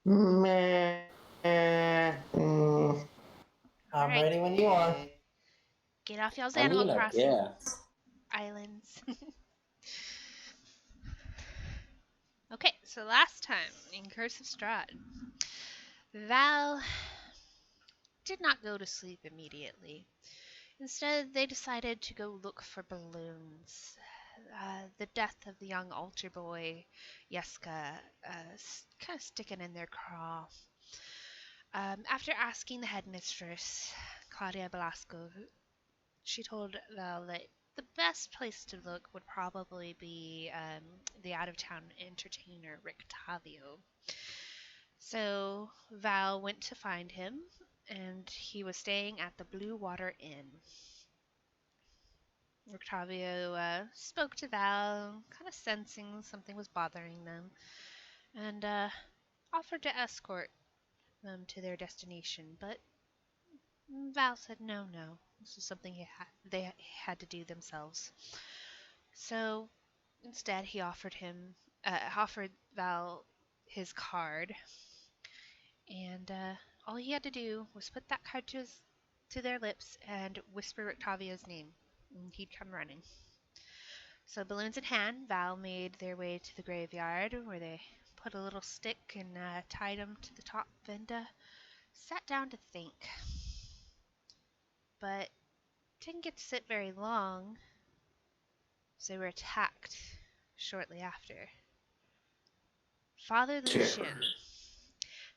Meh. All I'm right, ready when you are. get off y'all's I Animal mean, I Crossing guess. islands. Okay, so last time in Curse of Strahd, Val did not go to sleep immediately. Instead, they decided to go look for balloons. The death of the young altar boy, Yeska, kind of sticking in their craw. After asking the headmistress, Claudia Velasco, she told Val that the best place to look would probably be the out of town entertainer Rictavio. So Val went to find him, and he was staying at the Blue Water Inn. Rictavio spoke to Val, kind of sensing something was bothering them, and offered to escort them to their destination. But Val said no, no. This was something they had to do themselves. So instead, he offered Val his card, and all he had to do was put that card to their lips and whisper Octavio's name, and he'd come running. So balloons in hand, Val made their way to the graveyard, where they put a little stick and tied him to the top, and sat down to think. But didn't get to sit very long, as they were attacked shortly after. Father Lucian. Cheers.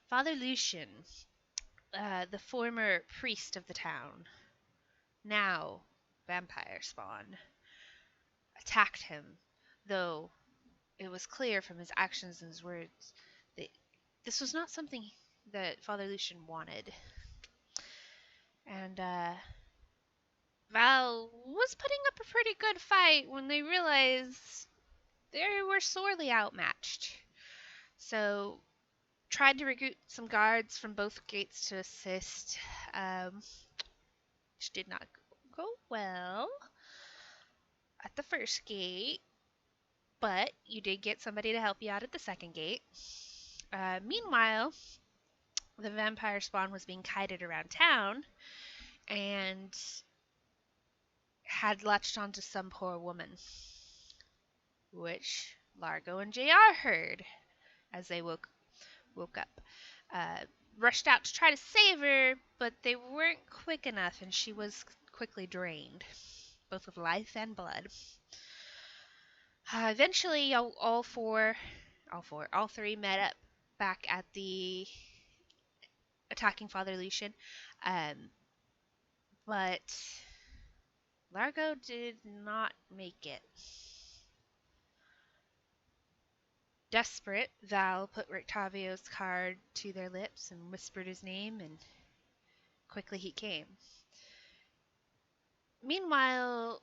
Father Lucian, the former priest of the town, now vampire spawn, attacked him, though it was clear from his actions and his words that this was not something that Father Lucian wanted. And Val was putting up a pretty good fight when they realized they were sorely outmatched. So tried to recruit some guards from both gates to assist, um, which did not go well at the first gate, but you did get somebody to help you out at the second gate. Meanwhile, the vampire spawn was being kited around town and had latched onto some poor woman, which Largo and JR heard as they woke up. Uh, Rushed out to try to save her, but they weren't quick enough, and she was quickly drained, both of life and blood. Eventually, all three met up back at the attacking Father Lucian, um, but Largo did not make it. Desperate, Val put Rictavio's card to their lips and whispered his name, and quickly he came. Meanwhile,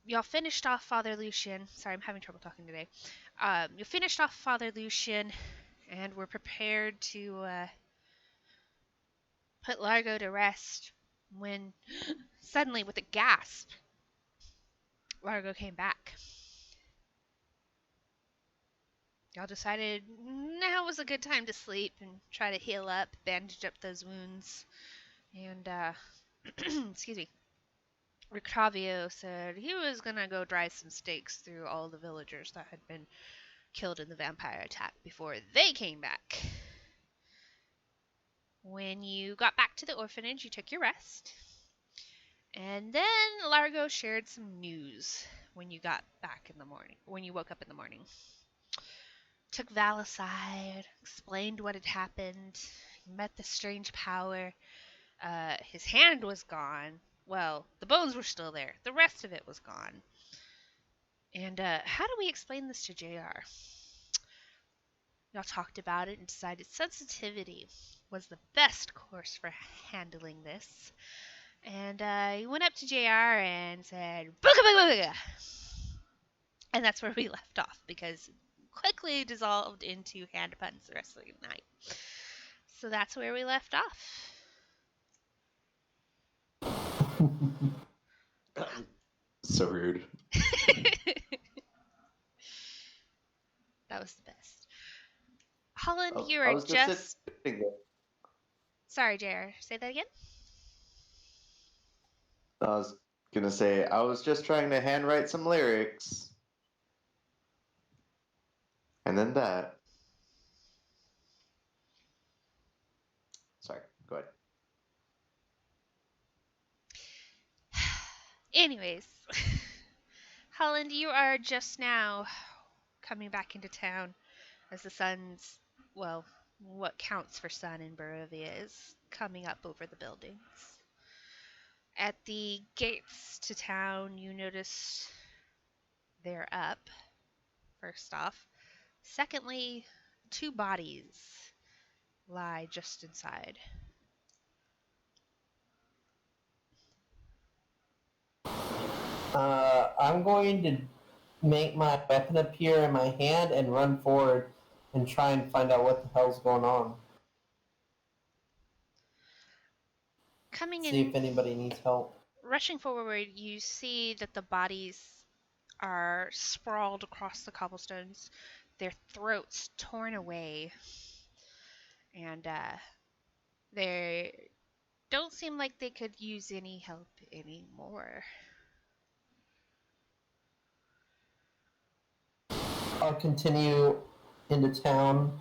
y'all finished off Father Lucian. Sorry, I'm having trouble talking today. You finished off Father Lucian and were prepared to put Largo to rest when suddenly, with a gasp, Largo came back. Y'all decided now was a good time to sleep and try to heal up, bandage up those wounds, and excuse me. Rictavio said he was gonna go dry some stakes through all the villagers that had been killed in the vampire attack before they came back. When you got back to the orphanage, you took your rest. And then Largo shared some news when you got back in the morning, when you woke up in the morning. Took Val aside, explained what had happened. He met the strange power. His hand was gone. Well, the bones were still there. The rest of it was gone. And how do we explain this to JR? Y'all talked about it and decided sensitivity was the best course for handling this. And he went up to JR and said, "Booga booga booga!" And that's where we left off because it quickly dissolved into hand puns the rest of the night. So that's where we left off. So rude. That That was the best. Holland, Oh, you I are was just sitting just. there. Sorry, JR. Say that again? I was gonna say I was just trying to handwrite some lyrics, and then that. Sorry, go ahead. Anyways, Holland, you are just now coming back into town as the sun's, well, what counts for sun in Barovia is coming up over the buildings. At the gates to town, you notice they're up, first off. Secondly, two bodies lie just inside. I'm going to make my weapon appear in my hand and run forward and try and find out what the hell's going on. Coming See in, if anybody needs help. rushing forward, you see that the bodies are sprawled across the cobblestones, their throats torn away, and they don't seem like they could use any help anymore. I'll continue into town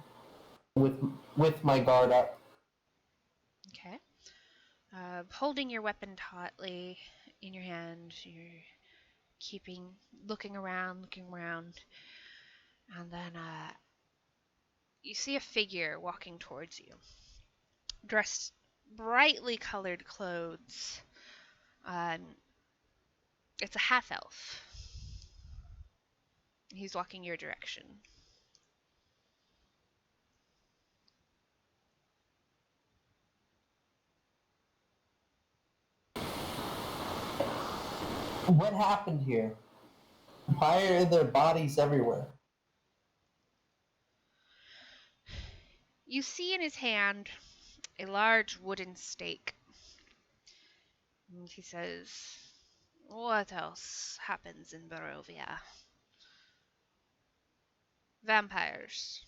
with with my guard up. Okay. Holding your weapon tautly in your hand, you're keeping looking around, and then you see a figure walking towards you, dressed brightly colored clothes. Um, it's a half elf. He's walking your direction. What happened here? Why are there bodies everywhere? You see in his hand a large wooden stake. And he says, "What else happens in Barovia? Vampires.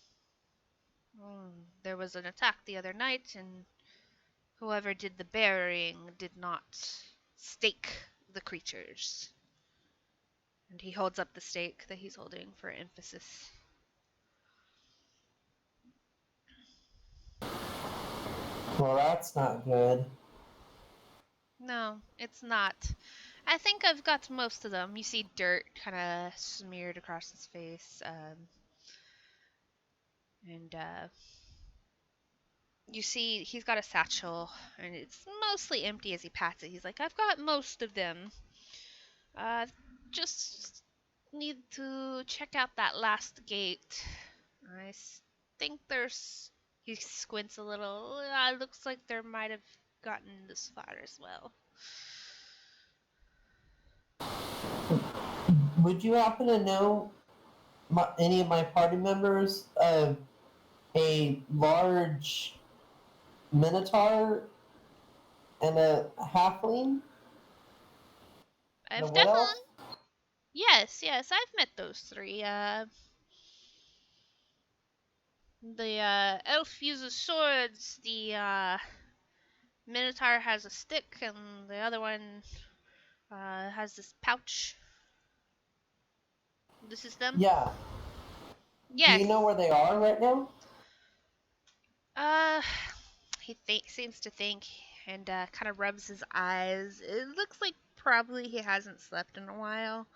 There was an attack the other night, and whoever did the burying did not stake the creatures." And he holds up the stake that he's holding for emphasis. Well, that's not good. No, it's not. I think I've got most of them. You see dirt kind of smeared across his face, and you see he's got a satchel, and it's mostly empty as he pats it. He's like, "I've got most of them. Uh, just need to check out that last gate. I think there's." He squints a little. Looks like there might have gotten this far as well. Would you happen to know any of my party members of a large minotaur and a halfling and a I've wood elf? definitely yes, I've met those three. The elf uses swords. The minotaur has a stick, and the other one has this pouch. This is them. Yeah. Do you know Yes. where they are right now? Uh, seems to think, and kind of rubs his eyes. It looks like probably he hasn't slept in a while.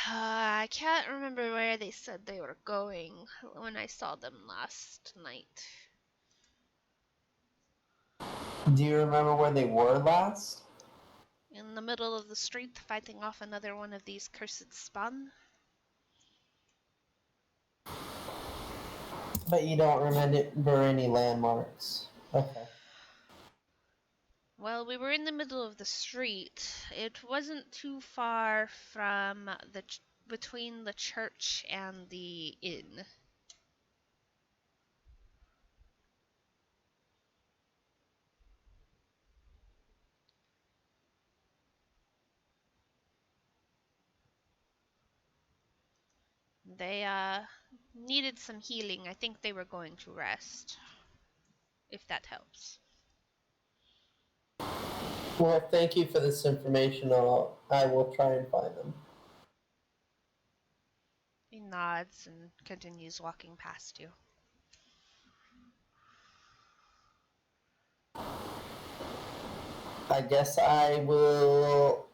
I can't remember where they said they were going when I saw them last night. Do you remember where they were last? In the middle of the street, fighting off another one of these cursed spawn. But you don't remember any landmarks. Okay. Well, we were in the middle of the street. It wasn't too far from between the church and the inn. They needed some healing. I think they were going to rest, if that helps. Well, thank you for this information. I will try and find them. He nods and continues walking past you. I guess I will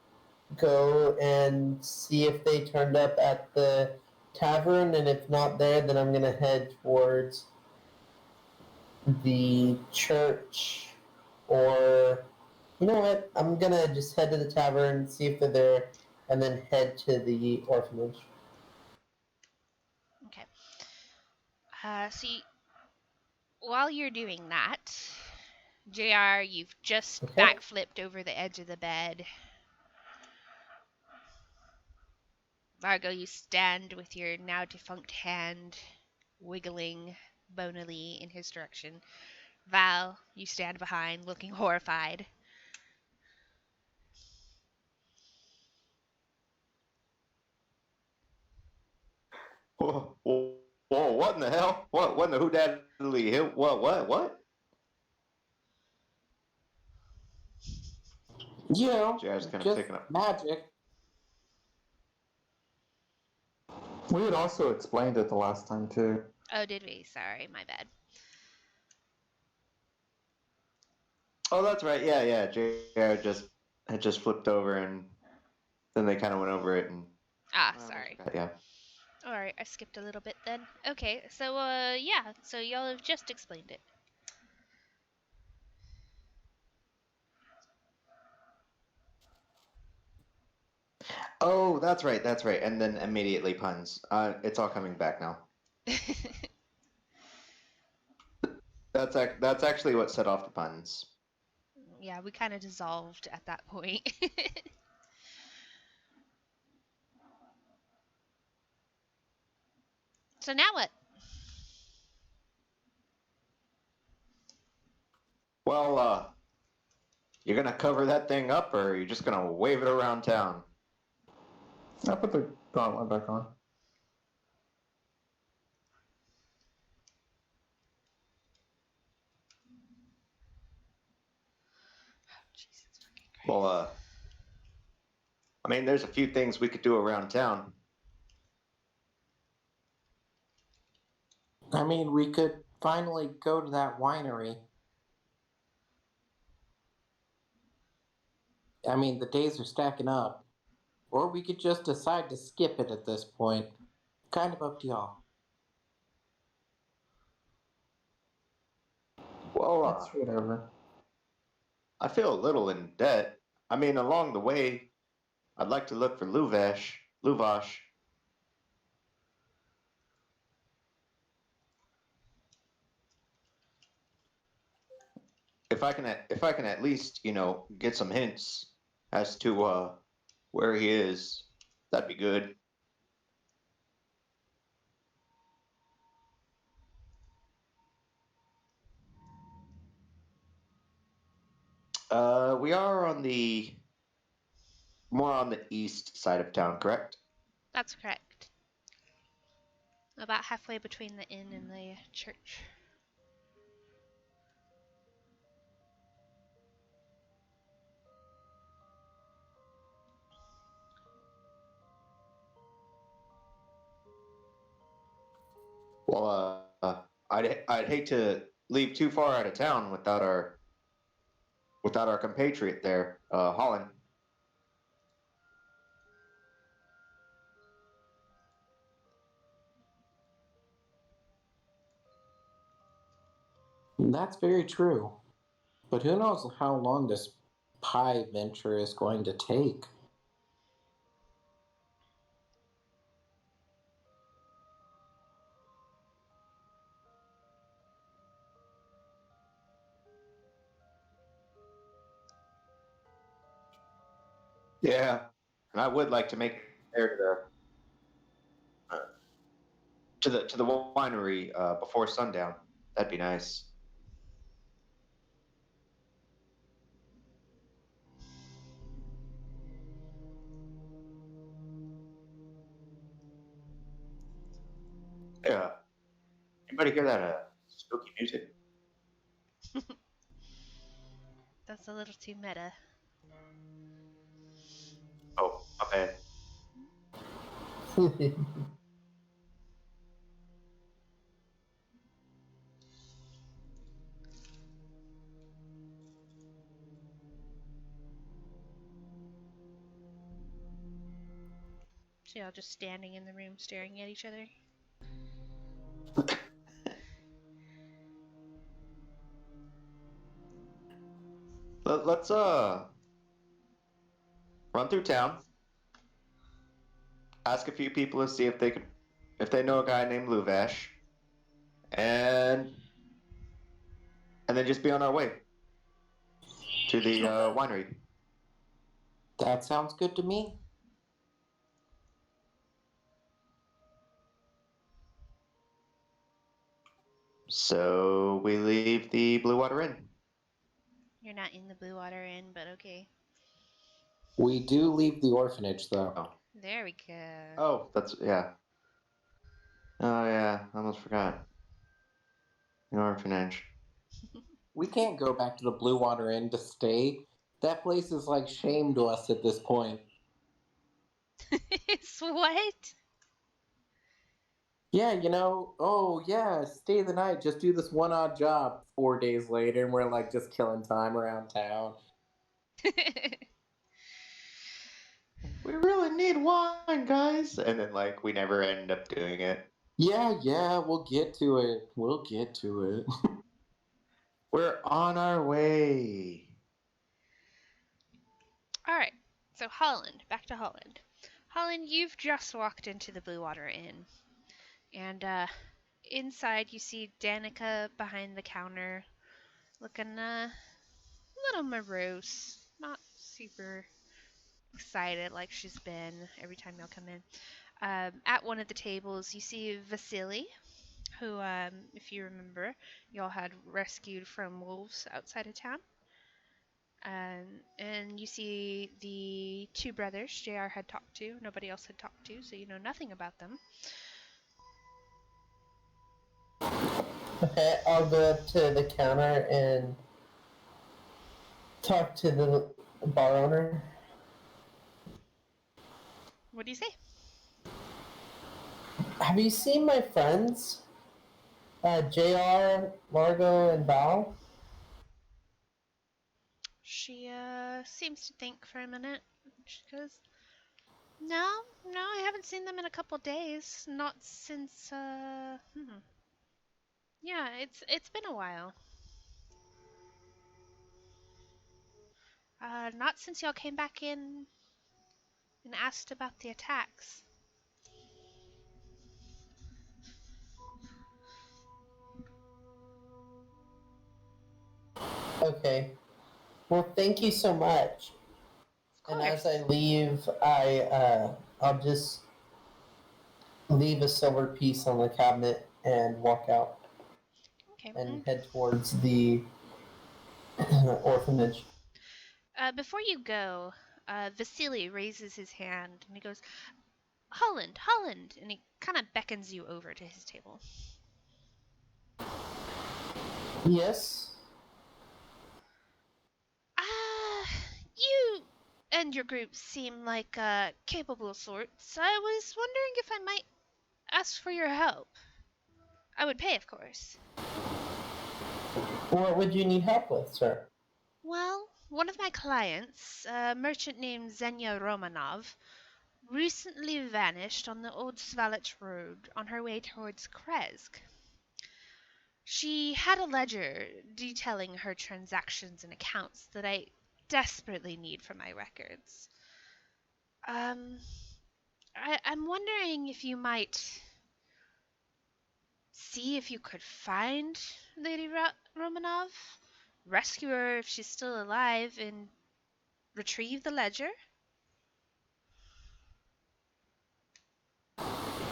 go and see if they turned up at the tavern, and if not there, then I'm gonna head towards the church, or you know what? I'm gonna just head to the tavern, see if they're there, and then head to the orphanage. Okay. See, while you're doing that, JR, you've just Okay. backflipped over the edge of the bed. Largo, you stand with your now defunct hand wiggling bonily in his direction. Val, you stand behind, looking horrified. Whoa, whoa, whoa, what in the hell? What in the who daddly hill? What? You know, Jared's kind of just picking up. magic. We had also explained it the last time too. Oh, did we? Sorry, my bad. Oh, that's right. Yeah. Jared had just flipped over, and then they kind of went over it, and Sorry. yeah. Alright, I skipped a little bit then. Okay, so, yeah, so y'all have just explained it. Oh, that's right. And then immediately puns. It's all coming back now. That's actually what set off the puns. Yeah, we kind of dissolved at that point. So now what? Well, you're gonna cover that thing up, or are you just gonna wave it around town? I put the gauntlet back on. Jesus fucking Christ. Well, I mean, there's a few things we could do around town. I mean, we could finally go to that winery. I mean, the days are stacking up. Or we could just decide to skip it at this point. Kind of up to y'all. Well, It's whatever. I feel a little in debt. I mean, along the way, I'd like to look for Luvash. If I can at least, get some hints as to where he is, that'd be good. We are more on the east side of town, correct? That's correct. About halfway between the inn and the church. Well, I'd hate to leave too far out of town without our compatriot there, Holland. That's very true. But who knows how long this pie venture is going to take? Yeah, and I would like to make it there to the winery before sundown. That'd be nice. Yeah. Anybody hear that spooky music? That's a little too meta. Oh, my bad. So y'all just standing in the room staring at each other. Let's run through town, ask a few people to see if they know a guy named Luvash, and then just be on our way to the winery. That sounds good to me. So we leave the Blue Water Inn. You're not in the Blue Water Inn, but okay. We do leave the orphanage, though. Oh, There we go. oh, that's yeah. Oh yeah, I almost forgot. The orphanage. We can't go back to the Blue Water Inn to stay. That place is like shame to us at this point. It's what? Yeah, oh yeah, stay the night, just do this one odd job 4 days later, and we're like just killing time around town. We really need wine, guys. And then like we never end up doing it. Yeah, we'll get to it. We'll get to it. We're on our way. All right. So Holland, back to Holland. Holland, you've just walked into the Blue Water Inn, and inside you see Danica behind the counter, looking a little morose, not super excited like she's been every time y'all come in. At one of the tables, you see Vasily, who, if you remember, y'all had rescued from wolves outside of town. And you see the two brothers JR had talked to, nobody else had talked to, so you know nothing about them. Okay, I'll go up to the counter and talk to the bar owner. What do you say? Have you seen my friends? JR, Largo, and Val? She seems to think for a minute. She goes, No, I haven't seen them in a couple days. Not since yeah, it's been a while. Not since y'all came back in and asked about the attacks. Okay. Well, thank you so much. Of And as course. I leave, I'll just leave a silver piece on the cabinet and walk out Okay. and head towards the orphanage. Before you go, Vasily raises his hand and he goes, Holland, and he kind of beckons you over to his table. Yes. You and your group seem like capable sorts. I was wondering if I might ask for your help. I would pay, of course. What would you need help with, sir? Well, one of my clients, a merchant named Zenya Romanov, recently vanished on the old Svalich road on her way towards Kresk. She had a ledger detailing her transactions and accounts that I desperately need for my records. I'm wondering if you might see if you could find Lady Romanov, rescue her if she's still alive, and retrieve the ledger?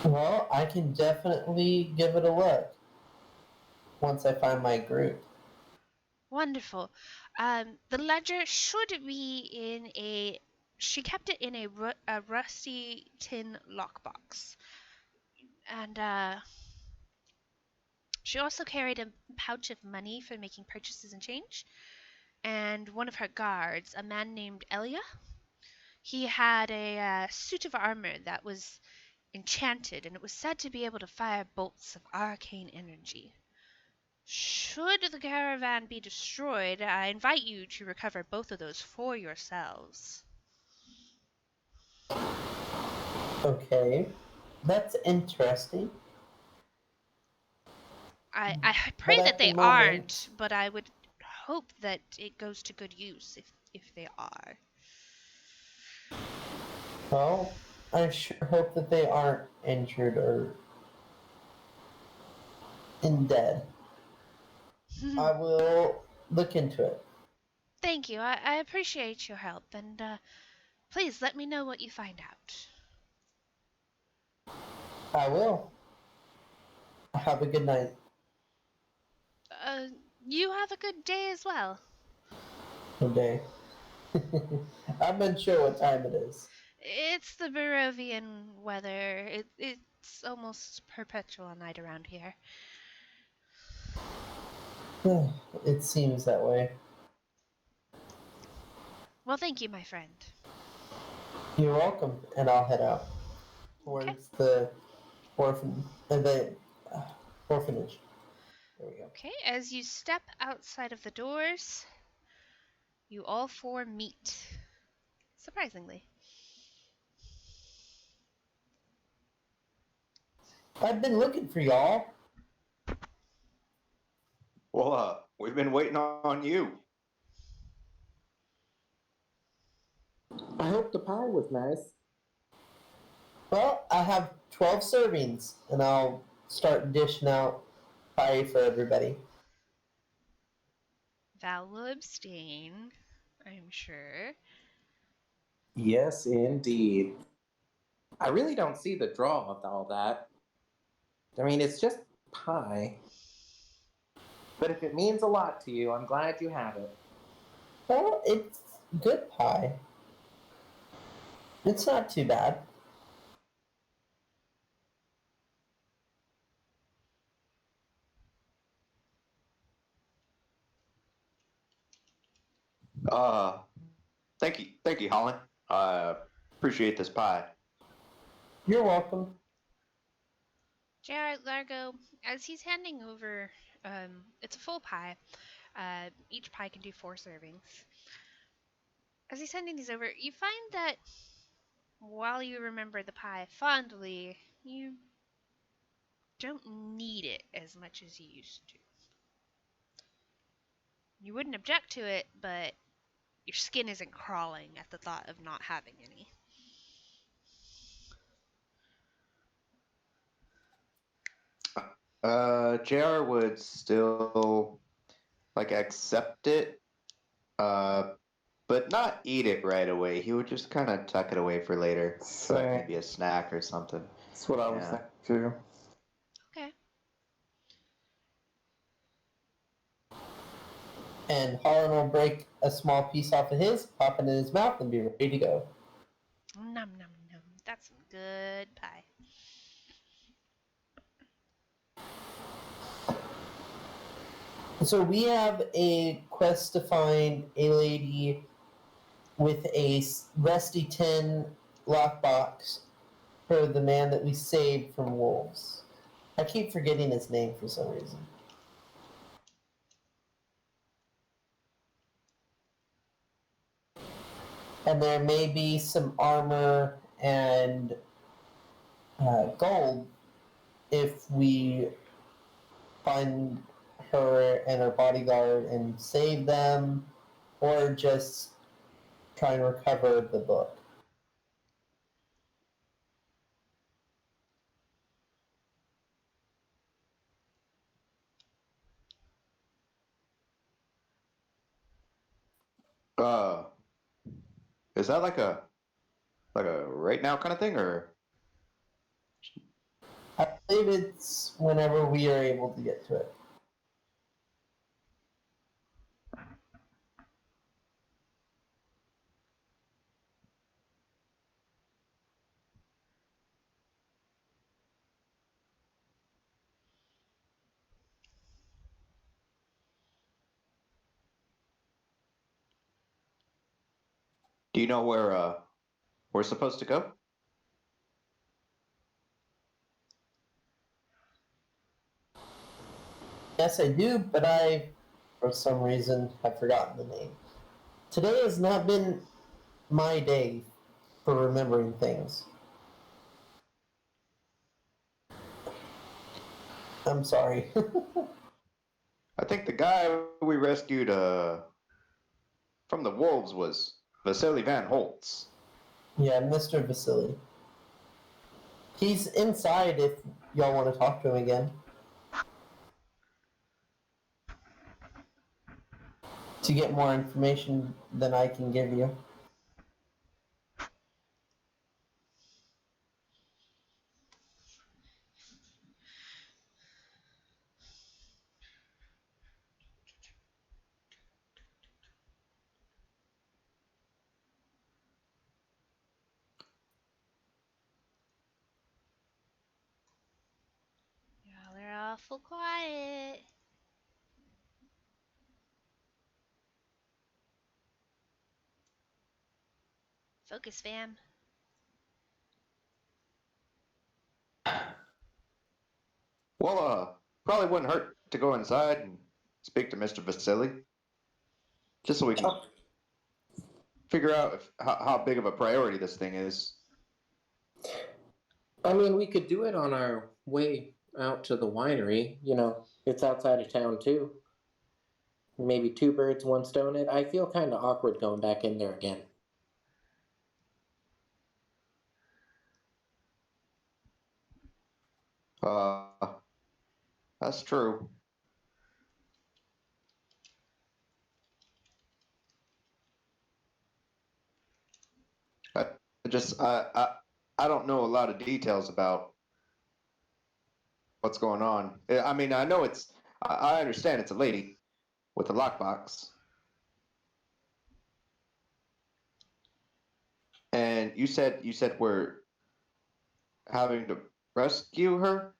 Well, I can definitely give it a look once I find my group. Wonderful. The ledger should be in a. She kept it in a rusty tin lockbox. And She also carried a pouch of money for making purchases and change, and one of her guards, a man named Elia, he had a suit of armor that was enchanted, and it was said to be able to fire bolts of arcane energy. Should the caravan be destroyed, I invite you to recover both of those for yourselves. Okay. That's interesting. I pray But that at the they aren't, moment, but I would hope that it goes to good use if they are. well, I sure hope that they aren't injured or dead. I will look into it. Thank you. I appreciate your help, and please let me know what you find out. I will. Have a good night. Uh, you have a good day as well. Good day. I'm not sure what time it is. It's the Barovian weather. It's almost perpetual night around here. It seems that way. Well, thank you, my friend. You're welcome, and I'll head out Okay. towards the the orphanage. There we go. Okay, as you step outside of the doors, you all four meet. Surprisingly. I've been looking for y'all. Well, we've been waiting on you. I hope the pie was nice. Well, I have 12 servings, and I'll start dishing out pie for everybody. Val will abstain, I'm sure. Yes, indeed. I really don't see the draw of all that. I mean, it's just pie. But if it means a lot to you, I'm glad you have it. Well, it's good pie. It's not too bad. Uh, thank you, Holland. Appreciate this pie. You're welcome. Jared Largo, as he's handing over, it's a full pie. Each pie can do 4 servings. As he's handing these over, you find that while you remember the pie fondly, you don't need it as much as you used to. You wouldn't object to it, but your skin isn't crawling at the thought of not having any. JR would still like accept it, but not eat it right away. He would just kind of tuck it away for later, like Same. maybe a snack or something. That's what I was Yeah. thinking too. Okay. And Holland will break a small piece off of his, pop it in his mouth, and be ready to go. Nom nom nom. That's some good pie. So we have a quest to find a lady with a rusty tin lockbox for the man that we saved from wolves. I keep forgetting his name for some reason. And there may be some armor and gold if we find her and her bodyguard and save them, or just try and recover the book. Uh, is that like a right now kind of thing, or? I believe it's whenever we are able to get to it. Do you know where we're supposed to go? Yes, I do, but I, for some reason, have forgotten the name. Today has not been my day for remembering things. I'm sorry. I think the guy we rescued from the wolves was Vasily Van Holtz. Yeah, Mr. Vasily. He's inside if y'all want to talk to him again. To get more information than I can give you. Y'all are awful quiet. Focus, fam. Well, probably wouldn't hurt to go inside and speak to Mr. Vasily, just so we can figure out how big of a priority this thing is. I mean, we could do it on our way out to the winery. You know, it's outside of town too. Maybe two birds, one stone. It. I feel kind of awkward going back in there again. Uh, that's true. I just I don't know a lot of details about what's going on. I mean, I know I understand it's a lady with a lockbox, and you said we're having to rescue her.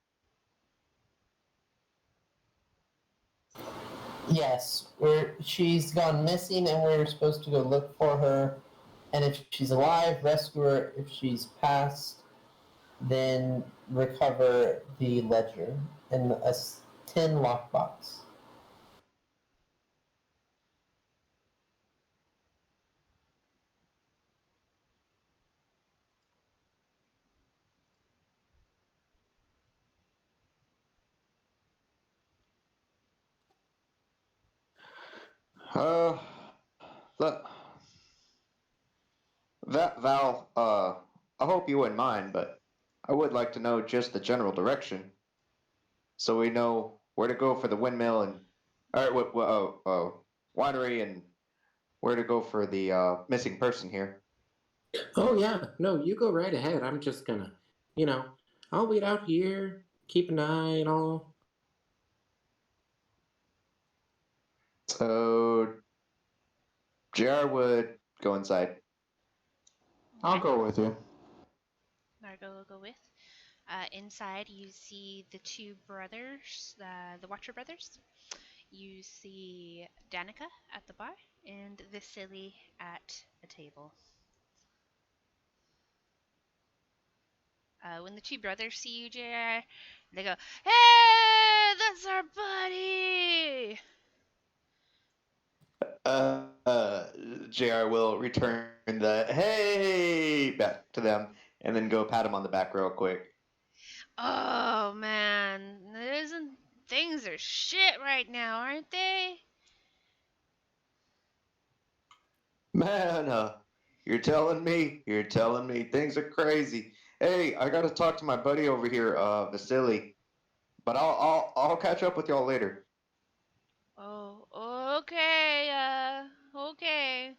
Yes, she's gone missing and we're supposed to go look for her. And if she's alive, rescue her. If she's passed, then recover the ledger in a tin lockbox. Uh, that Val. I hope you wouldn't mind, but I would like to know just the general direction, so we know where to go for the windmill and winery and where to go for the missing person here. Oh yeah, no, you go right ahead. I'm just gonna, you know, I'll wait out here, keep an eye and all. So JR would go inside. I'll Okay. go with you. Margot will go with. Inside, you see the two brothers, the Watcher brothers. You see Danica at the bar and Vasily at a table. When the two brothers see you, JR, they go, "Hey, that's our buddy!" Uh, uh, JR will return the hey back to them and then go pat him on the back real quick. Oh man, things are shit right now, aren't they? Man, you're telling me things are crazy. Hey, I gotta talk to my buddy over here, Vasily, but I'll catch up with y'all later. Oh, okay, okay.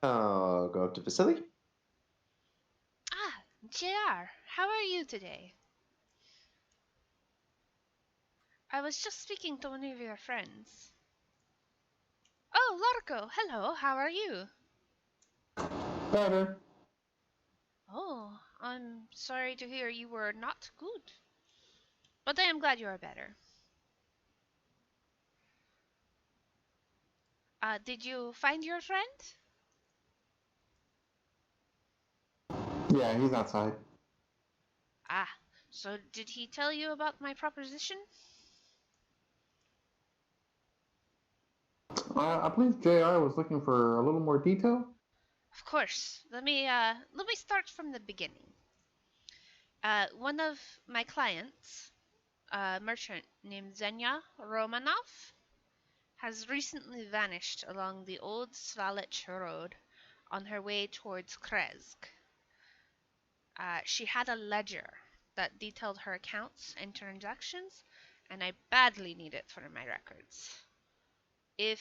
I'll go up to Vasily. Ah, JR, how are you today? I was just speaking to one of your friends. Oh, Larko, hello, how are you? Better. Oh, I'm sorry to hear you were not good. But I am glad you are better. Did you find your friend? Yeah, he's outside. Ah, so did he tell you about my proposition? I believe JR was looking for a little more detail. Of course. Let me start from the beginning. One of my clients, a merchant named Zenya Romanov, has recently vanished along the old Svalich road on her way towards Kresk. She had a ledger that detailed her accounts and transactions, and I badly need it for my records. If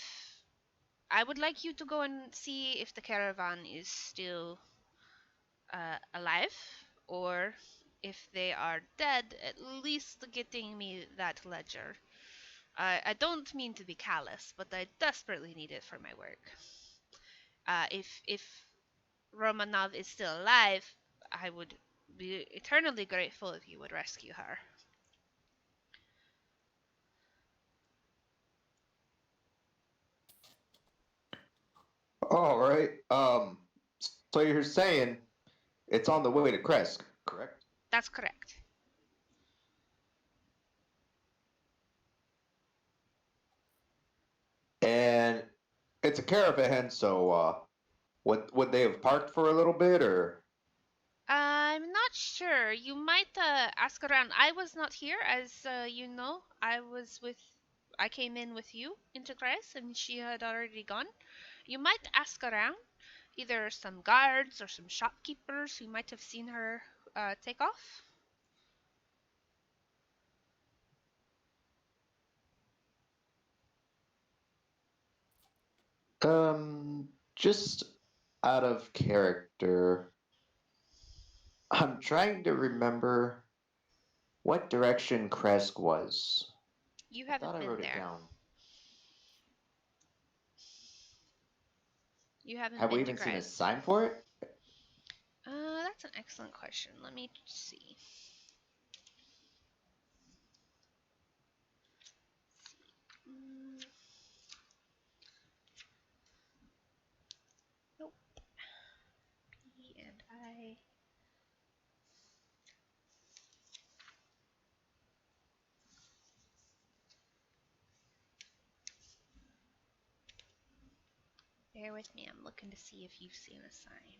I would like you to go and see if the caravan is still alive, or if they are dead, at least getting me that ledger. I don't mean to be callous, but I desperately need it for my work. If Romanov is still alive, I would be eternally grateful if you would rescue her. All right. So you're saying it's on the way to Kresk, correct? That's correct. And it's a caravan, so would they have parked for a little bit, or? I'm not sure. You might ask around. I was not here, as you know. I came in with you into Grace, and she had already gone. You might ask around, either some guards or some shopkeepers who might have seen her take off. Just out of character, I'm trying to remember what direction Kresk was. You I thought haven't I been wrote it there. down. You haven't Have we been to even seen a Grace. sign for it? That's an excellent question. Let me see. Mm, nope. P and I. Bear with me. I'm looking to see if you've seen a sign.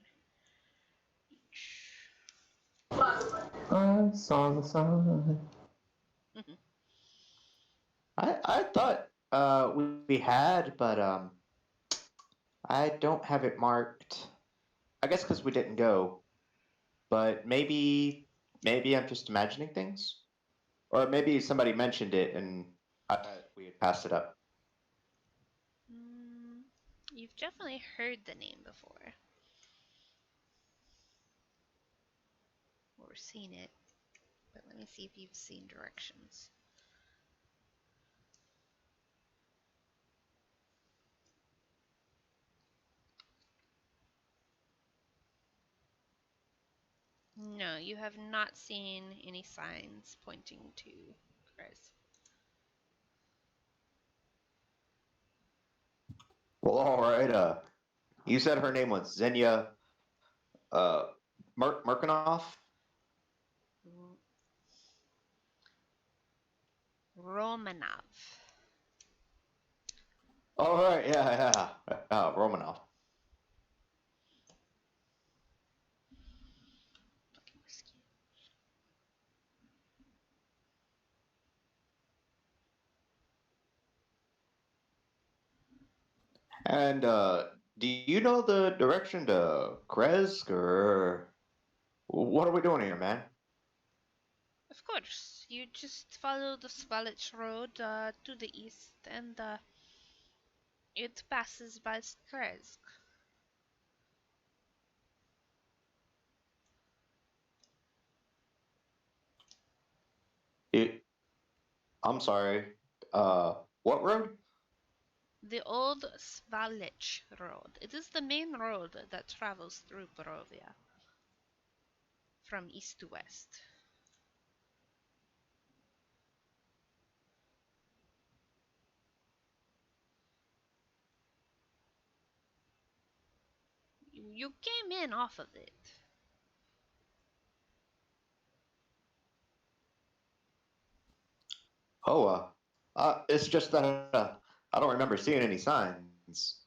I saw the sign. I thought we had, but I don't have it marked. I guess because we didn't go. But maybe I'm just imagining things, or maybe somebody mentioned it and I thought we had passed it up. Mm, you've definitely heard the name before, or seen it, but let me see if you've seen directions. No, you have not seen any signs pointing to Chris. Well, all right. You said her name was Xenia uh Merkinoff. Romanov. All right, yeah. Romanov. And do you know the direction to Kresk, or what are we doing here, man? Of course, you just follow the Svalich Road to the east, and it passes by Skresk. It, I'm sorry. What road? The old Svalich Road. It is the main road that travels through Barovia from east to west. You came in off of it. Oh, it's just that I don't remember seeing any signs.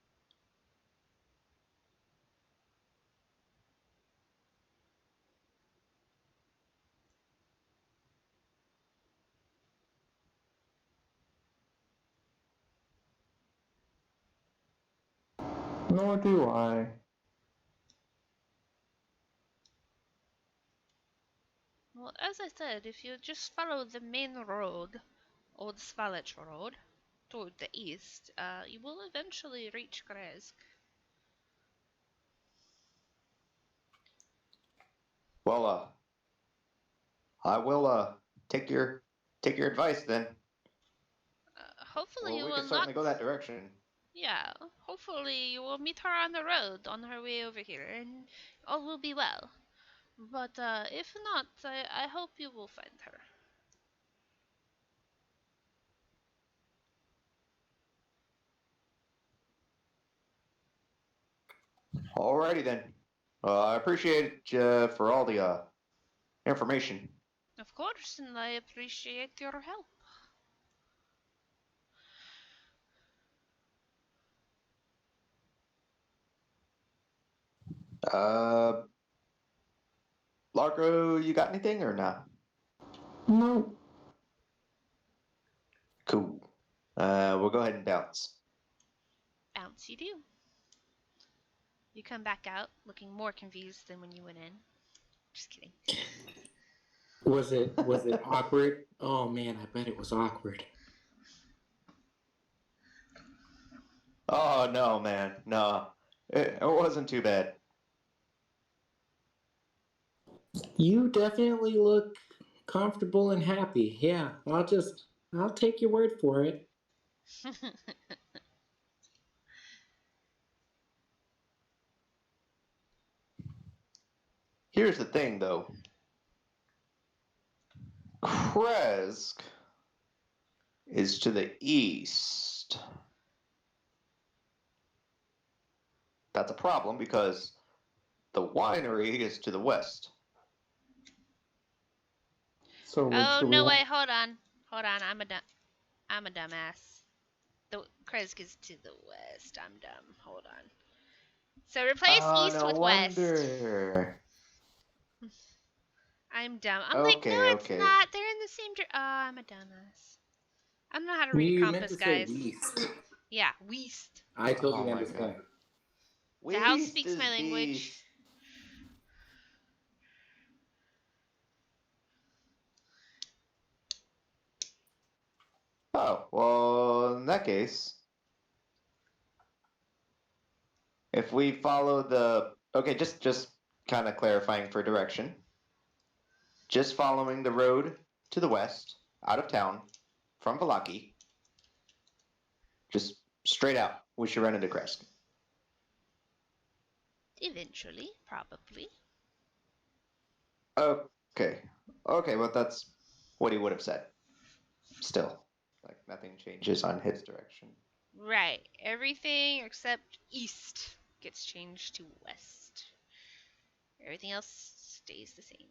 Nor do I. Well, as I said, if you just follow the main road, Old Svalich Road, toward the east, you will eventually reach Kresk. Well, I will take your advice then. Hopefully Well, you we will could not. certainly go that direction. Yeah, hopefully you will meet her on the road on her way over here, and all will be well. But if not, I hope you will find her. Alrighty then. I appreciate you for all the information. Of course, and I appreciate your help. Uh, Largo, you got anything or not? No. Cool. We'll go ahead and bounce. Bounce you do. You come back out looking more confused than when you went in. Just kidding. Was it awkward? Oh man, I bet it was awkward. Oh no, man, no, it wasn't too bad. You definitely look comfortable and happy. Yeah, I'll take your word for it. Here's the thing, though. Kresk is to the east. That's a problem because the winery is to the west. So which Oh do we no! want? Wait, hold on. I'm a dumbass. The Kresk is to the west. I'm dumb. Hold on. So replace Oh, east no with west. wonder. I'm dumb. I'm like, no, Okay, it's okay. not. They're in the same. Oh, I'm a dumbass. I don't know how to read a You meant compass, to say guys. East. Yeah, west. I told you Oh to my god. understand. The house West speaks is my language. beast. Oh, well, in that case, if we follow the okay, just kind of clarifying for direction. Just following the road to the west, out of town, from Valaki, just straight out, we should run into Kresk. Eventually, probably. Okay. Okay, well, that's what he would have said. Still, like, nothing changes on his direction. Right. Everything except east gets changed to west. Everything else stays the same.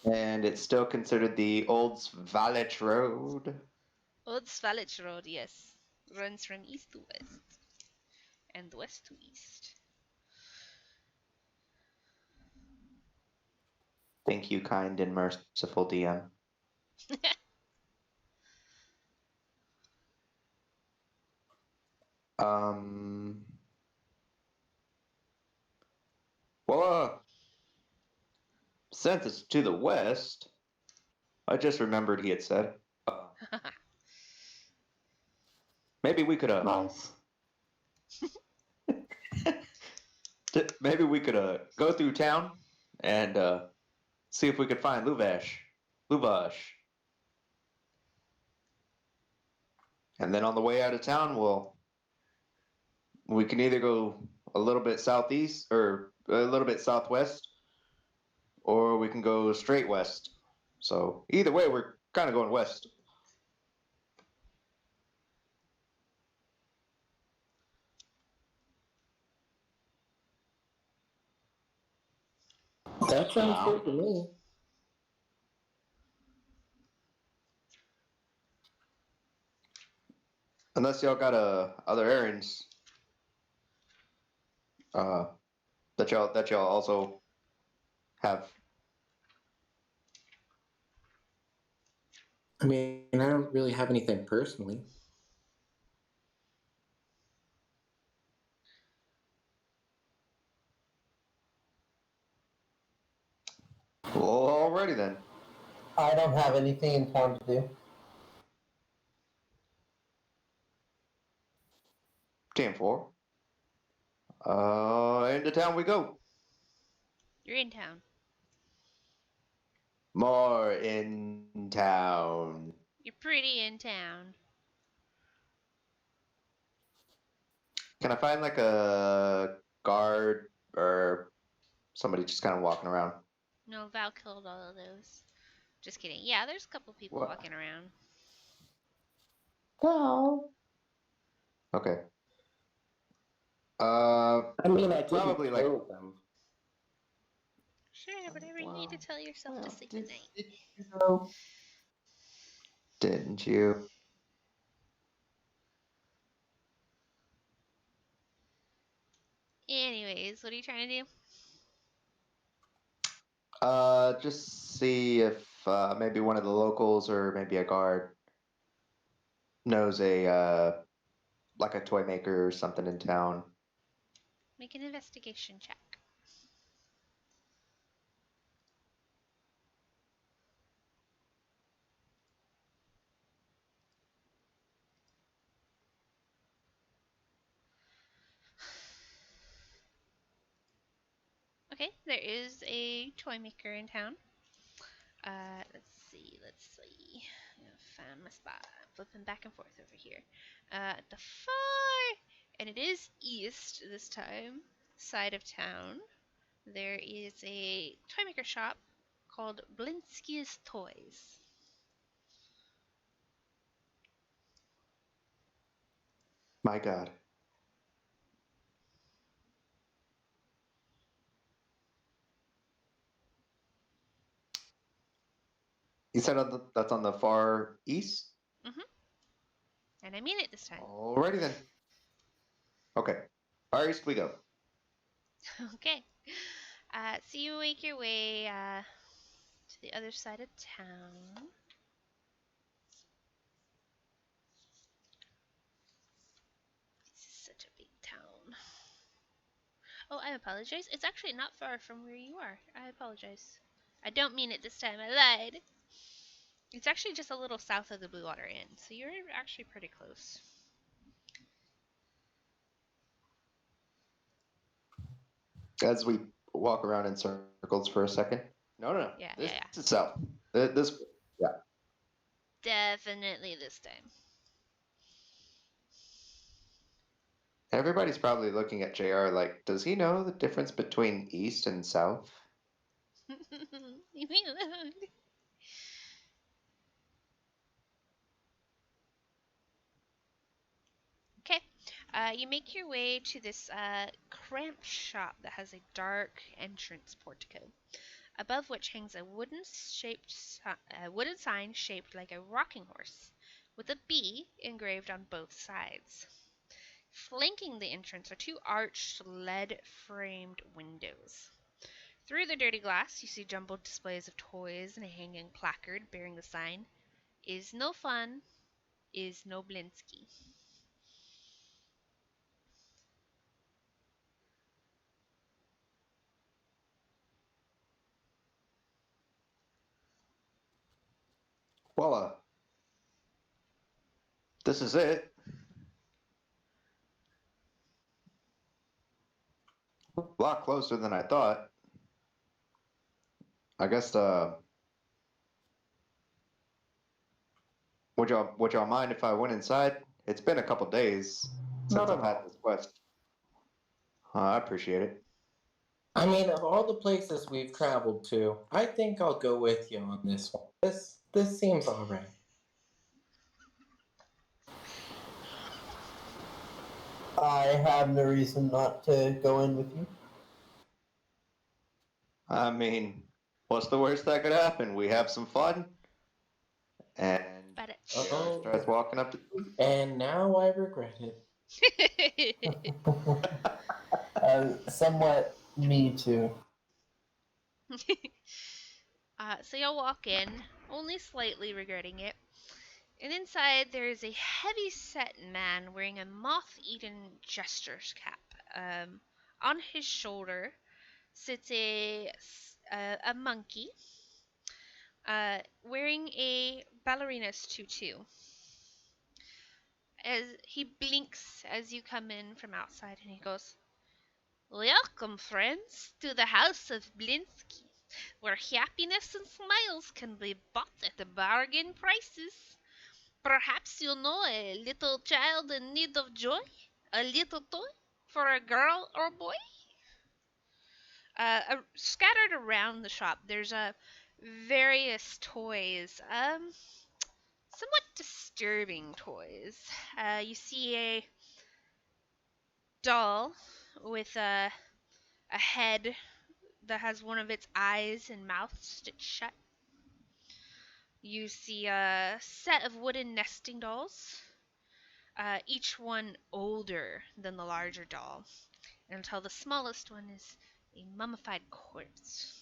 And it's still considered the Old Svalich Road. Old Svalich Road, yes, runs from east to west and west to east. Thank you, kind and merciful DM. Um. Well, since it's to the west, I just remembered he had said. Maybe we could Nice. maybe we could go through town and see if we could find Luvash. And then on the way out of town, we can either go a little bit southeast or a little bit southwest, or we can go straight west. So either way, we're kind of going west. That sounds good to me. Unless y'all got other errands uh, that y'all also have. I mean, I don't really have anything personally. Well, alrighty then. I don't have anything in town to do. Team 4. Into town we go. You're in town. More in town. You're pretty in town. Can I find like a guard or somebody just kind of walking around? No, Val killed all of those. Just kidding. Yeah, there's a couple people What? walking around. Well, Okay. I mean, I didn't Probably like. kill them. Sure, whatever you need to tell yourself to sleep at night. Did you know? Didn't you? Anyways, what are you trying to do? Just see if maybe one of the locals or maybe a guard knows a like a toy maker or something in town. Make an investigation check. Okay, there is a toy maker in town. Let's see. I'm gonna find my spot. I'm flipping back and forth over here. At the far, and it is east this time, side of town, there is a toy maker shop called Blinsky's Toys. My God. You said that's on the far east? And I mean it this time. Alrighty then. Okay. Far east we go. Okay. So you make your way to the other side of town. This is such a big town. Oh, I apologize. It's actually not far from where you are. I apologize. I don't mean it this time. I lied. It's actually just a little south of the Blue Water Inn, so you're actually pretty close. As we walk around in circles for a second. No. Yeah, This yeah. is south. This, yeah. Definitely this time. Everybody's probably looking at JR like, does he know the difference between east and south? Leave me alone. Okay. You make your way to this cramped shop that has a dark entrance portico, above which hangs a wooden sign shaped like a rocking horse, with a B engraved on both sides. Flanking the entrance are two arched, lead-framed windows. Through the dirty glass, you see jumbled displays of toys and a hanging placard bearing the sign, "Is no fun, is no Blinsky." Voila. This is it. A lot closer than I thought. I guess would y'all mind if I went inside? It's been a couple days since Not I've at had all. this quest. I appreciate it. I mean, of all the places we've traveled to, I think I'll go with you on this one. This seems alright. I have no reason not to go in with you. I mean, what's the worst that could happen? We have some fun, and But JR Oh, starts walking up to. and now I regret it. Somewhat me too. So you'll walk in, only slightly regretting it. And inside there is a heavy-set man wearing a moth-eaten jester's cap. On his shoulder sits a monkey wearing a ballerina's tutu. As he blinks as you come in from outside, and he goes, "Welcome, friends, to the house of Blinsky, where happiness and smiles can be bought at bargain prices. Perhaps you know a little child in need of joy? A little toy for a girl or boy?" Scattered around the shop, there's various toys, somewhat disturbing toys. You see a doll with a head that has one of its eyes and mouth stitched shut. You see a set of wooden nesting dolls, each one older than the larger doll, until the smallest one is a mummified corpse.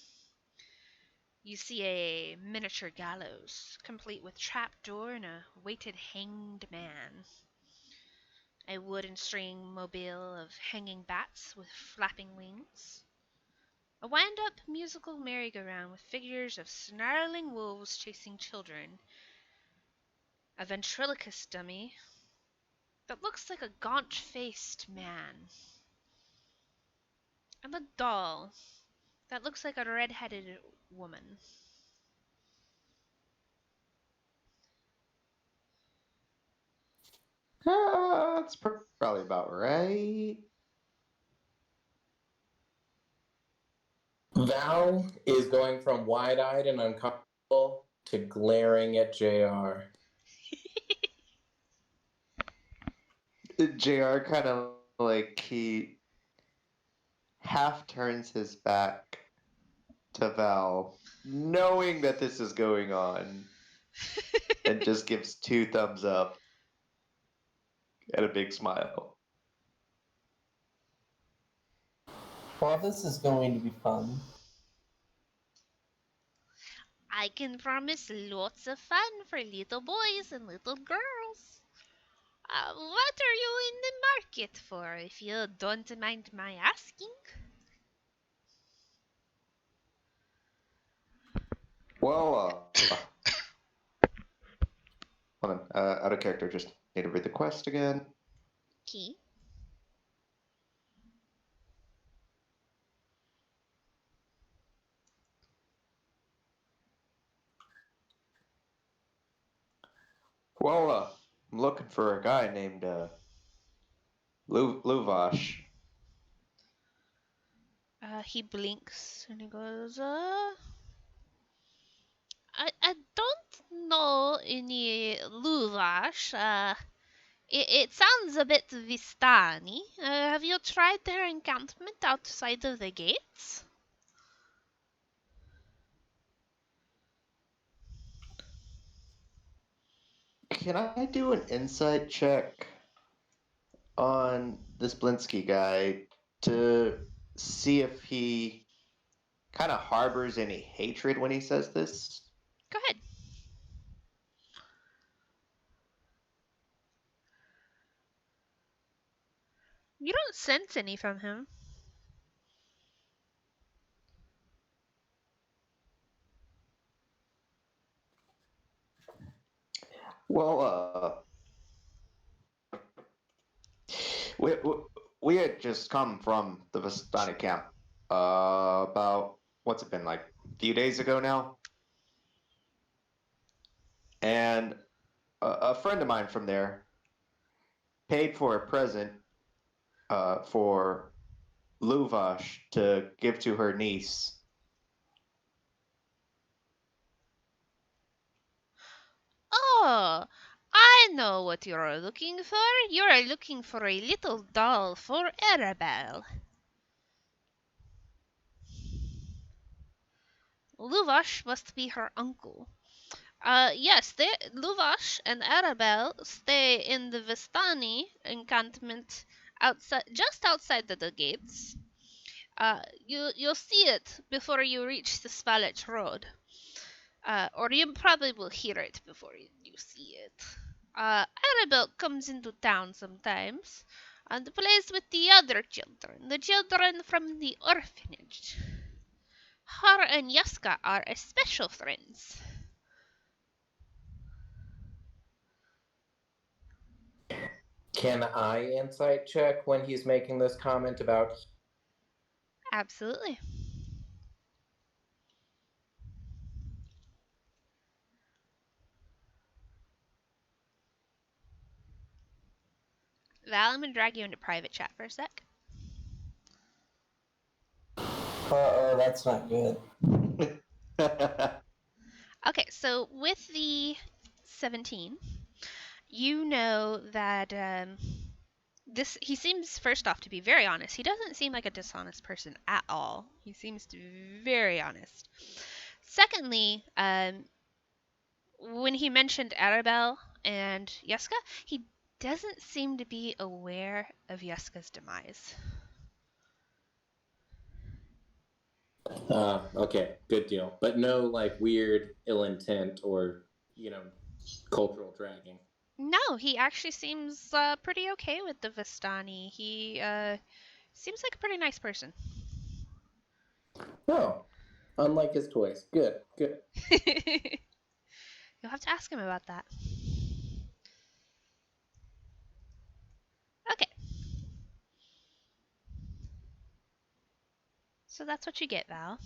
You see a miniature gallows, complete with trapdoor and a weighted hanged man. A wooden string mobile of hanging bats with flapping wings. A wind-up musical merry-go-round with figures of snarling wolves chasing children. A ventriloquist dummy that looks like a gaunt-faced man. And a doll that looks like a red-headed woman. That's probably about right. Val is going from wide-eyed and uncomfortable to glaring at JR. JR kind of like he half turns his back to Val, knowing that this is going on, and just gives 2 thumbs up and a big smile. Well, this is going to be fun. I can promise lots of fun for little boys and little girls. What are you in the market for, if you don't mind my asking? Well, hold on. Out of character, just need to read the quest again. Key. Well, I'm looking for a guy named Luvash. He blinks and he goes, I don't know any Luvash. It sounds a bit Vistani. Have you tried their encampment outside of the gates? Can I do an insight check on this Blinsky guy to see if he kind of harbors any hatred when he says this? Go ahead. You don't sense any from him. Well, we, we we had just come from the Vistani camp about what's it been like a few days ago now, and a friend of mine from there paid for a present for Luvash to give to her niece. Oh, I know what you're looking for. You're looking for a little doll for Arabelle. Luvash must be her uncle. Yes, Luvash and Arabelle stay in the Vistani encampment just outside the gates. You'll see it before you reach the Spalach Road. Or you probably will hear it before you see it. Arabelle comes into town sometimes and plays with the children from the orphanage. Her and Yaska are especial friends. Can I insight check when he's making this comment about? Absolutely. Val, I'm gonna drag you into private chat for a sec. Uh-oh, that's not good. Okay, so with the 17, you know that he seems first off to be very honest. He doesn't seem like a dishonest person at all. He seems to be very honest. Secondly, when he mentioned Arabelle and Yeska, he doesn't seem to be aware of Yeska's demise. Okay, good deal. But no, like, weird ill intent or, cultural dragging. No, he actually seems pretty okay with the Vistani. He seems like a pretty nice person. Oh, unlike his toys. Good, good. You'll have to ask him about that. Okay. So that's what you get, Val.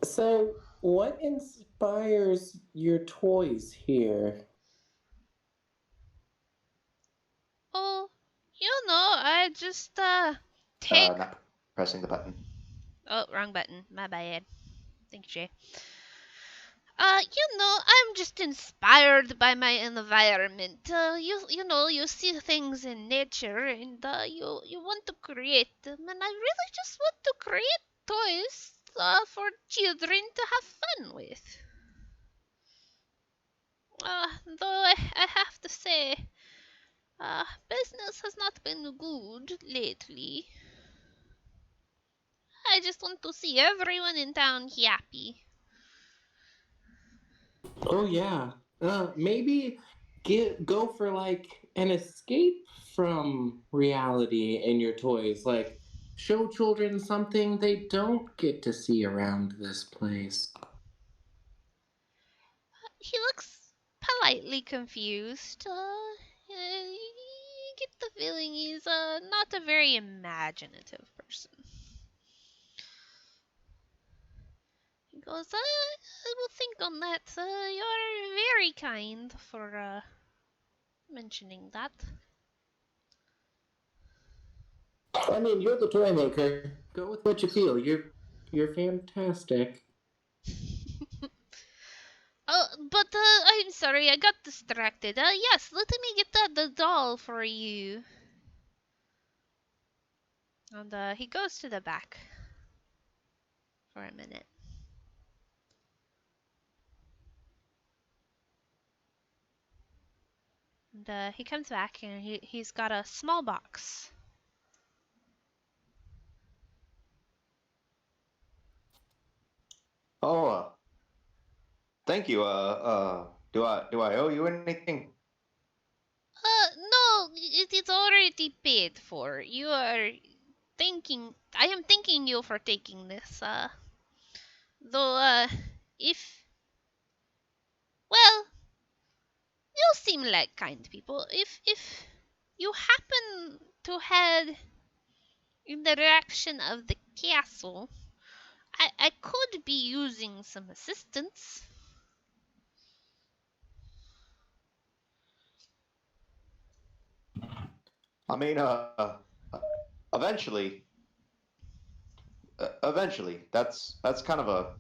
So, what inspires your toys here? Oh, I just take. Not pressing the button. Oh, wrong button. My bad. Thank you, Jay. I'm just inspired by my environment. You see things in nature and you want to create them, and I really just want to create toys for children to have fun with. Though I have to say, business has not been good lately. I just want to see everyone in town happy. Oh yeah. Maybe go for like an escape from reality in your toys. Like show children something they don't get to see around this place. He looks politely confused. You get the feeling he's not a very imaginative person. He goes, I will think on that. You're very kind for mentioning that. I mean, you're the toy maker. Go with what you feel. You're fantastic. Oh, but I'm sorry, I got distracted. Yes, let me get the doll for you. And he goes to the back for a minute. And he comes back and he's got a small box. Oh, thank you. Do I owe you anything? No, it is already paid for. I am thanking you for taking this. Though, if, well, you seem like kind people. If you happen to head in the direction of the castle, I could be using some assistance. I mean, eventually, eventually, that's kind of a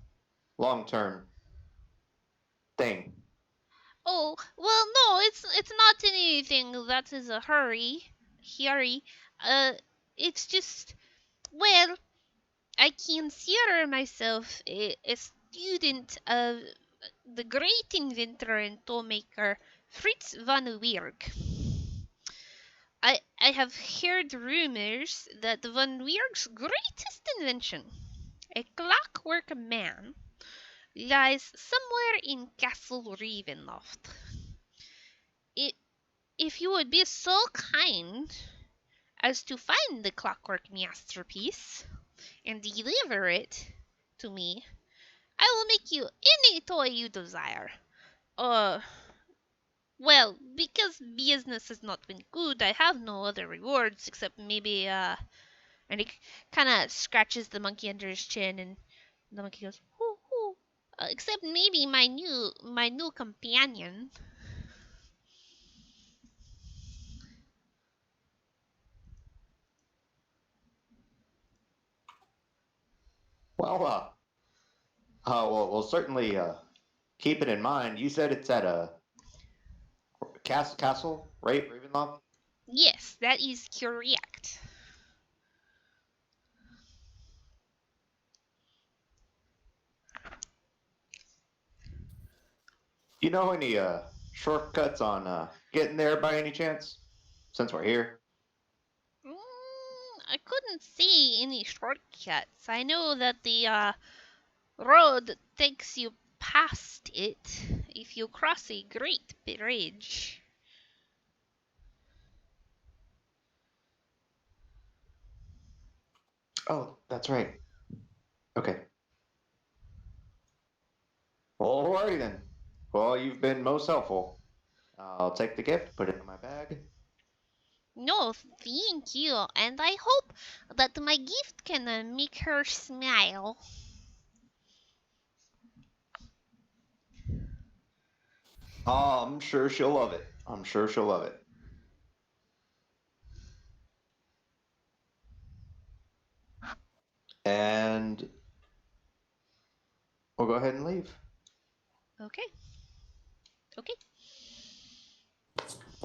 long-term thing. Oh, well, no, it's not anything that is a hurry. Uh, it's just, well, I consider myself a student of the great inventor and toymaker Fritz von Weerg. I have heard rumors that von Weerg's greatest invention, a clockwork man, lies somewhere in Castle Ravenloft. I If you would be so kind as to find the clockwork masterpiece and deliver it to me, I will make you any toy you desire. Uh, well, because business has not been good, I have no other rewards except maybe, and he kind of scratches the monkey under his chin, and the monkey goes, hoo hoo. Except maybe my new companion. Well, we'll certainly keep it in mind. You said it's at a castle, right, Ravenloft? Yes, that is correct. You know any shortcuts on getting there by any chance? Since we're here. I couldn't see any shortcuts. I know that the road takes you past it if you cross a great bridge. Oh, that's right. Okay. Alrighty then. Well, you've been most helpful. I'll take the gift, put it in my bag. No, thank you, and I hope that my gift can make her smile. Oh, I'm sure she'll love it. I'm sure she'll love it. And we'll go ahead and leave. Okay. Okay.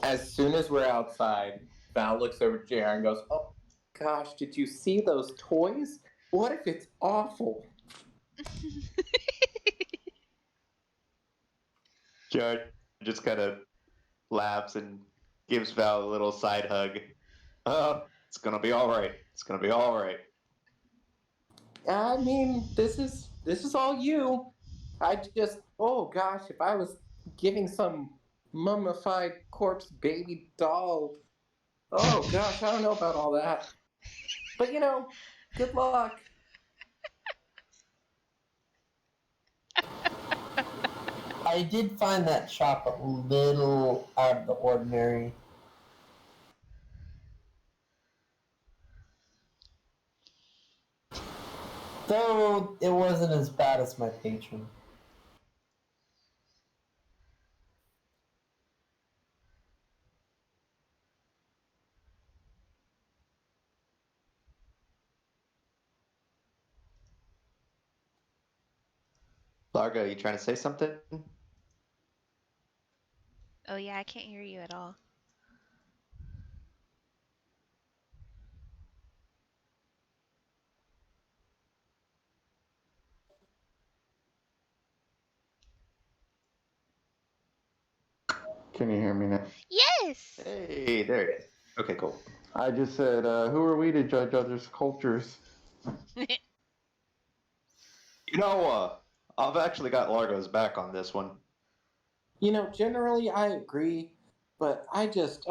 As soon as we're outside, Val looks over at JR and goes, "Oh gosh, did you see those toys? What if it's awful?" Jared just kind of laughs and gives Val a little side hug. It's gonna be all right. It's gonna be all right. I mean, this is all you. I just, oh gosh, if I was giving some mummified corpse baby doll, oh gosh, I don't know about all that. But good luck. I did find that shop a little out of the ordinary. Though it wasn't as bad as my patron. Largo, you trying to say something? Oh yeah, I can't hear you at all. Can you hear me now? Yes. Hey, there it is. Okay, cool. I just said, who are we to judge others' cultures? You know, I've actually got Largo's back on this one. Generally I agree, but I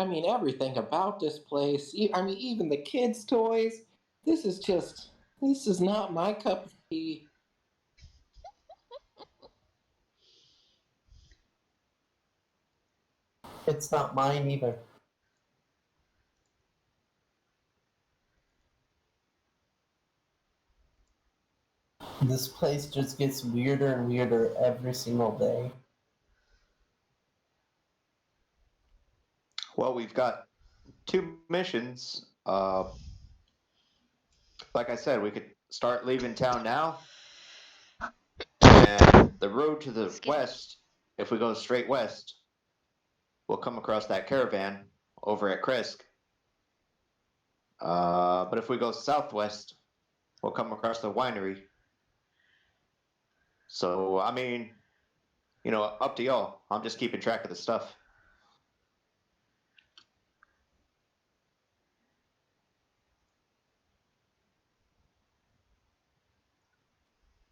mean, everything about this place, I mean, even the kids' toys, this is not my cup of tea. It's not mine either. This place just gets weirder and weirder every single day. Well, we've got 2 missions. Like I said, we could start leaving town now, and the road to the Excuse me. west, if we go straight west, we'll come across that caravan over at Krisk. But if we go southwest, we'll come across the winery. So, I mean, up to y'all. I'm just keeping track of the stuff.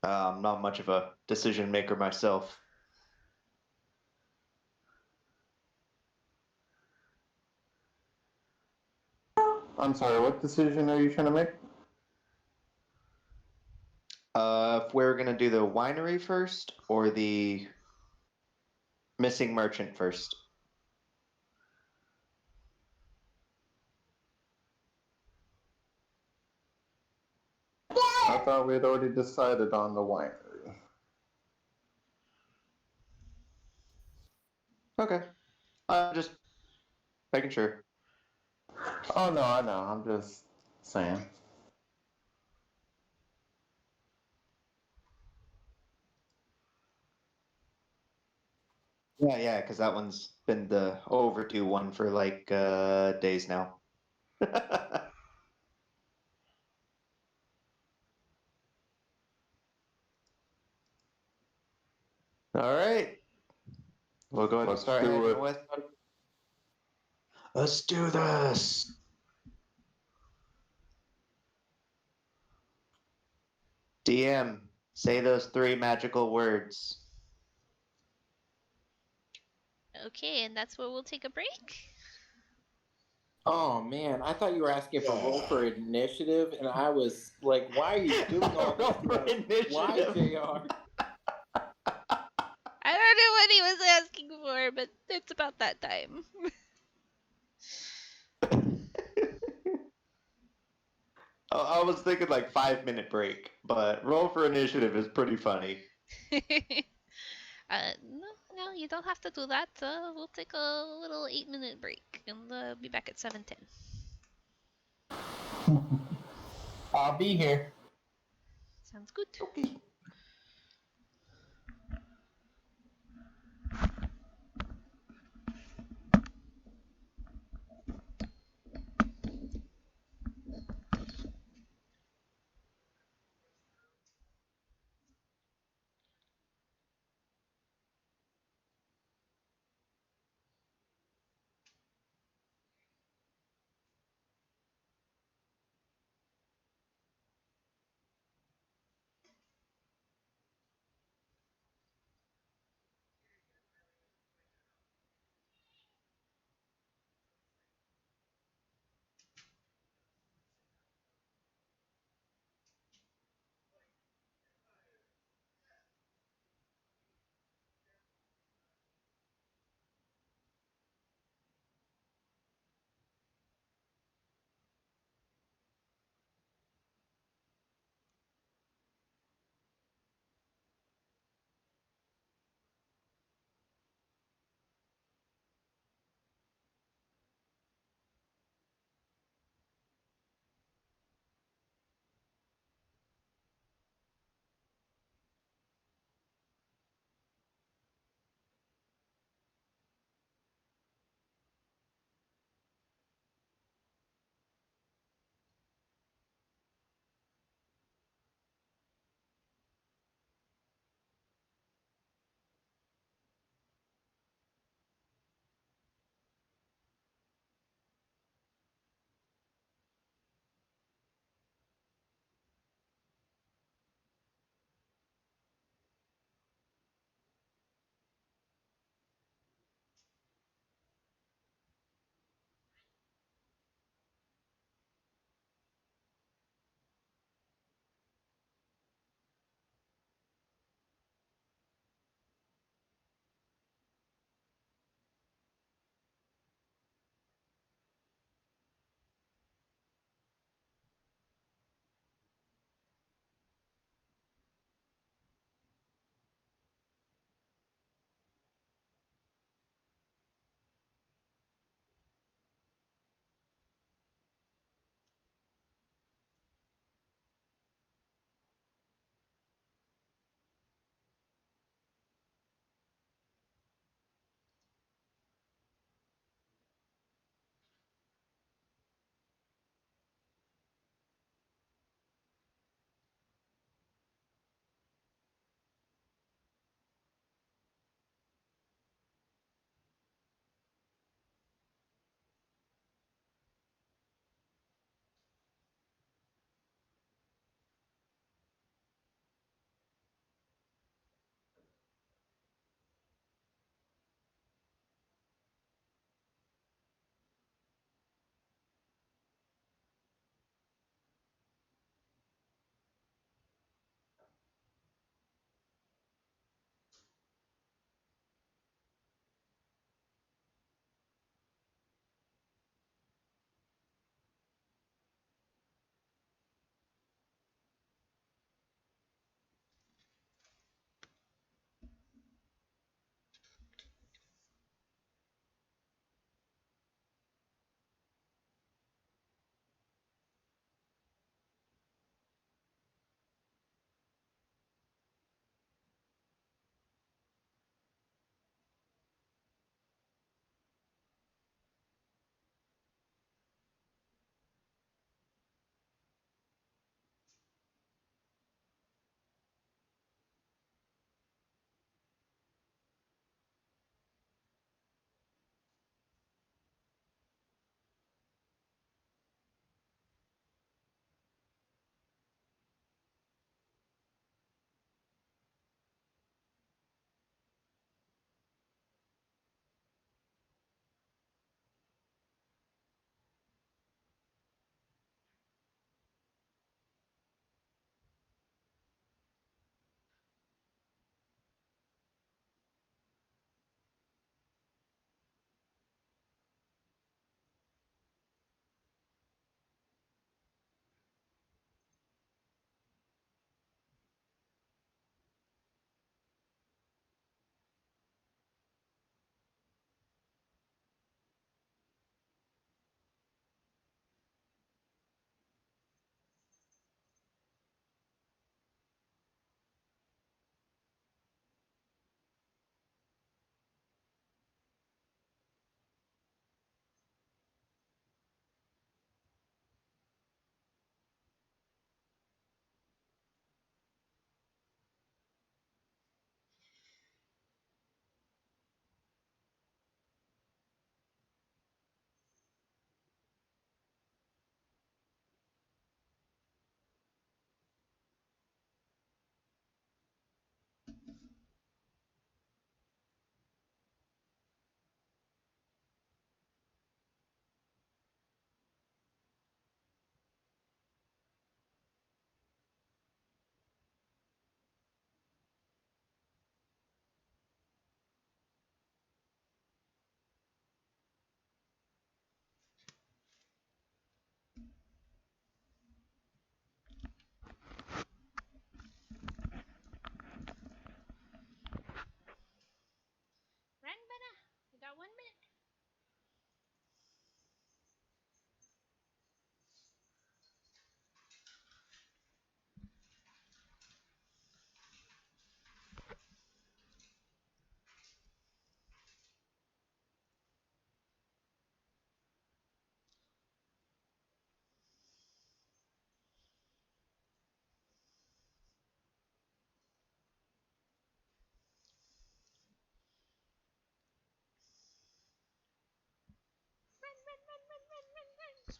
I'm not much of a decision maker myself. I'm sorry, what decision are you trying to make? If we're gonna do the winery first or the missing merchant first. I thought we had already decided on the winery. Okay. Just making sure. Oh no, I know. I'm just saying. Yeah, because that one's been the overdue one for like days now. All right. We'll go ahead and Let's start do heading it. west. Let's do this. DM, say those 3 magical words. Okay, and that's where we'll take a break. Oh man, I thought you were asking for roll for initiative, and I was like, "Why are you doing all this? Roll for Why, initiative. Jr.?" I don't know what he was asking for, but it's about that time. I was thinking like 5-minute break, but roll for initiative is pretty funny. No, you don't have to do that. We'll take a little 8-minute break and be back at 7:10. I'll be here. Sounds good. Okay.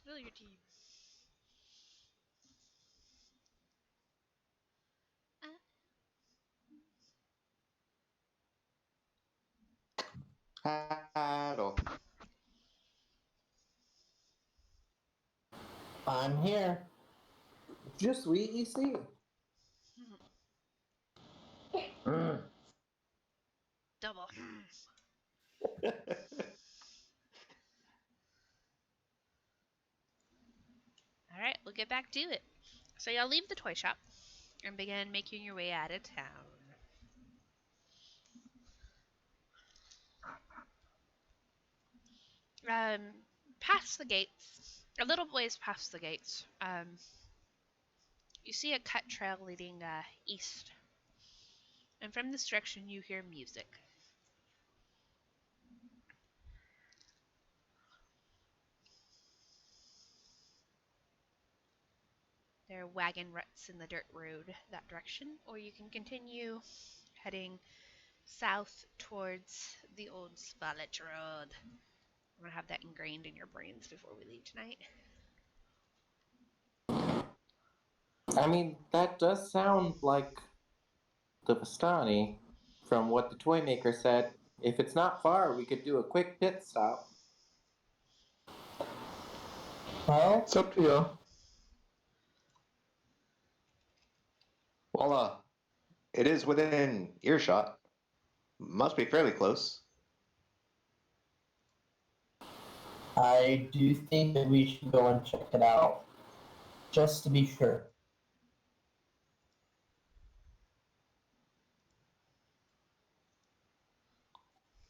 Spill your tea. Paddle. I'm here. Je suis ici. Double. All right, we'll get back to it. So y'all leave the toy shop and begin making your way out of town. Past the gates, a little ways past the gates, you see a cut trail leading east. And from this direction, you hear music. There are wagon ruts in the dirt road that direction, or you can continue heading south towards the old Spallet Road. I'm gonna have that ingrained in your brains before we leave tonight. I mean, that does sound like the Vistani. From what the toy maker said, if it's not far, we could do a quick pit stop. Well, It's up to you. Well, it is within earshot. Must be fairly close. I do think that we should go and check it out, just to be sure.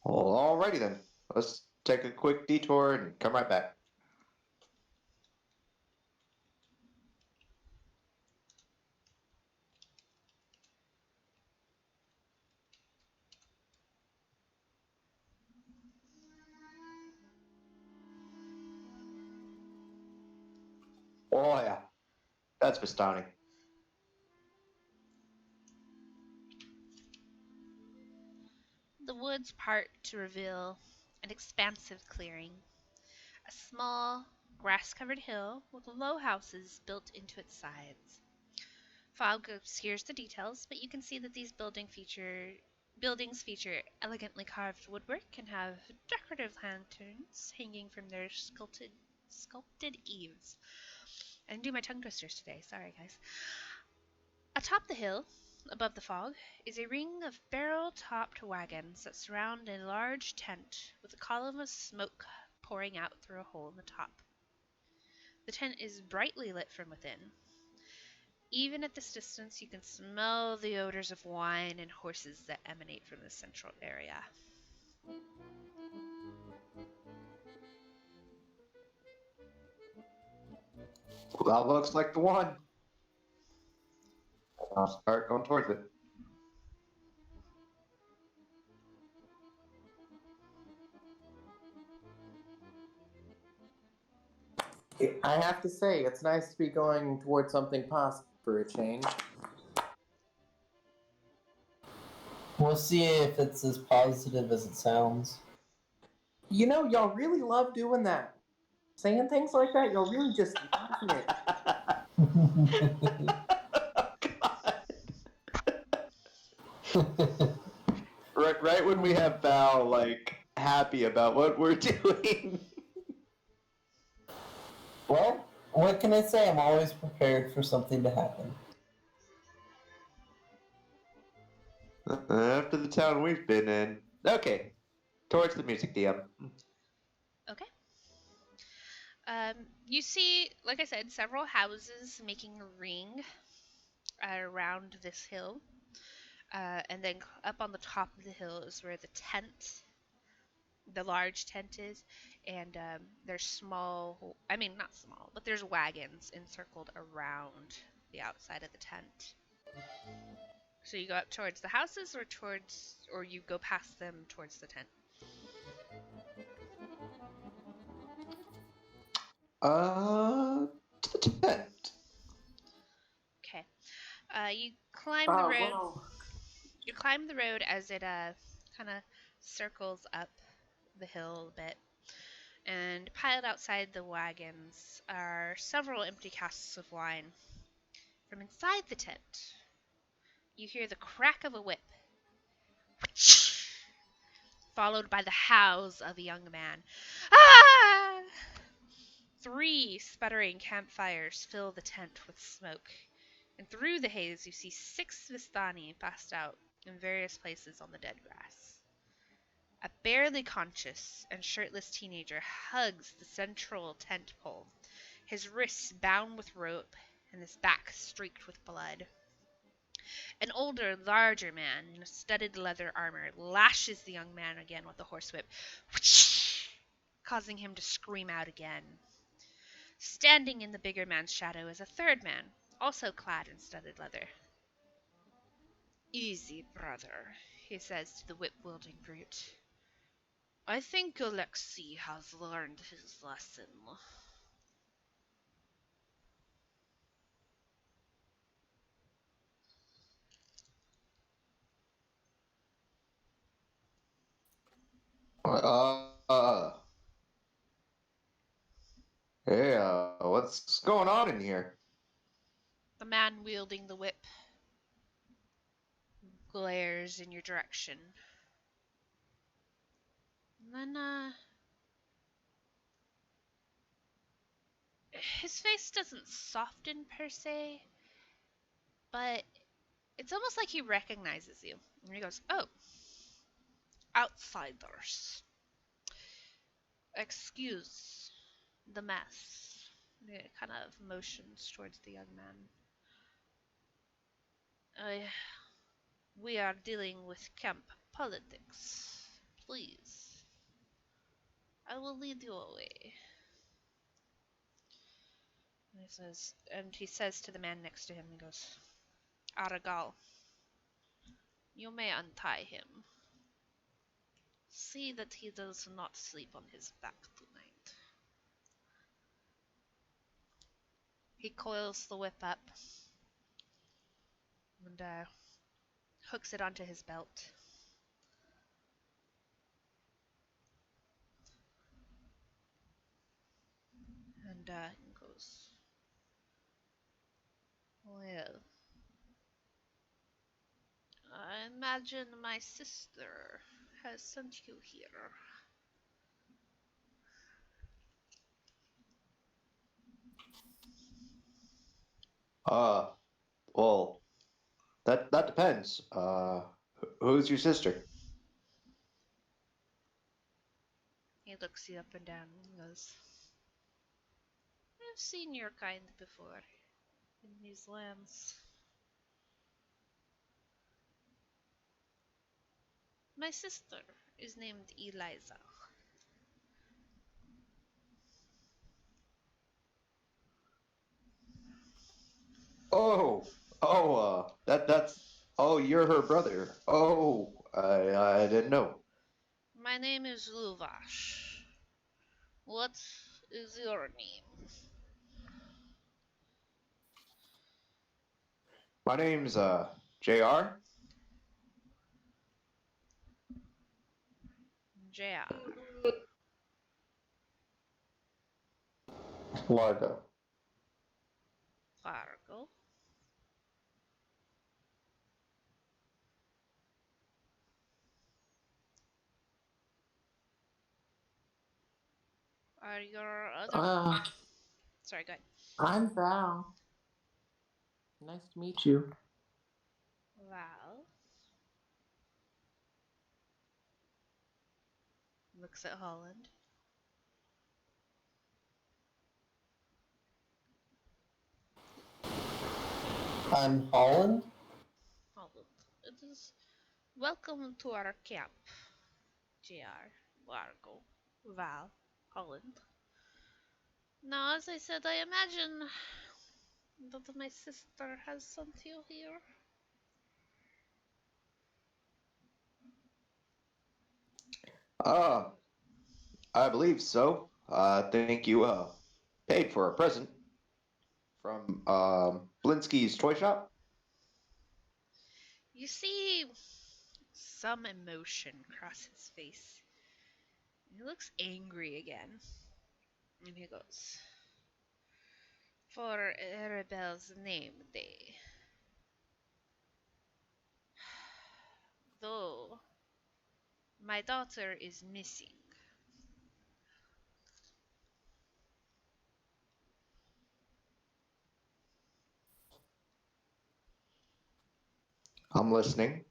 Well, alrighty then. Let's take a quick detour and come right back. Oh yeah, that's Vistani. The woods part to reveal an expansive clearing, a small, grass-covered hill with low houses built into its sides. Fog obscures the details, but you can see that these buildings feature elegantly carved woodwork and have decorative lanterns hanging from their sculpted eaves. I didn't do my tongue twisters today. Sorry, guys. Atop the hill, above the fog, is a ring of barrel-topped wagons that surround a large tent with a column of smoke pouring out through a hole in the top. The tent is brightly lit from within. Even at this distance, you can smell the odors of wine and horses that emanate from the central area. Well, that looks like the one. I'll start going towards it. I have to say, it's nice to be going towards something positive for a change. We'll see if it's as positive as it sounds. You know, y'all really love doing that. Saying things like that, y'all really just loving it. Right when we have Val like happy about what we're doing. Well, what can I say? I'm always prepared for something to happen. After the town we've been in. Okay, towards the music, DM. Okay. You see, like I said, several houses making a ring around this hill. And then up on the top of the hill is where the large tent is, and there's not small, but there's wagons encircled around the outside of the tent. So you go up towards the houses, or you go past them towards the tent. To the tent. Okay. You climb the Oh, road. wow. You climb the road as it kind of circles up the hill a bit. And piled outside the wagons are several empty casks of wine. From inside the tent, you hear the crack of a whip, followed by the howls of a young man. Ah! 3 sputtering campfires fill the tent with smoke, and through the haze you see 6 Vistani passed out in various places on the dead grass. A barely conscious and shirtless teenager hugs the central tent pole, his wrists bound with rope and his back streaked with blood. An older, larger man in a studded leather armor lashes the young man again with a horsewhip, causing him to scream out again. Standing in the bigger man's shadow is a third man, also clad in studded leather. "Easy, brother," he says to the whip-wielding brute. "I think Alexei has learned his lesson." Uh, hey, what's going on in here? The man wielding the whip glares in your direction. And then, his face doesn't soften per se, but it's almost like he recognizes you. And he goes, "Oh, outsiders. Excuse the mess." And he kind of motions towards the young man. We are dealing with camp politics. Please. I will lead you away. And he says to the man next to him, he goes, "Aragal, you may untie him. See that he does not sleep on his back tonight." He coils the whip up and hooks it onto his belt. And goes, "Well, I imagine my sister has sent you here." Well, that depends. Who's your sister? He looks you up and down and goes, "I've seen your kind before in these lands. My sister is named Eliza." That's. Oh, you're her brother. Oh, I didn't know. "My name is Luvash. What is your name?" My name's Jr. JR. Largo. Fargo. Are your other... Sorry, go ahead. I'm Val. Nice to meet you. Val. Looks at Holland. I'm Holland. Holland. It is welcome to our camp. JR. Largo. Val. Holland. Now, as I said, I imagine that my sister has sent you here. Uh, I believe so. I think you paid for a present from Blinsky's toy shop. You see some emotion cross his face. He looks angry again. And he goes, "For Arabelle's name day. Though my daughter is missing." I'm listening.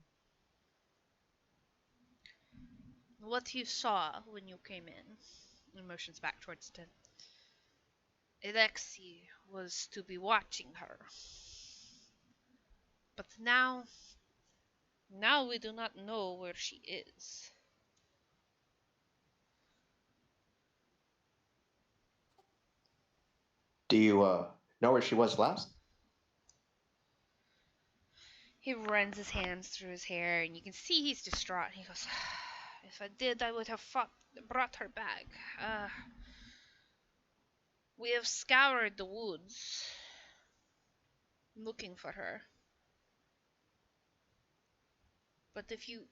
What you saw when you came in, and motions back towards the tent. Alexi was to be watching her. But now we do not know where she is. Do you know where she was last? He runs his hands through his hair, and you can see he's distraught. He goes, "If I did, I would have brought her back. We have scoured the woods looking for her. But if you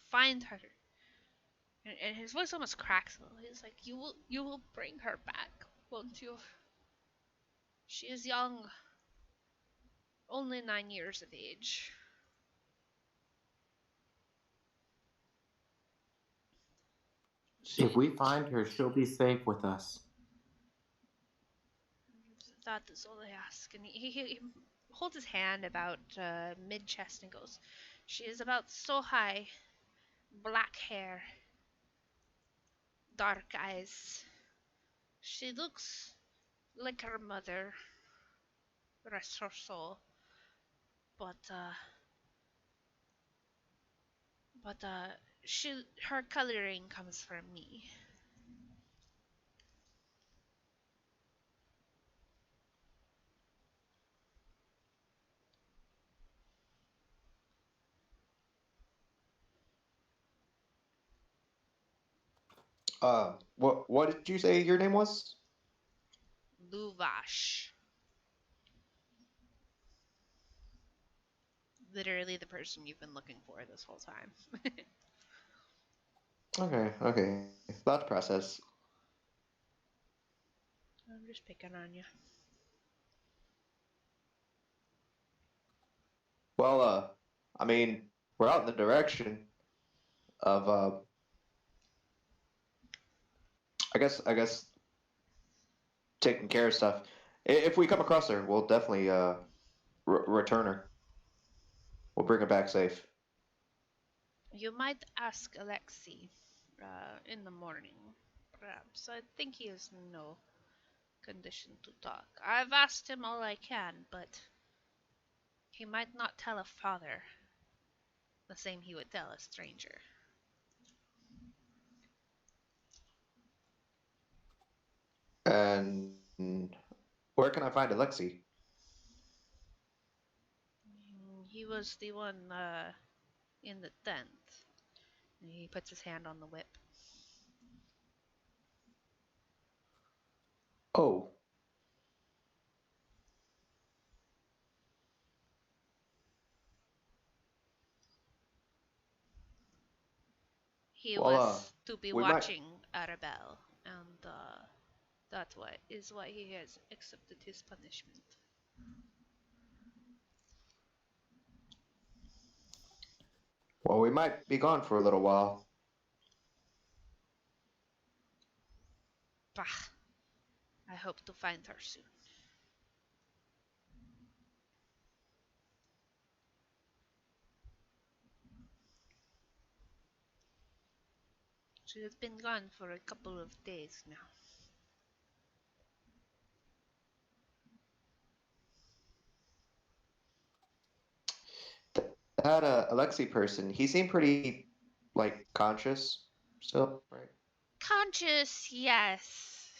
find her," and his voice almost cracks a little. He's like, "You will bring her back, won't you? She is young, only 9 years of age." If we find her, she'll be safe with us. That is all I ask. And he holds his hand about mid chest and goes, "She is about so high, black hair, dark eyes. She looks like her mother, rest her soul. But her coloring comes from me." What did you say your name was? Luvash. Literally the person you've been looking for this whole time. Okay. Thought process. I'm just picking on you. Well, I mean, we're out in the direction of I guess taking care of stuff. If we come across her, we'll definitely return her. We'll bring her back safe. You might ask Alexi in the morning, perhaps. I think he is in no condition to talk. I've asked him all I can, but he might not tell a father the same he would tell a stranger. And where can I find Alexi? He was the one in the tent. He puts his hand on the whip. Oh, He well, was to be we might. watching Arabelle, and that is why he has accepted his punishment. Well, we might be gone for a little while. Bah! I hope to find her soon. She has been gone for a couple of days now. That Alexi person, he seemed pretty like conscious still, right? Conscious, yes.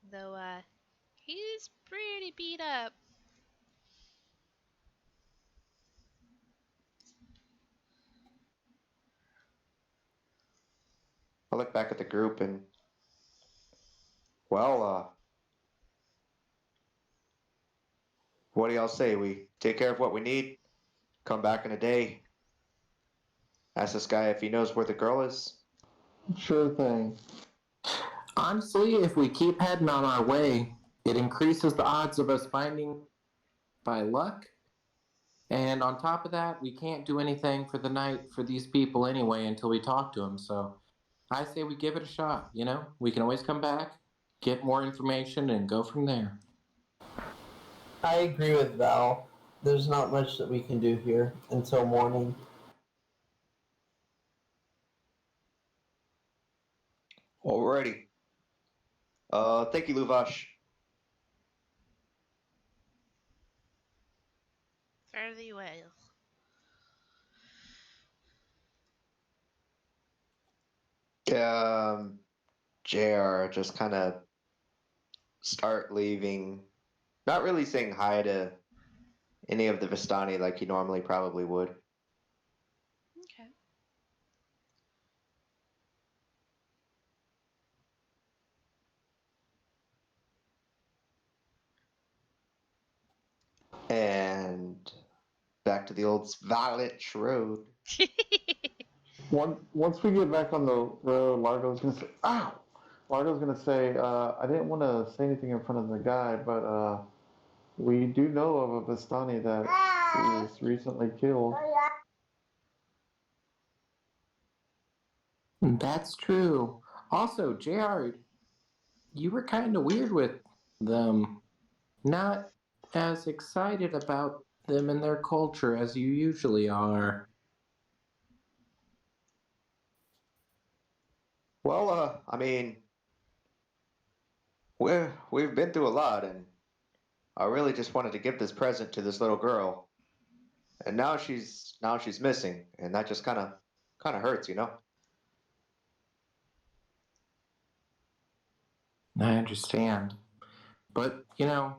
Though, he's pretty beat up. I look back at the group and well, What do y'all say? We take care of what we need, come back in a day, ask this guy if he knows where the girl is. Sure thing. Honestly, if we keep heading on our way, it increases the odds of us finding by luck. And on top of that, we can't do anything for the night for these people anyway until we talk to them. So I say we give it a shot, you know? We can always come back, get more information, and go from there. I agree with Val. There's not much that we can do here until morning. Alrighty. Thank you, Luvash. Fairly well. JR just kind of start leaving, not really saying hi to any of the Vistani like he normally probably would. Okay. And back to the old Svalich Road. Once we get back on the road, Largo's gonna say, "Ow!" Largo's gonna say, "I didn't want to say anything in front of the guy, but we do know of a Vistani that was recently killed." That's true. Also, JR, you were kind of weird with them. Not as excited about them and their culture as you usually are. Well, I mean, we've been through a lot, and I really just wanted to give this present to this little girl, and now she's missing, and that just kind of hurts, you know. I understand. But, you know,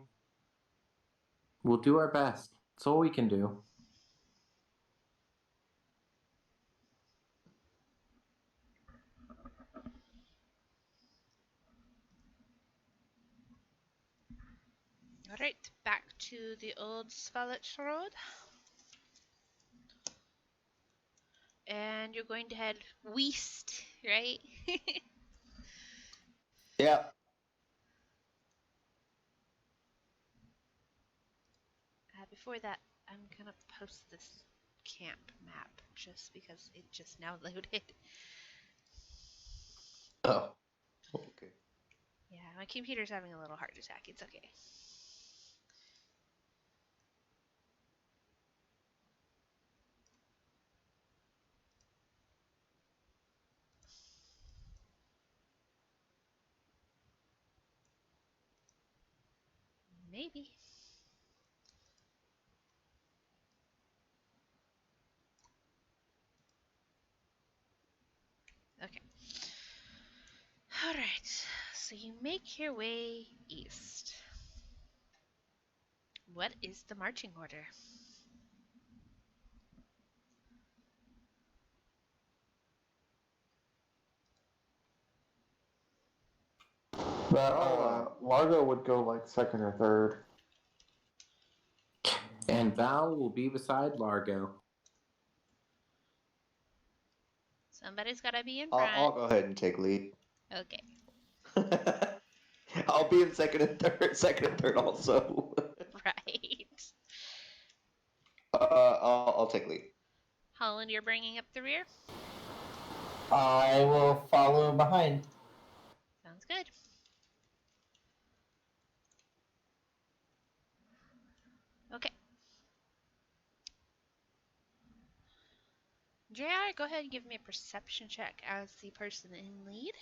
we'll do our best. That's all we can do. Alright, back to the old Svalich Road. And you're going to head west, right? Yeah. Before that, I'm gonna post this camp map just because it just now loaded. Oh. Okay. Yeah, my computer's having a little heart attack. It's okay. Maybe. Okay. Alright, so you make your way east. What is the marching order? That Largo would go like second or third. And Val will be beside Largo. Somebody's gotta be in I'll front. go ahead and take lead. Okay. I'll be in second and third also. Right. I'll take lead. Holland, you're bringing up the rear? I will follow behind. Sounds good. Okay. JR, go ahead and give me a perception check as the person in lead.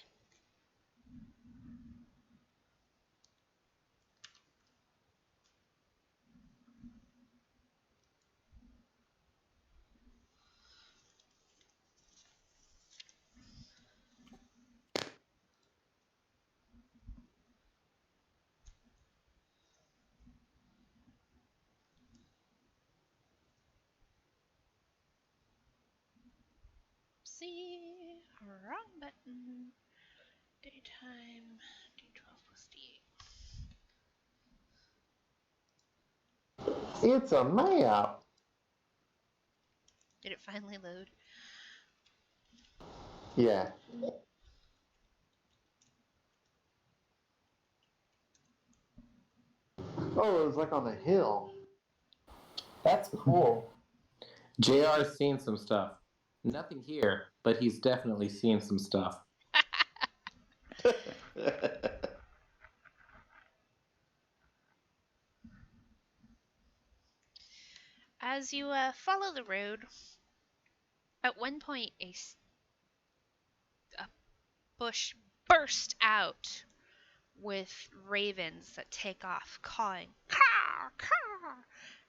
See, wrong button. Daytime, D12 plus D8. It's a map. Did it finally load? Yeah. Oh, it was like on a hill. That's cool. JR's seen some stuff. Nothing here, but he's definitely seen some stuff. As you follow the road, at one point a bush burst out with ravens that take off, cawing, caw, caw,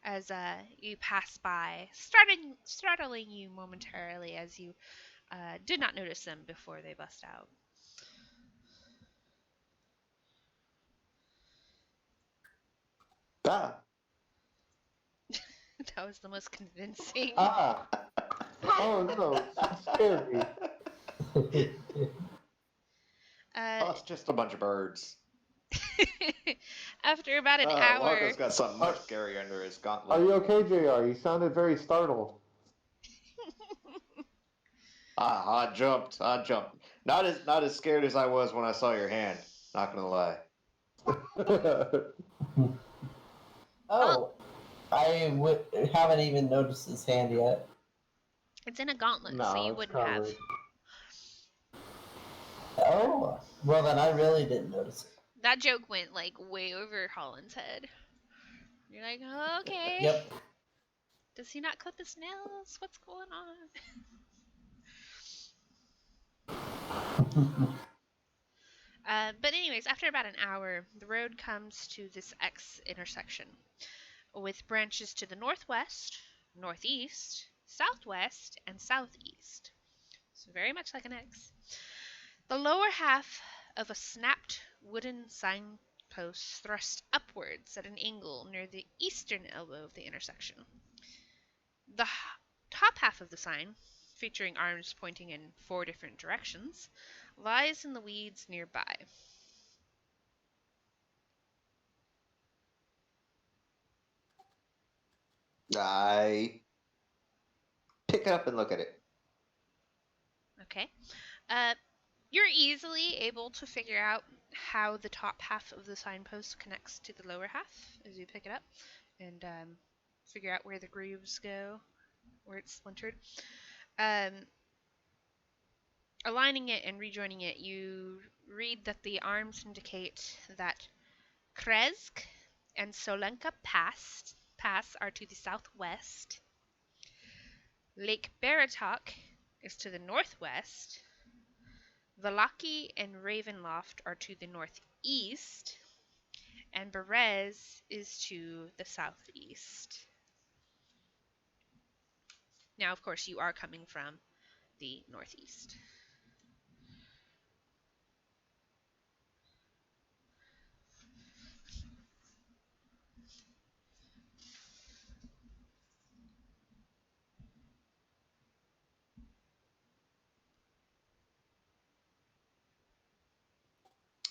as you pass by, startling you momentarily as you did not notice them before they bust out. Ah. That was the most convincing. Ah. Oh no, she scared me. Oh, it's just a bunch of birds. After about an hour, Largo's got something much scary under his Are gauntlet. you okay, JR? You sounded very startled. I jumped. Not as scared as I was when I saw your hand. Not gonna lie. Oh, haven't even noticed his hand yet. it's in a gauntlet, so No, you it's wouldn't have. covered. Oh, well then I really didn't notice it. That joke went like way over Holland's head. You're like, oh, okay. Yep. Does he not clip his nails? What's going on? But anyways, after about an hour, the road comes to this X intersection with branches to the northwest, northeast, southwest, and southeast. So very much like an X. The lower half of a snapped wooden signpost thrust upwards at an angle near the eastern elbow of the intersection. The top half of the sign, featuring arms pointing in 4 different directions, lies in the weeds nearby. I pick it up and look at it. Okay. You're easily able to figure out how the top half of the signpost connects to the lower half as you pick it up and figure out where the grooves go, where it's splintered. Aligning it and rejoining it, you read that the arms indicate that Krezk and Solenka Pass are to the southwest. Lake Baratok is to the northwest. Valaki and Ravenloft are to the northeast. And Berez is to the southeast. Now, of course, you are coming from the northeast.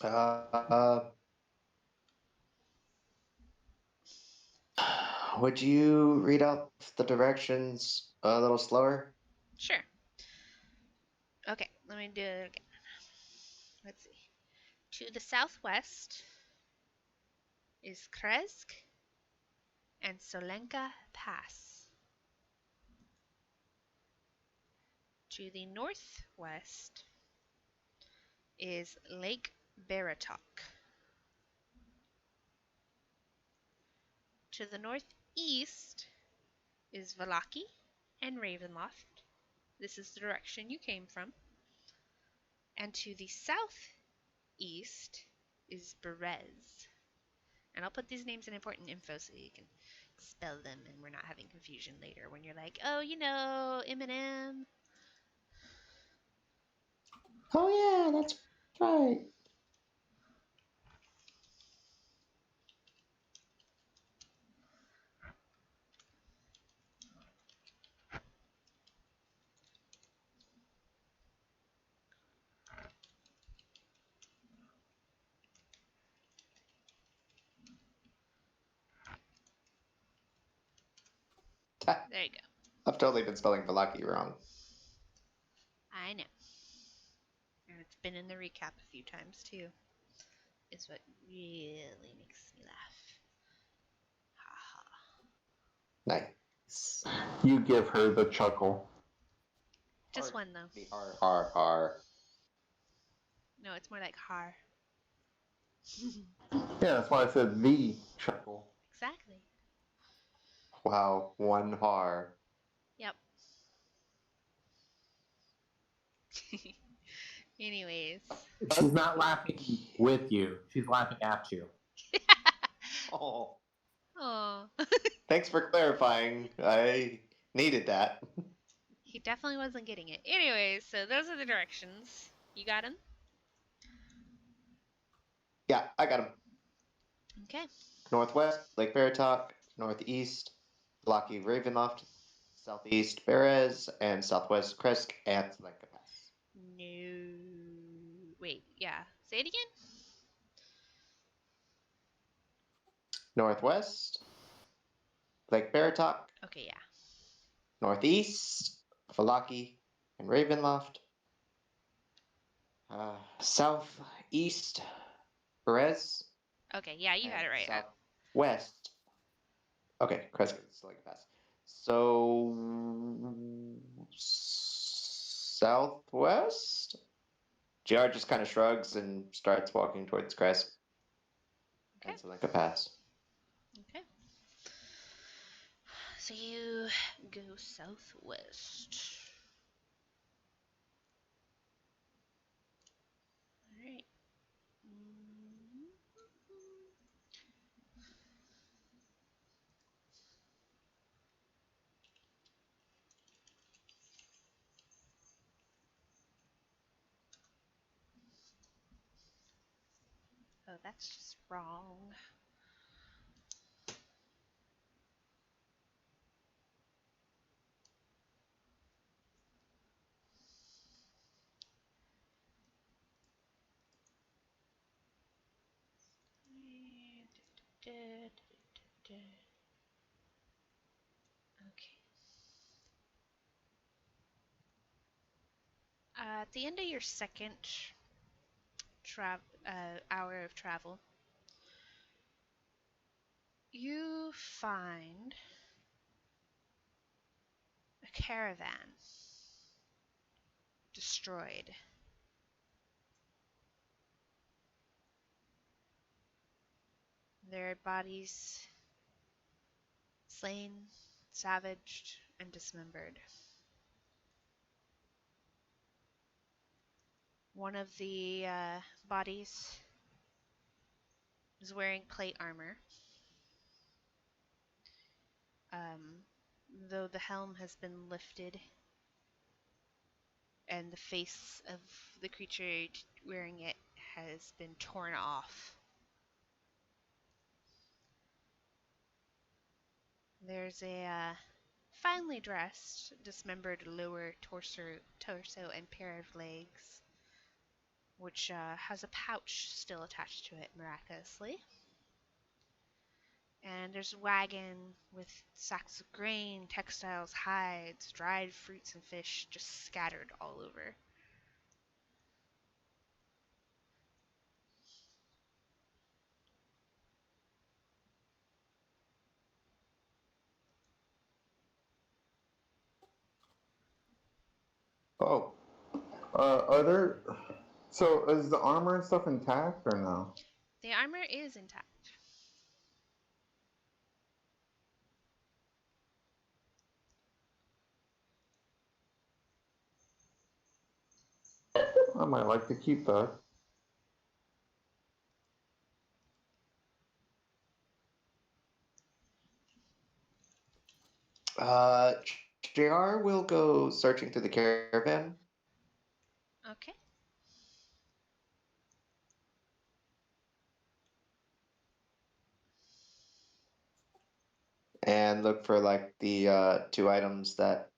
Uh, would you read out the directions a little slower? Sure. Okay, let me do it again. Let's see. To the southwest is Krezk and Solenka Pass. To the northwest is Lake Baratok. To the northeast is Valaki and Ravenloft. This is the direction you came from. And to the southeast is Berez. And I'll put these names in important info so you can spell them and we're not having confusion later when you're like, oh, Eminem. Oh yeah, that's right. There you go. I've totally been spelling Valaki wrong. I know. And it's been in the recap a few times too. Is what really makes me laugh. Ha ha. Nice. You give her the chuckle. Just one though. The R. No, it's more like har. Yeah, that's why I said the chuckle. Exactly. Wow, one har. Yep. Anyways. She's not laughing with you. She's laughing at you. Oh, Oh. thanks for clarifying. I needed that. He definitely wasn't getting it. Anyways, so those are the directions. You got him? Yeah, I got him. Okay. Northwest, Lake Baratok. Northeast, Blocky Ravenloft. Southeast, Perez. And southwest, Kresk and Selenka Pass. No. Wait, yeah. Say it again? Northwest, Lake Baratok. Okay, yeah. Northeast, Valaki and Ravenloft. Southeast, Perez. Okay, yeah, you had it right. Southwest. Okay, Kresk is Selenka Pass. So southwest. JR just kind of shrugs and starts walking towards Kresk Okay. and Selenka Pass. Okay. So you go southwest. Alright. Oh, that's just wrong. Okay. At the end of your second hour of travel, you find a caravan destroyed. Their bodies slain, savaged, and dismembered. One of the bodies is wearing plate armor. Though the helm has been lifted and the face of the creature wearing it has been torn off. There's a finely dressed, dismembered lower torso and pair of legs, which has a pouch still attached to it miraculously. And there's a wagon with sacks of grain, textiles, hides, dried fruits, and fish just scattered all over. Oh, Are there? So is the armor and stuff intact or no? The armor is intact. I might like to keep that. uh, JR will go searching through the caravan. Okay. And look for like the two items that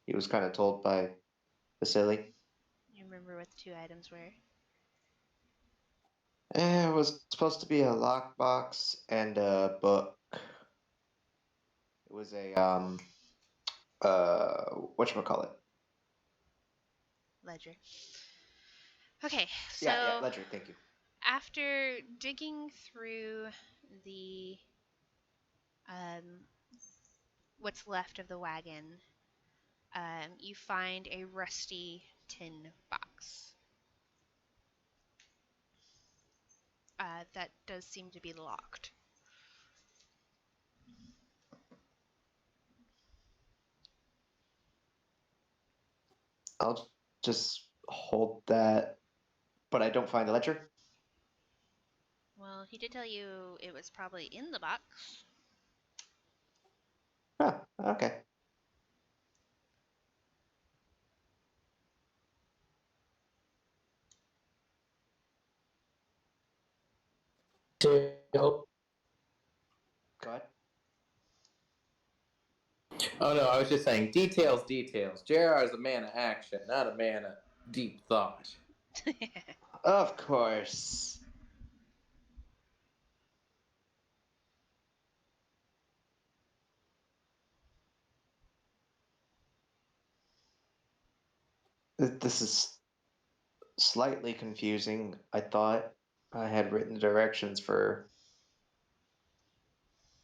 he was kind of told by Vasily. You remember what the two items were? It was supposed to be a lockbox and a book. It was a whatchamacallit? Ledger. Okay, Yeah, so ledger. Thank you. after digging through the what's left of the wagon, you find a rusty tin box that does seem to be locked. I'll just hold that, but I don't find the ledger. Well, he did tell you it was probably in the box. Huh, okay. Oh Go ahead. no, I was just saying details, details. JR is a man of action, not a man of deep thought. Of course. This is slightly confusing. I thought I had written the directions for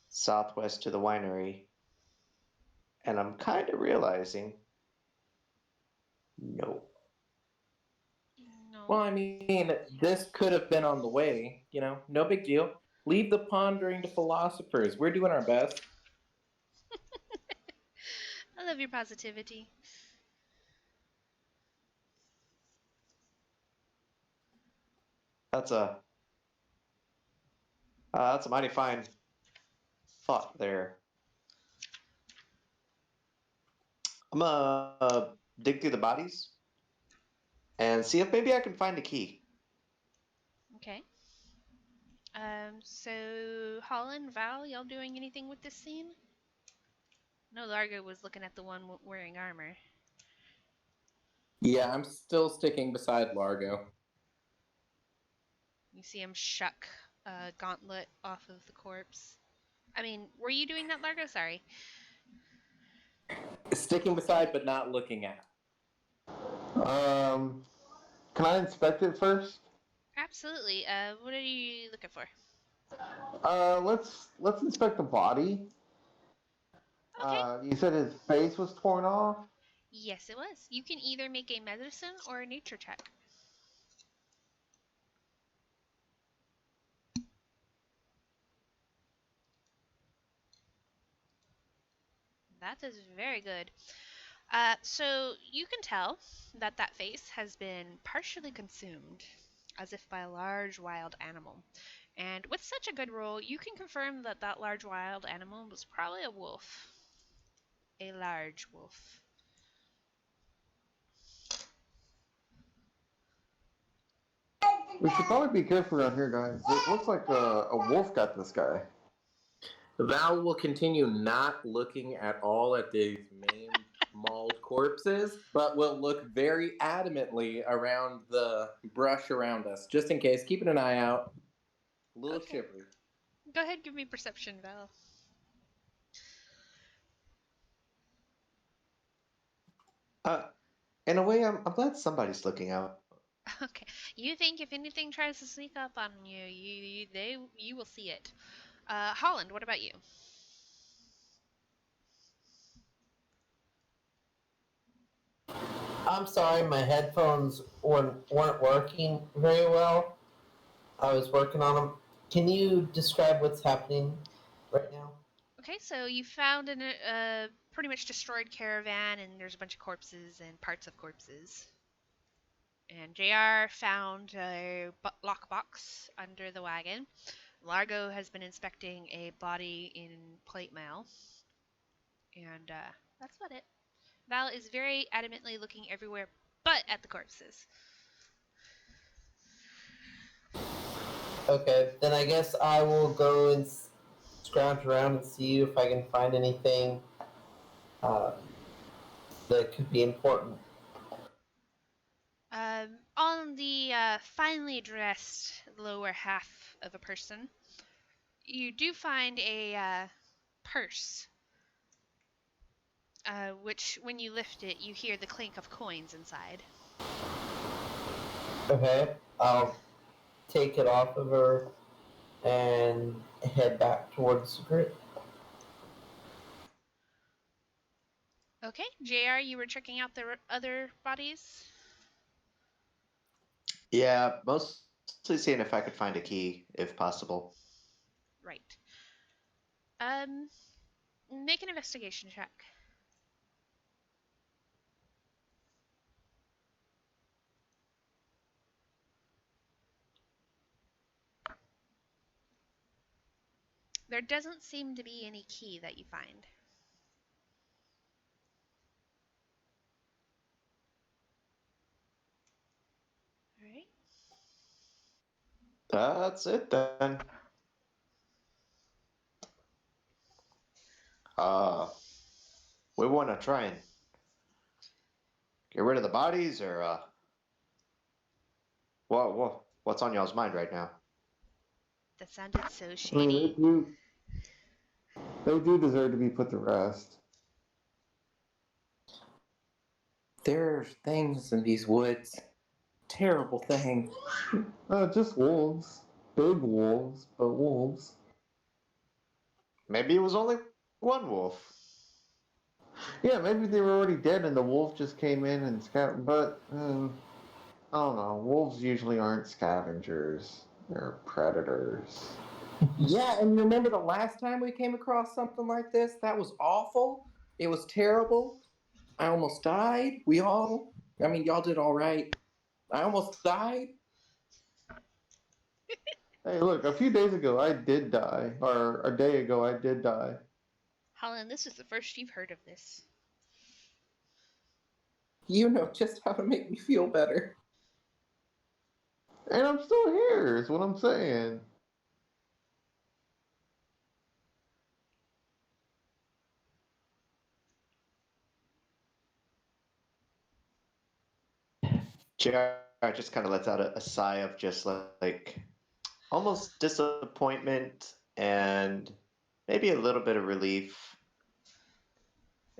southwest to the winery, and I'm kind of realizing no. Well, No. I mean, this could have been on the way, no big deal. Leave the pondering to philosophers. We're doing our best. I love your positivity. That's a mighty fine thought there. I'm gonna dig through the bodies and see if maybe I can find a key. Okay. So Holland, Val, y'all doing anything with this scene? No, Largo was looking at the one wearing armor. Yeah, I'm still sticking beside Largo. You see him shuck a gauntlet off of the corpse. I mean, were you doing that, Largo? Sorry. Sticking beside, but not looking at. Can I inspect it first? Absolutely. What are you looking for? Let's inspect the body. Okay. You said his face was torn off. Yes, it was. You can either make a medicine or a nature check. That is very good. So you can tell that that face has been partially consumed, as if by a large wild animal. And with such a good roll, you can confirm that that large wild animal was probably a wolf. A large wolf. We should probably be careful around here, guys. It looks like a wolf got this guy. Val will continue not looking at all at these maimed, mauled corpses, but will look very adamantly around the brush around us, just in case, keeping an eye out. A little Okay. shivery. Go ahead, give me perception, Val. In a way, I'm glad somebody's looking out. Okay. You think if anything tries to sneak up on you, you will see it. Holland, what about you? I'm sorry, my headphones weren't working very well. I was working on them. Can you describe what's happening right now? Okay, so you found a pretty much destroyed caravan, and there's a bunch of corpses and parts of corpses. And JR found a lockbox under the wagon. Largo has been inspecting a body in plate mail. And that's about it. Val is very adamantly looking everywhere but at the corpses. Okay, then I guess I will go and scrounge around and see if I can find anything uh, that could be important. On the finely dressed lower half of a person, you do find a purse which when you lift it, you hear the clink of coins inside. Okay, I'll take it off of her and head back towards the group. Okay, JR, you were checking out the other bodies? Yeah, mostly seeing if I could find a key, if possible. Right. Make an investigation check. There doesn't seem to be any key that you find. All right. That's it then. We want to try and get rid of the bodies, or what's on y'all's mind right now? That sounded so I mean, shady. they do deserve to be put to rest. There's things in these woods. Terrible things. Just wolves. Big wolves, but wolves. Maybe it was only one wolf. Yeah, maybe they were already dead and the wolf just came in and scavenged. But I don't know. Wolves usually aren't scavengers; they're predators. Yeah, and remember the last time we came across something like this? That was awful. It was terrible. I almost died. Y'all did all right. I almost died. Hey, look! A few days ago, I did die, or a day ago, I did die, Holland, this is the first you've heard of this. You know just how to make me feel better. and I'm still here. Is what I'm saying. JR just kind of lets out a sigh of just like almost disappointment and maybe a little bit of relief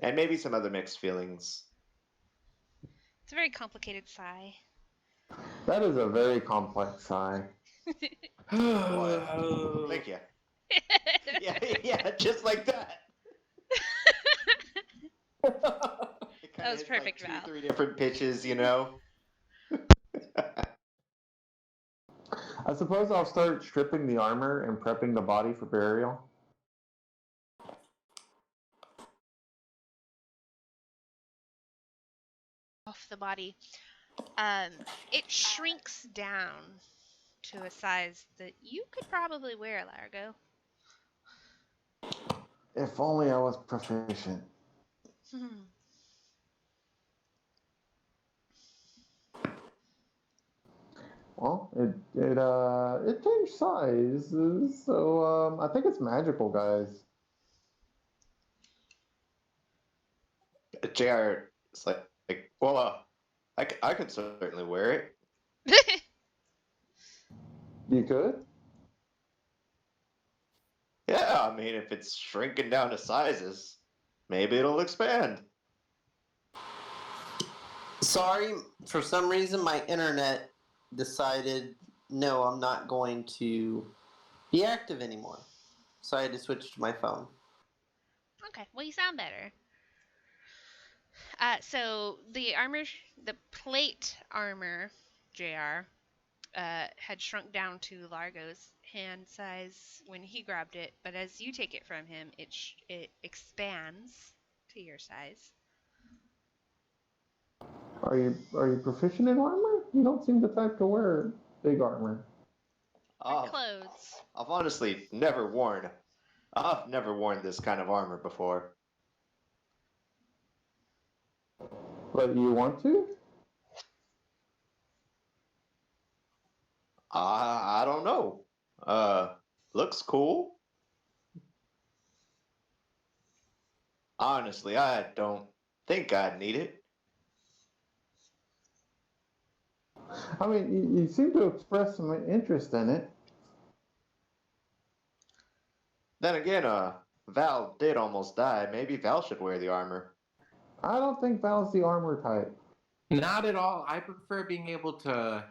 and maybe some other mixed feelings. It's a very complicated sigh. That is a very complex sigh. Well, thank you. Yeah, just like that. It That was perfect, like Val. 3 different pitches, you know. I suppose I'll start stripping the armor and prepping the body for burial. Off the body. It shrinks down to a size that you could probably wear, Largo. If only I was proficient. Well, it changed size, so I think it's magical, guys. JR is well, I could certainly wear it. You could? Yeah, I mean, if it's shrinking down to sizes, maybe it'll expand. Sorry, for some reason my internet decided no, I'm not going to be active anymore. So I had to switch to my phone. Okay, well, you sound better. So the plate armor, JR, had shrunk down to Largo's hand size when he grabbed it, but as you take it from him, it expands to your size. Are you proficient in armor? You don't seem the type to wear big armor. I've, Clothes. I've honestly I've never worn this kind of armor before. But you want to? I don't know. Looks cool. Honestly, I don't think I'd need it. I mean, you seem to express some interest in it. Then again, Val did almost die. Maybe Val should wear the armor. I don't think Val's the armor type. Not at all. I prefer being able to,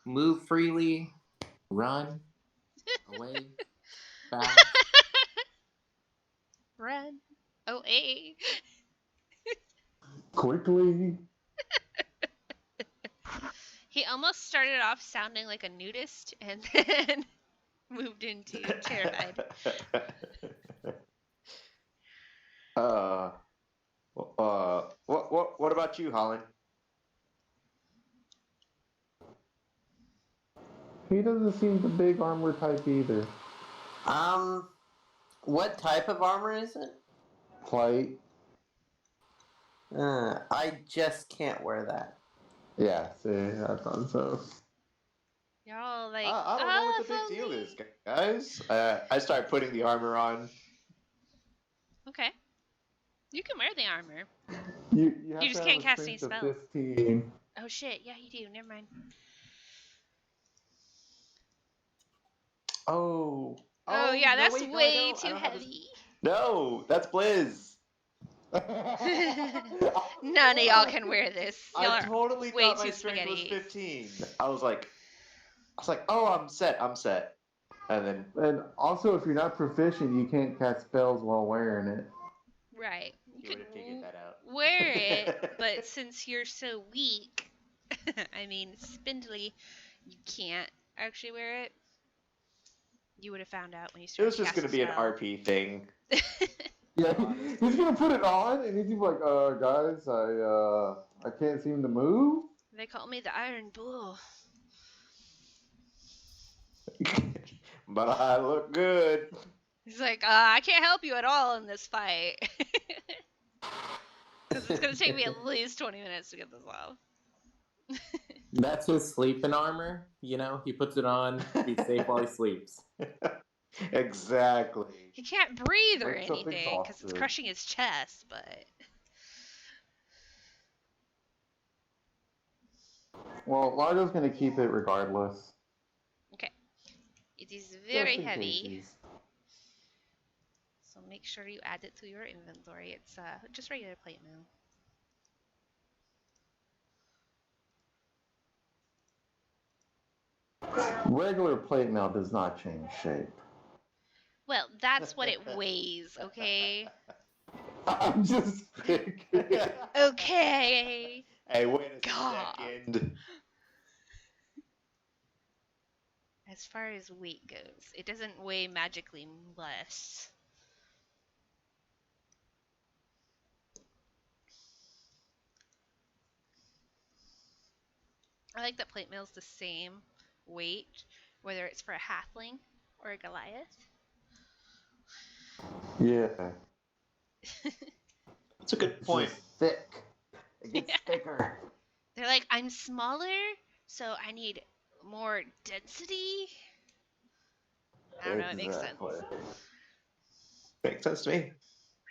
move freely, run, away, fast. Run. Oh, hey. Quickly. He almost started off sounding like a nudist and then moved into terrified. What about you, Holland? He doesn't seem the big armor type either. What type of armor is it? Plate. I just can't wear that. Yeah, see, I thought so. Y'all like, I don't know what the big deal is, guys. I start putting the armor on. Okay. You can wear the armor. You have You just to can't have a cast any strength spells. of 15. Oh shit, yeah you do, never mind. Oh. Oh yeah, no, that's wait, no, I way don't. I too don't have a- heavy. No, that's Blizz. None of y'all can wear this. Y'all I are totally way thought my too strength was spaghetti. 15. I was like, oh, I'm set. And then And also, if you're not proficient, you can't cast spells while wearing it. Right. You you could would have figured that out. wear it, but since you're so weak, I mean, spindly, you can't actually wear it. You would have found out when you It started was just casting going to be an spell. RP thing. Yeah, Honestly. he's gonna put it on, and he's like, guys, I can't seem to move." They call me the Iron Bull. But I look good. He's like, I can't help you at all in this fight. Because it's going to take me at least 20 minutes to get this off. That's his sleeping armor. He puts it on to be safe while he sleeps. Exactly. He can't breathe or Wakes up anything because it's exhausted. crushing his chest, but... Well, Largo's gonna keep it regardless. Okay. It is very just in heavy. cases. So make sure you add it to your inventory. It's just regular plate mail. Regular plate mail does not change shape. Well, that's what it weighs, okay? I'm just thinking. Okay. Hey, wait a God. second. As far as weight goes, it doesn't weigh magically less. I like that plate mail's the same weight, whether it's for a halfling or a Goliath. Yeah. That's a good It's point. just thick. It gets Yeah. thicker. They're like, I'm smaller, so I need more density. I don't know, it makes sense. Makes sense to me.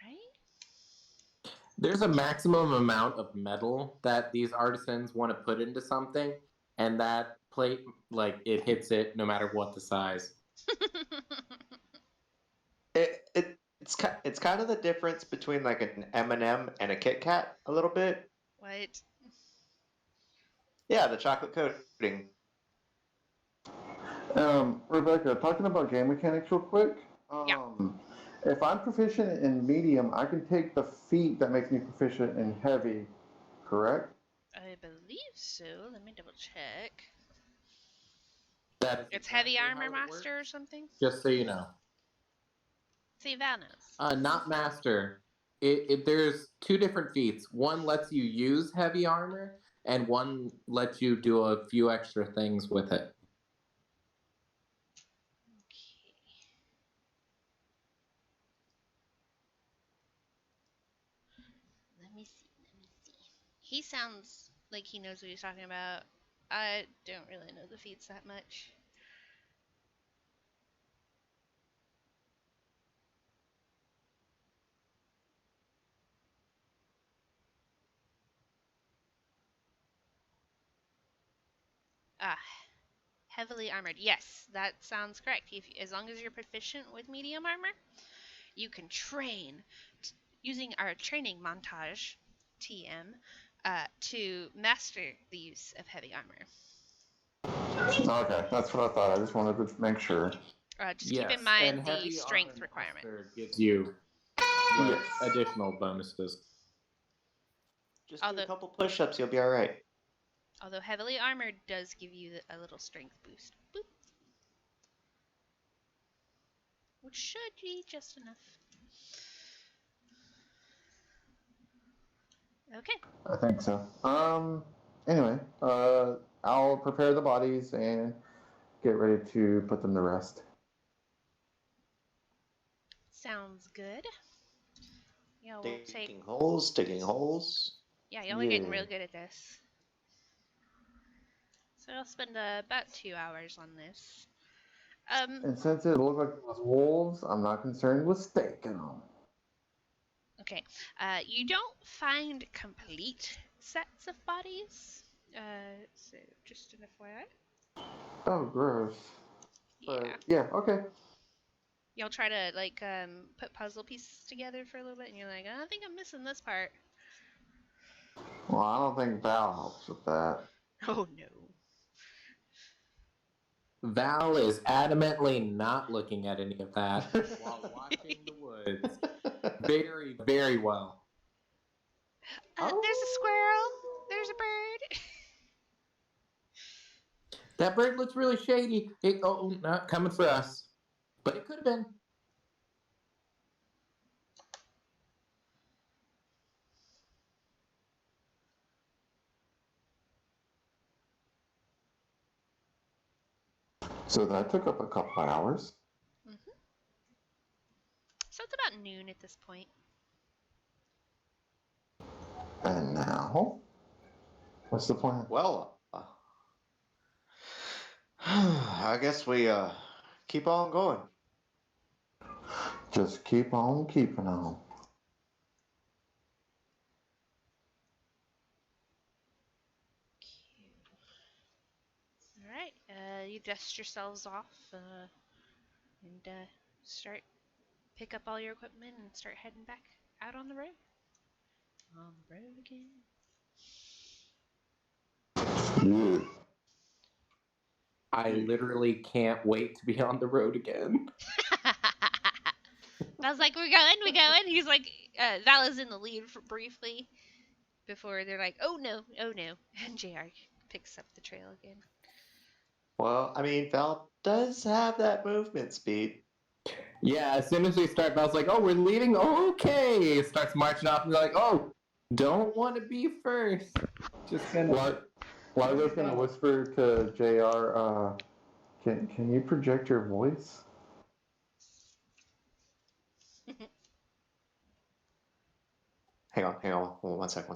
Right? There's a maximum amount of metal that these artisans want to put into something, and that plate, it hits it no matter what the size. It's kind of the difference between like an M&M and a Kit Kat a little bit. What? Yeah, the chocolate coating. Rebecca, talking about game mechanics real quick. Yeah. If I'm proficient in medium, I can take the feat that makes me proficient in heavy, correct? I believe so. Let me double check. That is It's exactly heavy armor how it master or works, something? just so you know. See, Val knows. Not master. There's two different feats. One lets you use heavy armor, and one lets you do a few extra things with it. Okay. Let me see. He sounds like he knows what he's talking about. I don't really know the feats that much. Heavily armored. Yes, that sounds correct. As long as you're proficient with medium armor, you can train using our training montage TM to master the use of heavy armor. Okay, that's what I thought. I just wanted to make sure. Just keep in mind and the heavy strength armor requirement. master gives you Yes. additional bonuses. Just do Although- a couple push-ups, you'll be all right. Although heavily armored does give you a little strength boost. Boop. Which should be just enough. Okay. I think so. Anyway, I'll prepare the bodies and get ready to put them to rest. Sounds good. Yeah, we'll take. Digging holes. Yeah, y'all are getting Yeah. real good at this. So I'll spend about 2 hours on this. And since it looked like it was wolves, I'm not concerned with staking them. Okay. You don't find complete sets of bodies. So just an FYI. Oh, gross. Yeah. But, yeah, okay. Y'all try to put puzzle pieces together for a little bit, and you're like, I think I'm missing this part. Well, I don't think Val helps with that. Oh no. Val is adamantly not looking at any of that while watching the woods. Very, very well. There's a squirrel. There's a bird. That bird looks really shady. Not coming for us. But it could have been. So that took up a couple hours. So it's about noon at this point. And now, what's the plan? Well, I guess we keep on going. Just keep on keeping on. All right. You dust yourselves off and start pick up all your equipment and start heading back out on the road. On the road again. Yeah. I literally can't wait to be on the road again. I was like, we're going. He's like, Val is in the lead for briefly before they're like, oh no. And JR picks up the trail again. Well, I mean, Val does have that movement speed. Yeah, as soon as we start, Val's like, oh, we're leading? Okay. Starts marching off and we're like, oh, don't want to be first. Just gonna... Largo's gonna whisper to JR, can you project your voice? Hang on. Hold on, one sec.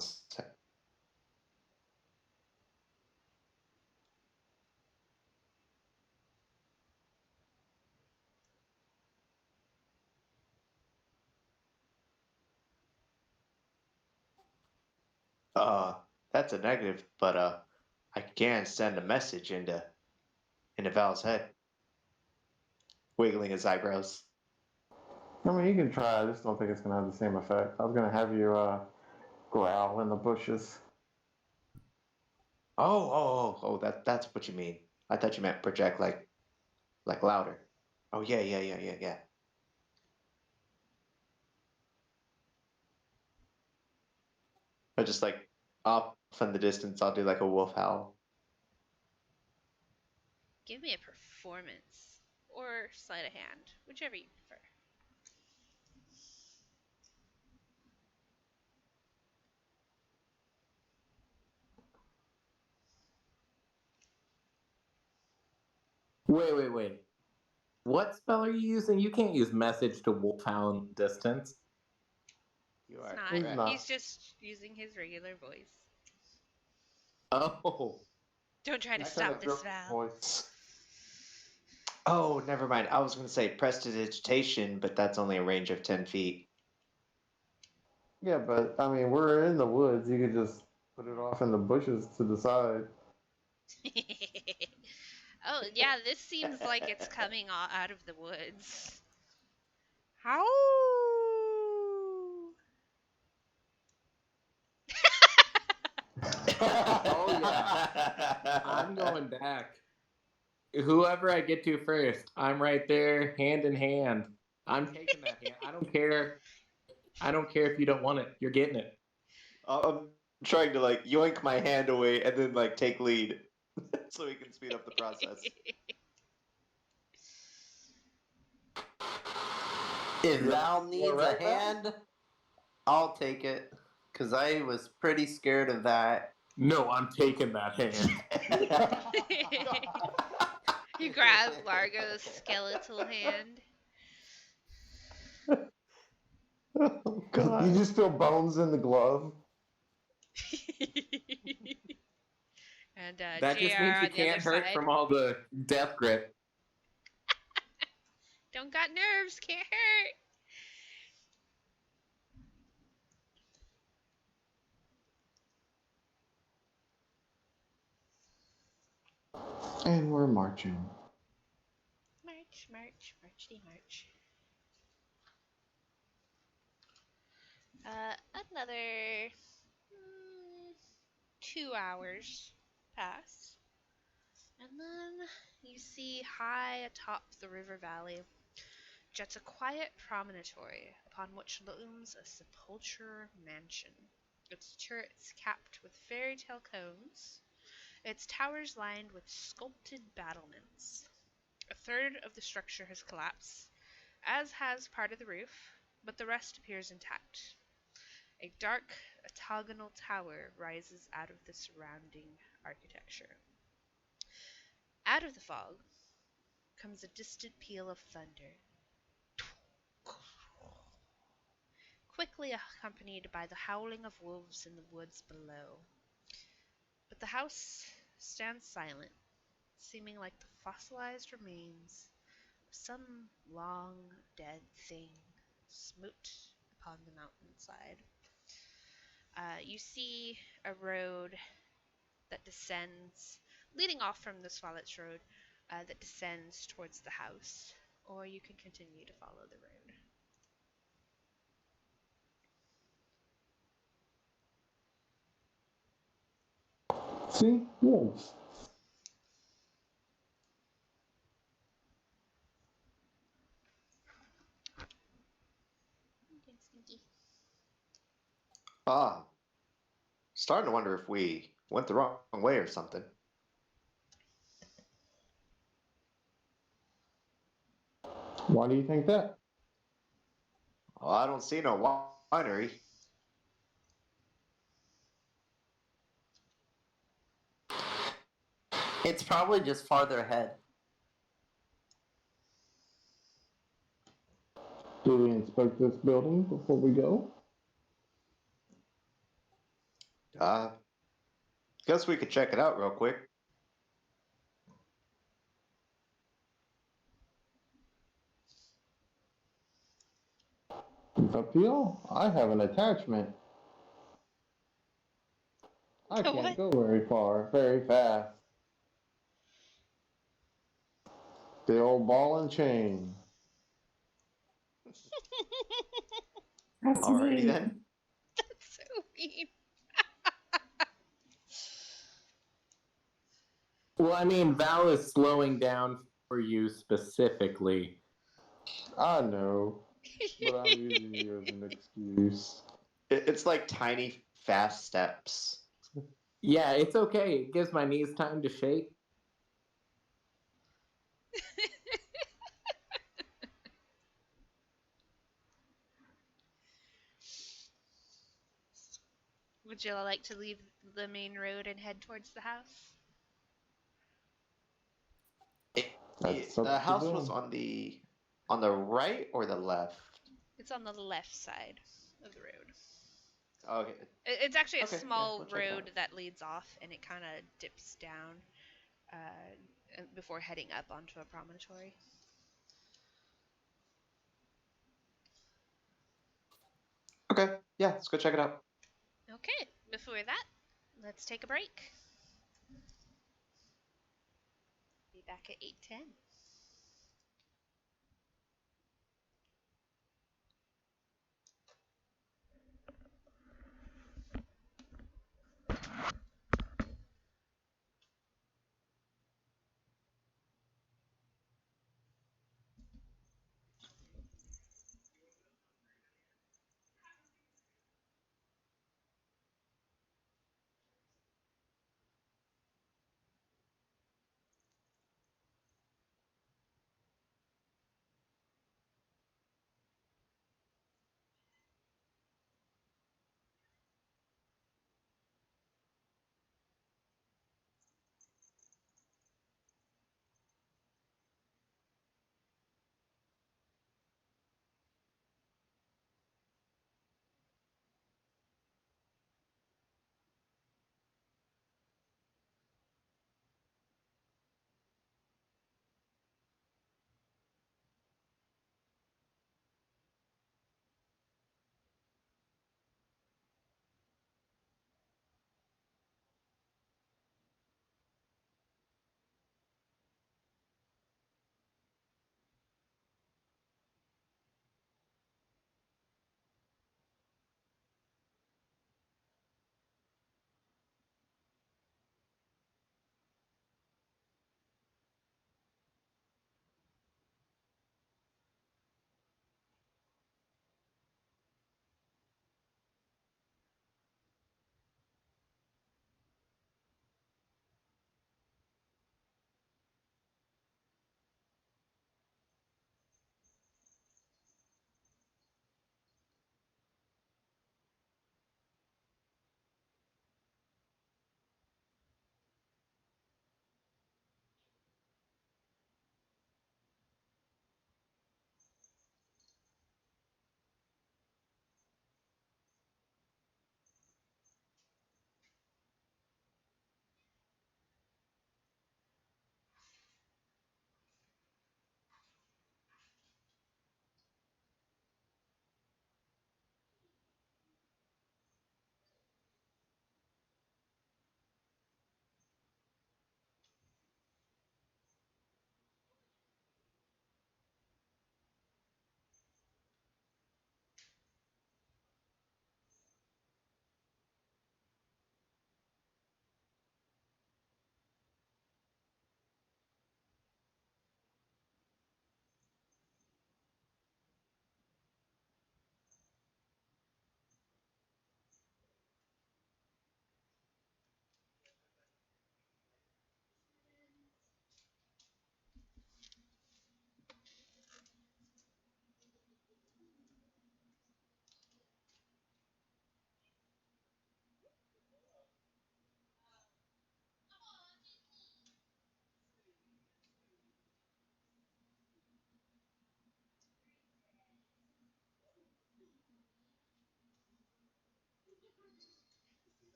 That's a negative, but I can send a message into Val's head, wiggling his eyebrows. I mean, you can try. I just don't think it's gonna have the same effect. I was gonna have you growl in the bushes. Oh, that's what you mean. I thought you meant project like louder. Oh yeah. Or just like off in the distance, I'll do like a wolf howl. Give me a performance or sleight of hand, whichever you prefer. Wait. What spell are you using? You can't use message to Wolfhound distance. You It's are not. He's correct. not. He's just using his regular voice. Oh. Don't try to That stop kinda this, throws Val. voice. Oh, never mind. I was going to say prestidigitation, but that's only a range of 10 feet. Yeah, but I mean, we're in the woods. You could just put it off in the bushes to the side. Oh, yeah, this seems like it's coming out of the woods. How? Oh, yeah. I'm going back. Whoever I get to first, I'm right there, hand in hand. I'm taking that hand. I don't care. I don't care if you don't want it. You're getting it. I'm trying to like yoink my hand away and then like take lead, so we can speed up the process. If You Val all needs right, a Val? hand, I'll take it. Because I was pretty scared of that. No, I'm taking that hand. You grab Largo's skeletal hand. Oh You God. just feel bones in the glove. And That just means JR you on the other can't hurt side. from all the death grip. Don't got nerves, can't hurt. And we're marching. March, march, marchity march. Another 2 hours pass. And then you see high atop the river valley jets a quiet promontory upon which looms a sepulchral mansion, its turrets capped with fairy tale cones, its towers lined with sculpted battlements. A third of the structure has collapsed, as has part of the roof, but the rest appears intact. A dark, octagonal tower rises out of the surrounding architecture. Out of the fog comes a distant peal of thunder, quickly accompanied by the howling of wolves in the woods below. But the house stands silent, seeming like the fossilized remains of some long dead thing smoot upon the mountainside. You see a road that descends, leading off from the Swallets Road, that descends towards the house, or you can continue to follow the road. See? Wolves. Ah, starting to wonder if we went the wrong way or something. Why do you think that? Well, I don't see no winery. It's probably just farther ahead. Do we inspect this building before we go? Guess we could check it out real quick. It's up to y'all. I have an attachment. I What? can't go very far, very fast. The old ball and chain. Alrighty then. That's so mean. Well, I mean, Val is slowing down for you specifically. I know, but I'm using you as an excuse. It's like tiny, fast steps. Yeah, it's okay. It gives my knees time to shake. Would you like to leave the main road and head towards the house? That's up The to house was them. on the right or the left. It's on the left side of the road. Okay. It's actually a Okay, yeah, small we'll check it road out. that leads off, and it kind of dips down before heading up onto a promontory. Okay, yeah, let's go check it out. Okay, before that, let's take a break. Be back at 8:10.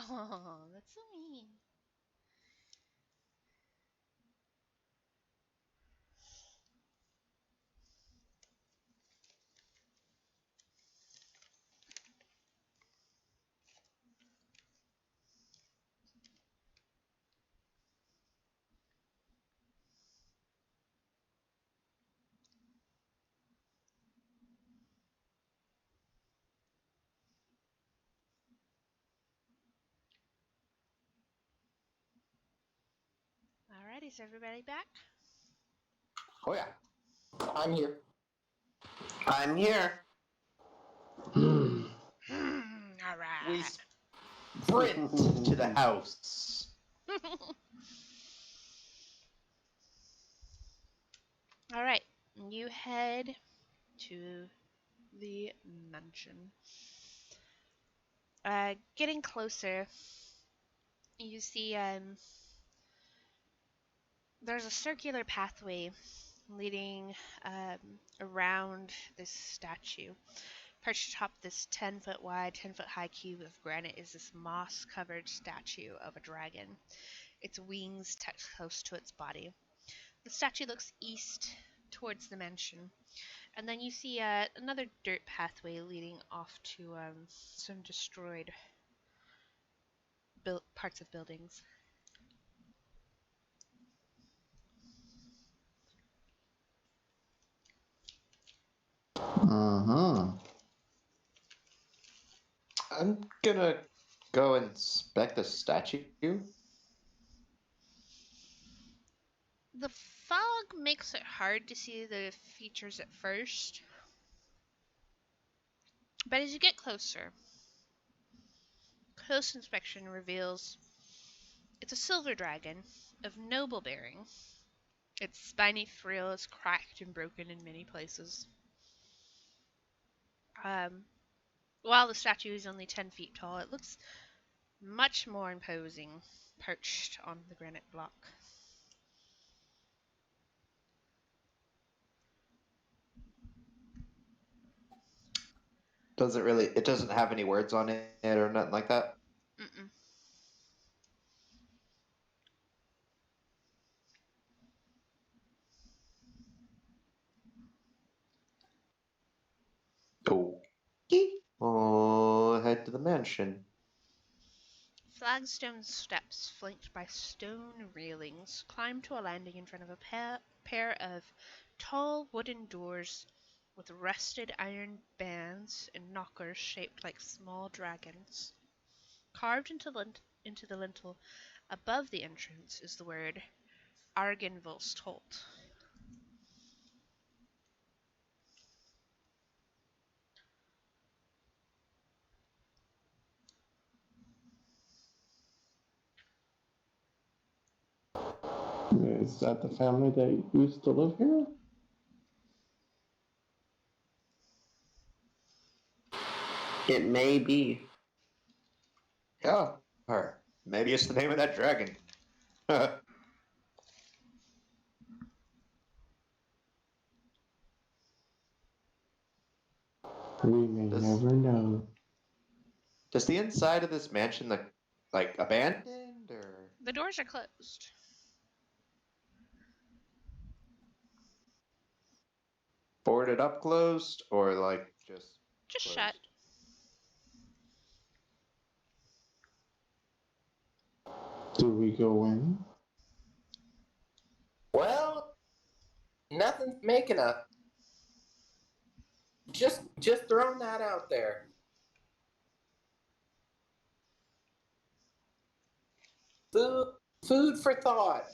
Oh, that's so mean. Alrighty, is everybody back? Oh yeah. I'm here. I'm here. Alright. We sprint to the house. Alright, you head to the mansion. Getting closer, you see there's a circular pathway leading around this statue. Perched atop this 10-foot wide, 10-foot high cube of granite is this moss-covered statue of a dragon. Its wings tucked close to its body. The statue looks east towards the mansion, and then you see another dirt pathway leading off to some destroyed parts of buildings. Mm-hmm. I'm gonna go inspect the statue. The fog makes it hard to see the features at first, but as you get closer, close inspection reveals it's a silver dragon of noble bearing. Its spiny frill is cracked and broken in many places. While the statue is only 10 feet tall, it looks much more imposing, perched on the granite block. It doesn't have any words on it or nothing like that? Mm-mm. Cool. Oh, head to the mansion. Flagstone steps, flanked by stone railings, climb to a landing in front of a pair of tall wooden doors with rusted iron bands and knockers shaped like small dragons. Carved into the lintel above the entrance is the word Argenvolstolt. Is that the family that used to live here? It may be. Yeah, or maybe it's the name of that dragon. We may Does- never know. Does the inside of this mansion look like abandoned or The doors are closed. boarded up closed or like just Just closed? shut. Do we go in? Well, nothing's making a. Just throwing that out there. Food, food for thought.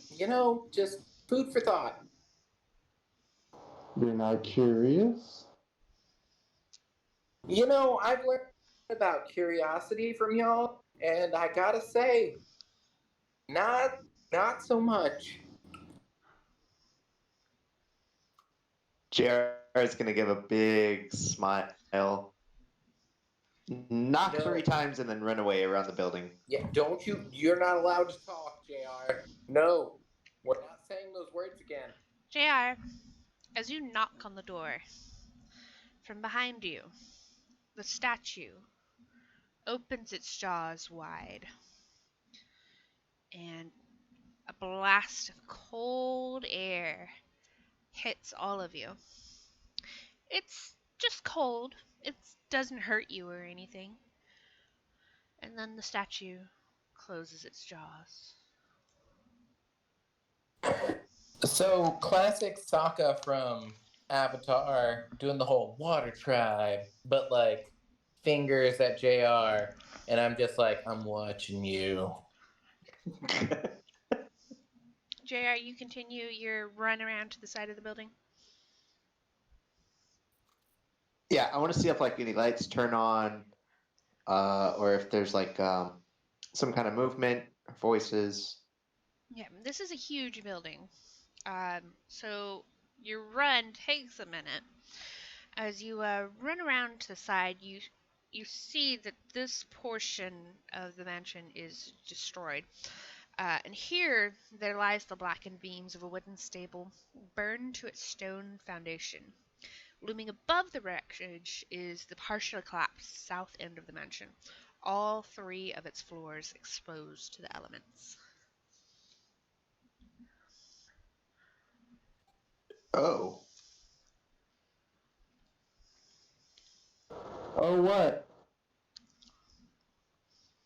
Just food for thought. You're not curious? I've learned about curiosity from y'all, and I gotta say, not so much. JR is gonna give a big smile, knock No. 3 times, and then run away around the building. Yeah, don't you? You're not allowed to talk, Jr. No, we're not saying those words again. JR, as you knock on the door, from behind you, the statue opens its jaws wide. and a blast of cold air hits all of you. It's just cold. It doesn't hurt you or anything. And then the statue closes its jaws. So classic Sokka from Avatar doing the whole water tribe, but like fingers at JR, and I'm just like, I'm watching you. JR, you continue your run around to the side of the building. Yeah, I want to see if like any lights turn on, or if there's like some kind of movement, voices. Yeah, this is a huge building. So your run takes a minute. As you run around to the side, you see that this portion of the mansion is destroyed. And here there lies the blackened beams of a wooden stable, burned to its stone foundation. Looming above the wreckage is the partially collapsed south end of the mansion, all three of its floors exposed to the elements. Oh, Oh, what?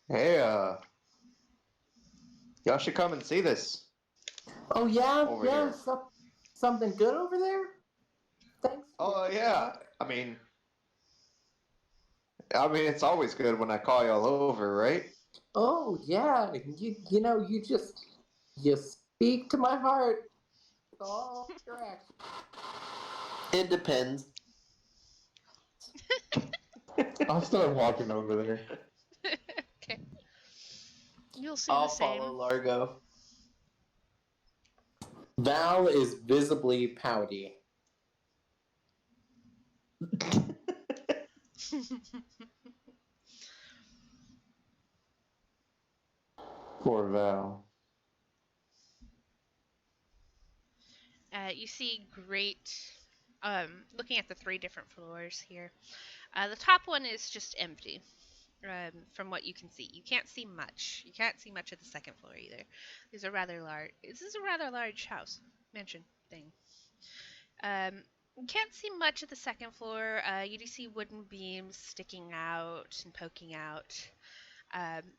hey, y'all should come and see this Oh yeah, over yeah, here. something good over there. Thanks. Oh yeah, I mean it's always good when I call y'all over, right? Oh yeah, you know you speak to my heart. All correct. It depends. I'll start walking over there. Okay. You'll see the I'll same. follow Largo. Val is visibly pouty. Poor Val. You see great. Looking at the three different floors here. The top one is just empty. From what you can see, you can't see much. You can't see much of the second floor either. These are rather large. This is a rather large house, mansion thing. You can't see much of the second floor. You do see wooden beams sticking out and poking out.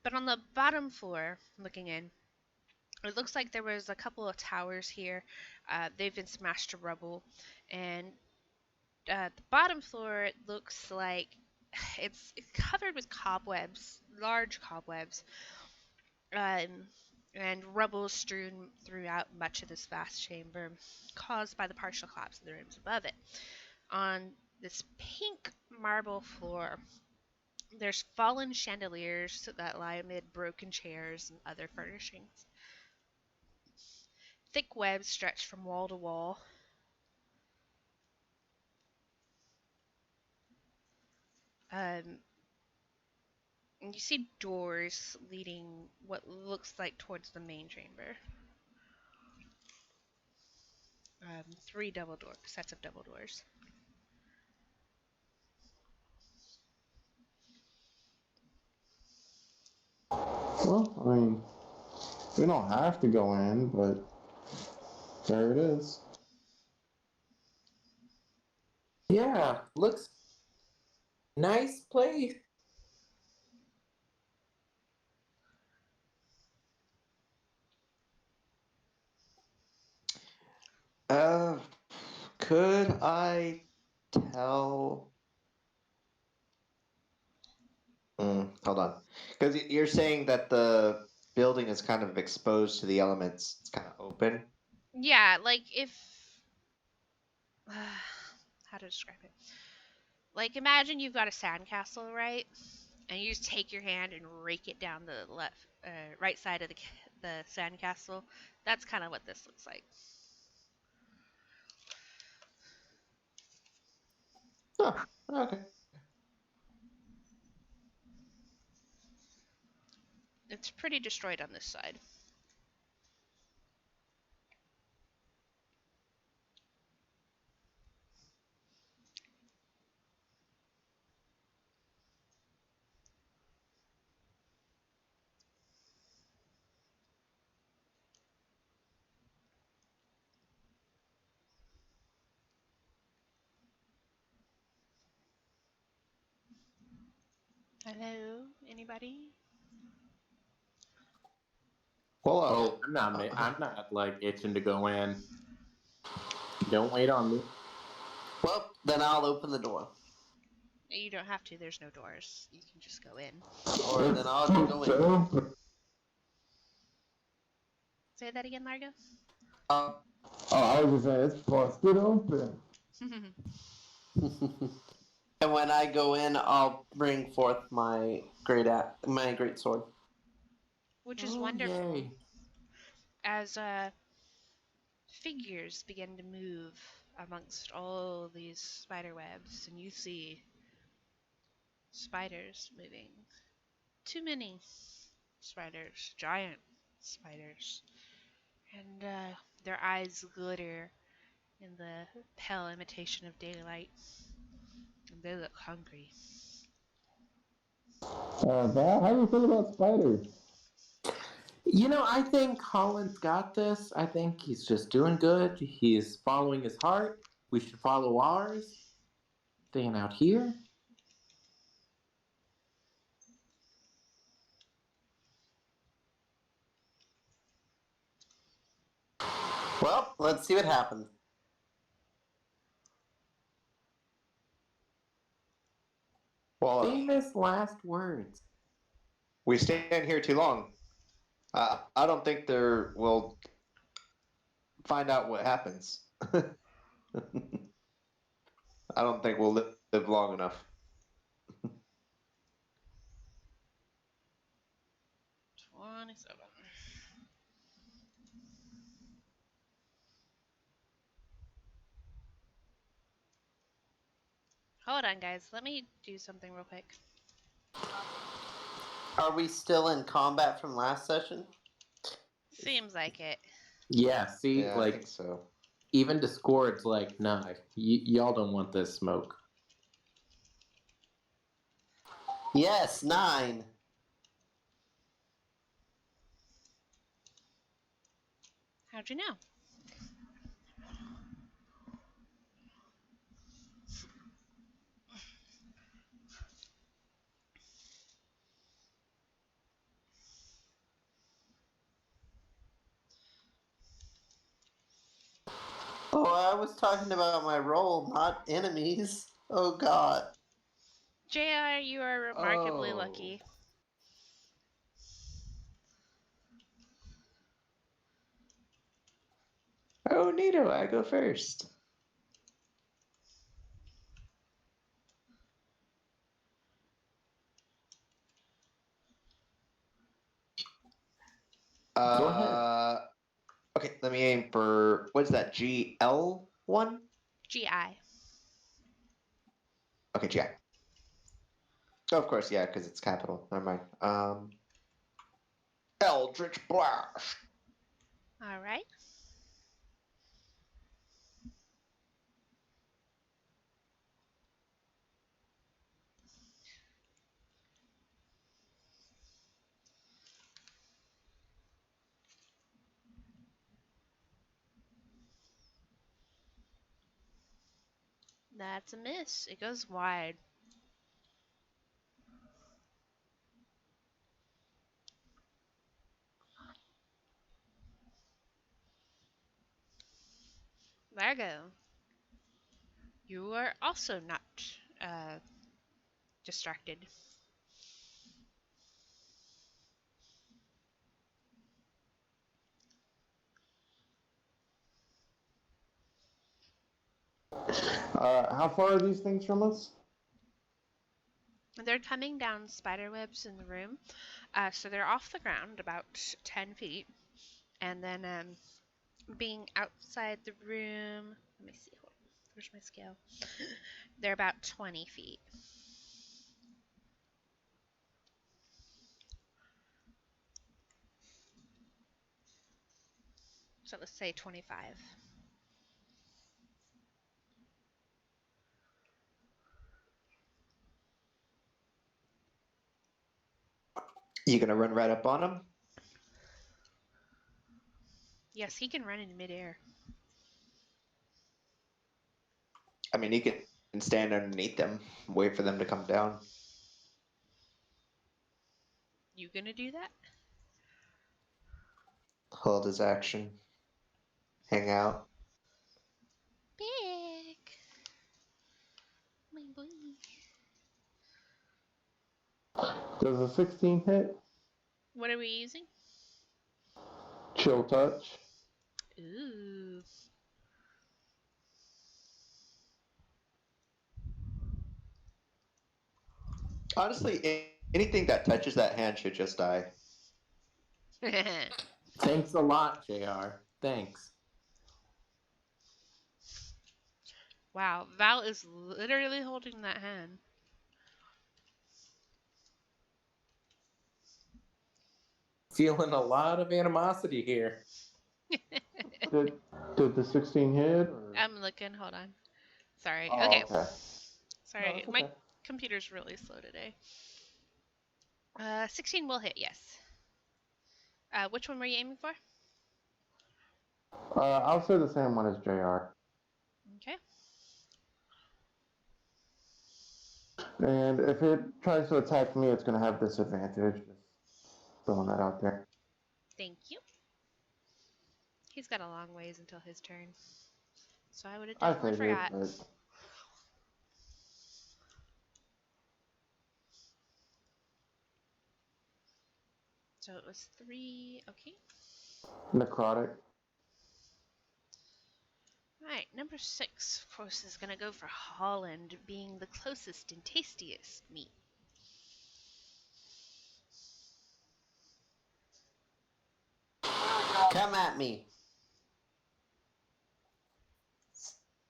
But on the bottom floor, looking in, it looks like there was a couple of towers here. They've been smashed to rubble, and the bottom floor it looks like it's covered with cobwebs, large cobwebs, um, and rubble strewn throughout much of this vast chamber, caused by the partial collapse of the rooms above it. On this pink marble floor, there's fallen chandeliers that lie amid broken chairs and other furnishings. Thick webs stretch from wall to wall. Um, and you see doors leading what looks like towards the main chamber. Three double door sets of double doors. Well, I mean, we don't have to go in, but there it is. Yeah, looks nice place. Uh, could I tell? Hold on, because you're saying that the building is kind of exposed to the elements. It's kind of open. Yeah, like if how to describe it? Like imagine you've got a sandcastle, right? And you just take your hand and rake it down the right side of the sandcastle. That's kind of what this looks like. Oh, okay. It's pretty destroyed on this side. Hello, anybody? Well, Oh, I'm not like itching to go in. Don't wait on me. Well, then I'll open the door. You don't have to. There's no doors. You can just go in. Or then I'll go in. Say that again, Largo. Oh, I was just saying, it's busted open. And when I go in, I'll bring forth my great sword. Which is Oh, wonderful. yay. As figures begin to move amongst all these spider webs, and you see spiders moving. Too many spiders, giant spiders, and their eyes glitter in the pale imitation of daylight, and they look hungry. Val, how do you feel about spiders? I think Colin's got this. I think he's just doing good. He's following his heart. We should follow ours. Staying out here. Well, let's see what happens. well, Famous last words. we stand here too long. I don't think we'll find out what happens. I don't think we'll live long enough. 27. Hold on, guys. Let me do something real quick. Are we still in combat from last session? Seems like it. Yeah, see, Yeah, I like, think so. even Discord's like, nah, y'all don't want this smoke. Yes, 9. How'd you know? Oh, I was talking about my roll, not enemies. Oh god. JR, you are remarkably Oh. lucky. Oh, neato! I go first. Go ahead. Okay, let me aim for what's that? GL1? GI. Okay, GI. Oh, of course, yeah, because it's capital. Never mind. Eldritch Blast. All right. That's a miss. It goes wide. Largo, you are also not distracted. How far are these things from us? They're coming down spider webs in the room. So they're off the ground about 10 feet. And then being outside the room, let me see. Where's my scale? They're about 20 feet. So let's say 25. You gonna run right up on him? Yes, he can run in midair. I mean, he can stand underneath them, wait for them to come down. You gonna do that? Hold his action. Hang out. Big. My boy. Does a 16 hit? What are we using? Chill touch. Ooh. Honestly, anything that touches that hand should just die. Thanks a lot, JR. Thanks. Wow, Val is literally holding that hand. Feeling a lot of animosity here. Did, did the 16 hit? Or? I'm looking, hold on. Sorry. Oh, Okay. okay. Sorry, No, it's my okay. computer's really slow today. 16 will hit, yes. Which one were you aiming for? I'll say the same one as JR. Okay. And if it tries to attack me, it's going to have disadvantage. Just throwing that out there. Thank you. He's got a long ways until his turn. So I would have I definitely figured, forgot. but So it was 3. Okay. necrotic. Alright, number 6, of course, is going to go for Holland, being the closest and tastiest meat. Come at me.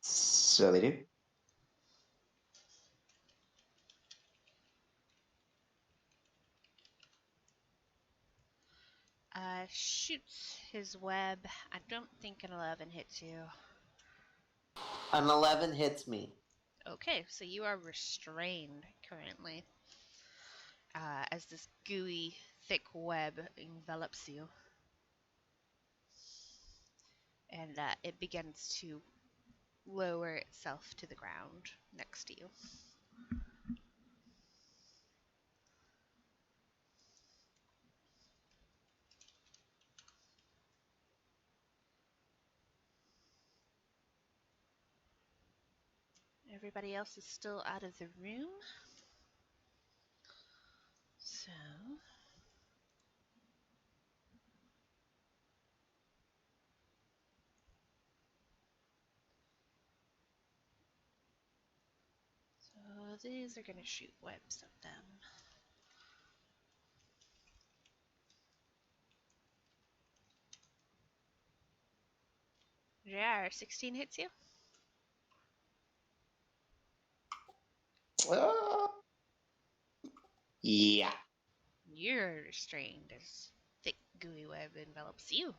So they do. Shoots his web. I don't think an 11 hits you. An 11 hits me. Okay, so you are restrained currently as this gooey, thick web envelops you. And it begins to lower itself to the ground next to you. Everybody else is still out of the room. So these are going to shoot webs at them. JR, 16 hits you? Yeah. You're restrained as thick, gooey web envelops you.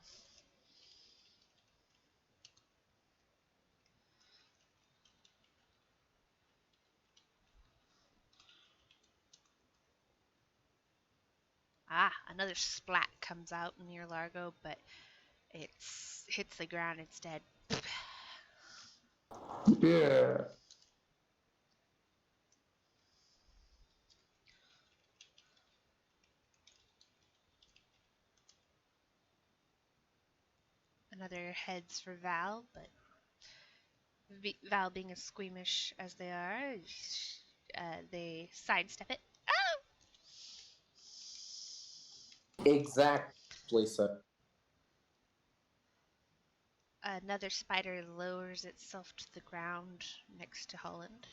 Another splat comes out near Largo, but it hits the ground instead. Yeah. Another heads for Val, but Val being as squeamish as they are, they sidestep it. Oh! Exactly so. Another spider lowers itself to the ground next to Holland.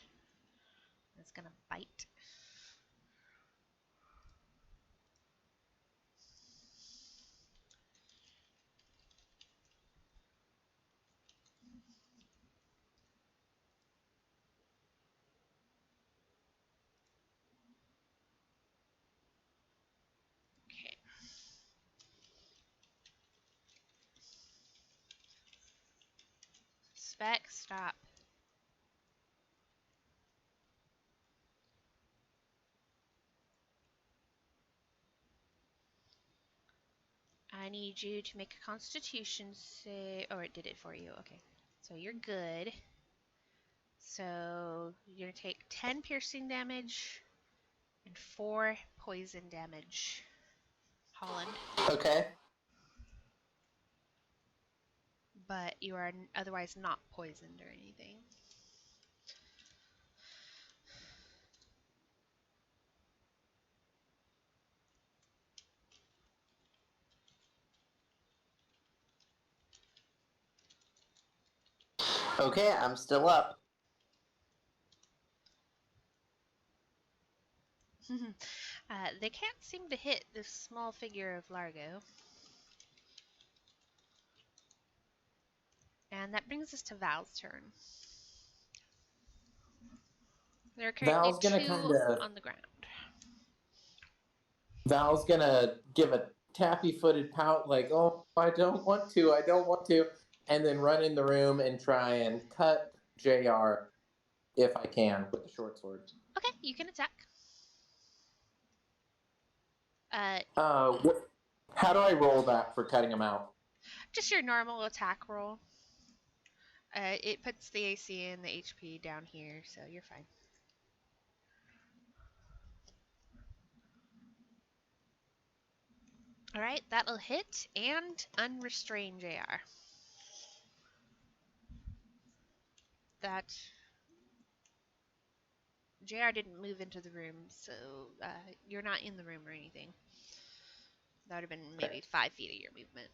It's gonna bite. Okay. Spec, stop. I need you to make a constitution save. Oh, it did it for you. Okay. So you're good. So you're gonna take 10 piercing damage and 4 poison damage. Holland. Okay. But you are otherwise not poisoned or anything. Okay, I'm still up. They can't seem to hit this small figure of Largo. And that brings us to Val's turn. There are currently Val's gonna 2 kinda on the ground. Val's gonna give a taffy-footed pout, like, "Oh, I don't want to," and then run in the room and try and cut JR if I can with the short sword. Okay, you can attack. How do I roll that for cutting him out? Just your normal attack roll. It puts the AC and the HP down here, so you're fine. Alright, that'll hit and unrestrain JR. That JR didn't move into the room, so you're not in the room or anything. That would have been maybe 5 feet of your movement.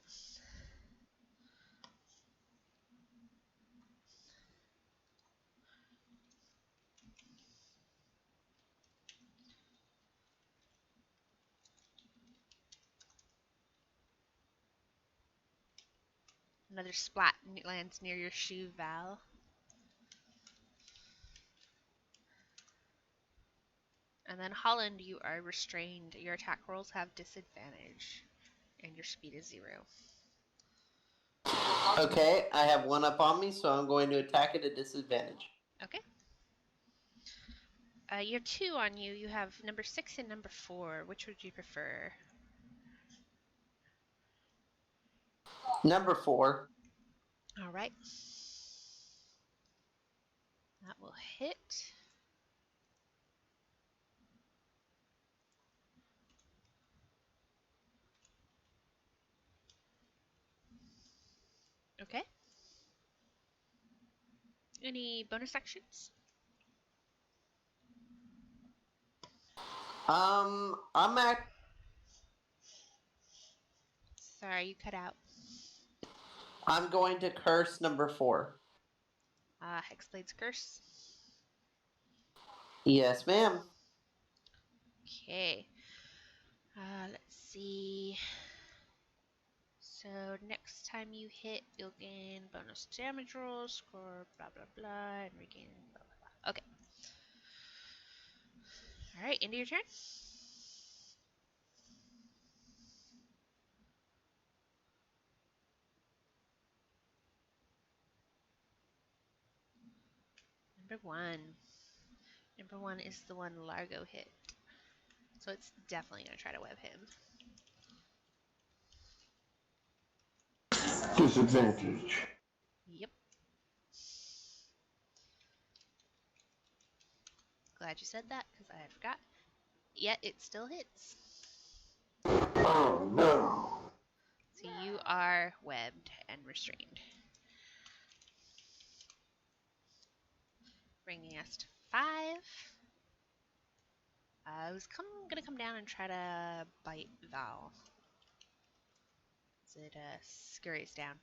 Another splat lands near your shoe, Val. And then Holland, you are restrained. Your attack rolls have disadvantage, and your speed is 0. Okay, I have 1 up on me, so I'm going to attack at a disadvantage. Okay. You're 2 on you. You have number 6 and number 4. Which would you prefer? Number 4. All right. That will hit. Okay. Any bonus actions? I'm at. Sorry, you cut out. I'm going to curse number 4. Hexblade's Curse. Yes, ma'am. Okay. Let's see. So next time you hit, you'll gain bonus damage rolls, score blah blah blah, and regain blah blah blah. Okay. All right, into your turn. Number 1. Number 1 is the one Largo hit, so it's definitely gonna try to web him. Disadvantage. Yep. Glad you said that, because I had forgot. Yet it still hits. Oh no. So you are webbed and restrained. Bringing us to 5. I was gonna come down and try to bite Val. As it scurries down.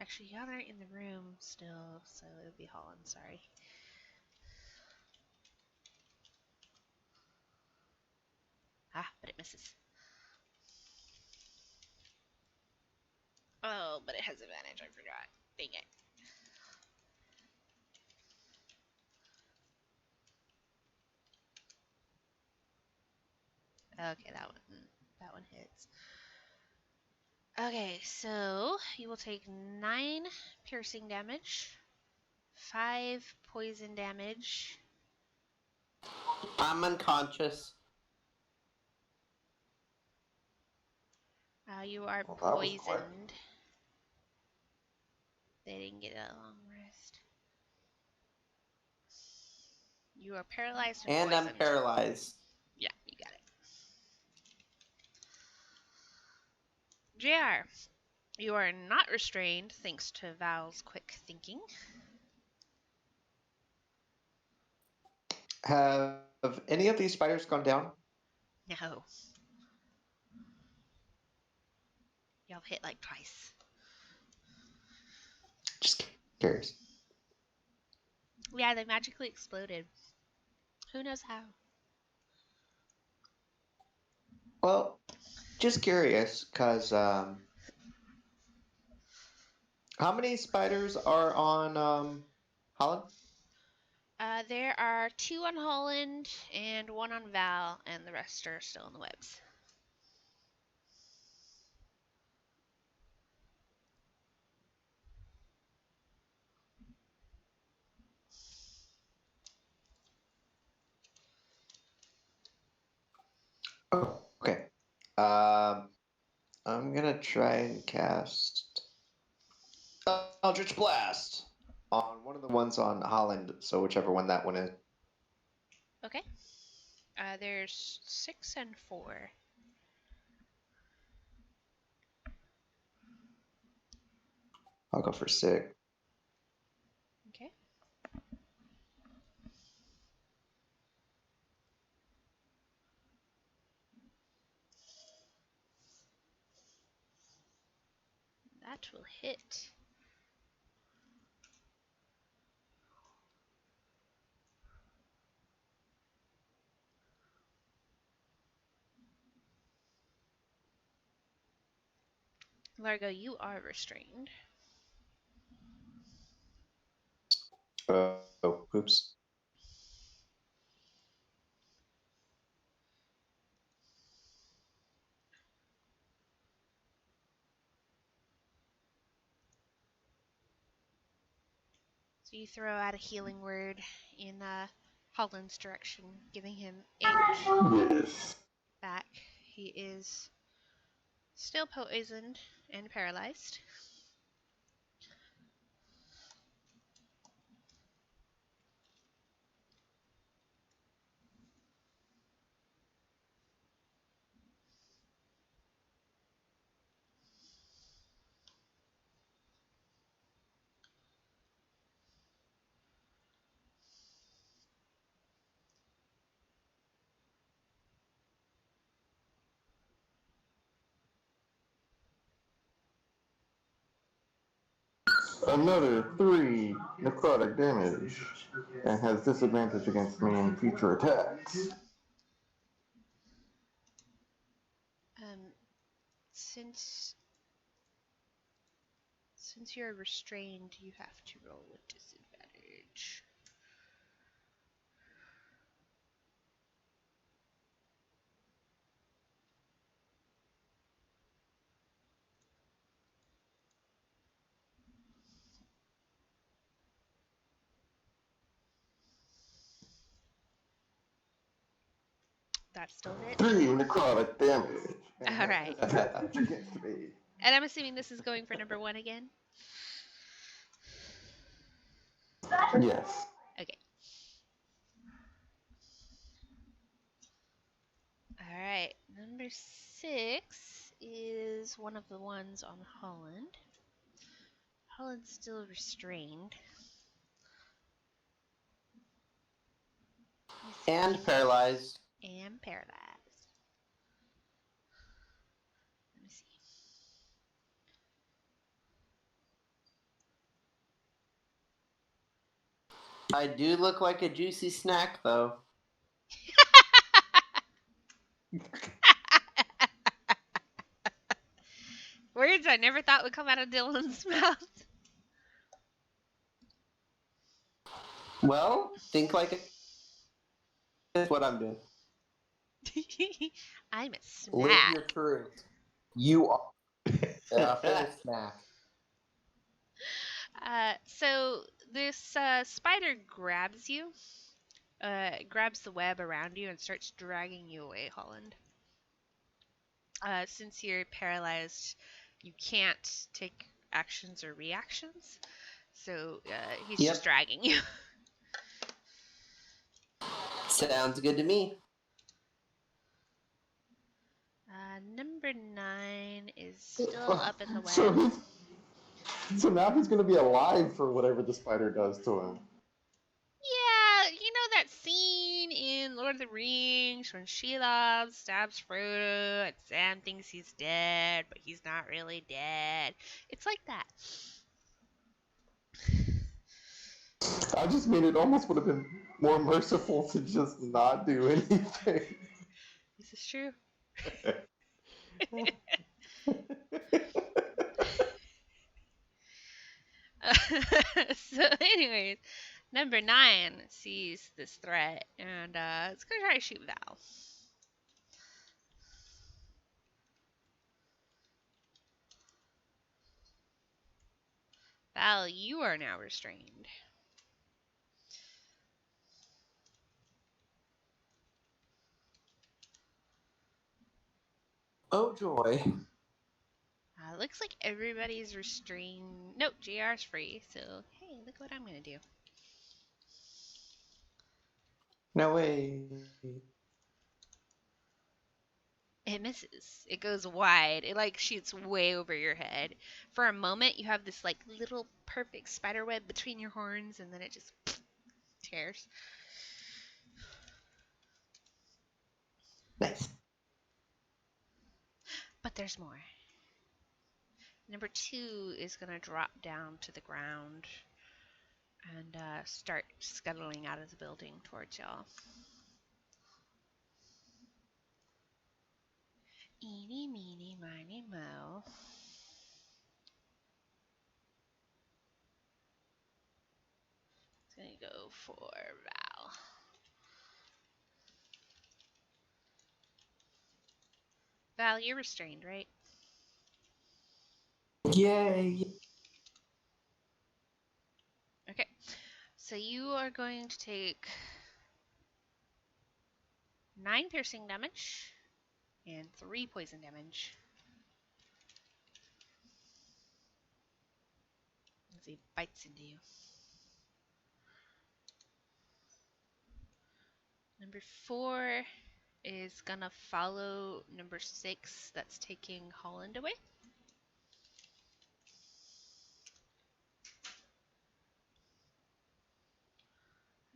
Actually, y'all aren't in the room still, so it would be Holland, sorry. But it misses. Oh, but it has advantage, I forgot. Dang it. Okay, that one hits. Okay, so you will take 9 piercing damage, 5 poison damage. I'm unconscious. You are Well, that was quick. poisoned. They didn't get a long rest. You are paralyzed and And I'm poisoned. paralyzed. Yeah, you got it. JR, you are not restrained thanks to Val's quick thinking. Have any of these spiders gone down? No. Y'all hit like twice. Just curious. Yeah, they magically exploded. Who knows how? Well, just curious, because how many spiders are on Holland? There are 2 on Holland and 1 on Val, and the rest are still in the webs. Oh, okay. Um, I'm gonna try and cast Eldritch Blast on one of the ones on Holland, so whichever one that one is. Okay. There's 6 and 4. I'll go for 6. Okay. That will hit. Largo, you are restrained. Oh, oops. So you throw out a healing word in Holland's direction, giving him 8 Yes. back. He is still poisoned and paralyzed. Another 3 necrotic damage and has disadvantage against me in future attacks. Since you're restrained, you have to roll with disadvantage. That still hits. 3 necrotic damage. And All has right. disadvantage against me. And I'm assuming this is going for number 1 again? Yes. Okay. All right. Number 6 is one of the ones on Holland. Holland's still restrained. And paralyzed. And paralyzed. Let me see. I do look like a juicy snack, though. Words I never thought would come out of Dylan's mouth. Well, think like it's what I'm doing. I'm a Live snack. your truth. You are a whole snack. So this spider grabs you, grabs the web around you and starts dragging you away, Holland. Since you're paralyzed, you can't take actions or reactions. So he's just dragging you. Sounds good to me. Number 9 is still up in the web. So now he's gonna be alive for whatever the spider does to him. Yeah, you know that scene in Lord of the Rings when Shelob stabs Frodo and Sam thinks he's dead, but he's not really dead. It's like that. I just mean it almost would have been more merciful to just not do anything. This is true. So, anyways, number 9 sees this threat and it's gonna try to shoot Val. Val, you are now restrained. Oh joy. Looks like everybody's restrained. Nope, JR's free. So, hey, look what I'm gonna do. No way. It misses. It goes wide. It like shoots way over your head. For a moment, you have this like little perfect spider web between your horns, and then it just tears. Nice. But there's more. Number 2 is gonna drop down to the ground and start scuttling out of the building towards y'all. Eeny, meeny, miny, mo. It's gonna go for Val. Val, you're restrained, right? Yay. Okay. So you are going to take 9 piercing damage and 3 poison damage as he bites into you. Number 4 is gonna follow number 6 that's taking Holland away.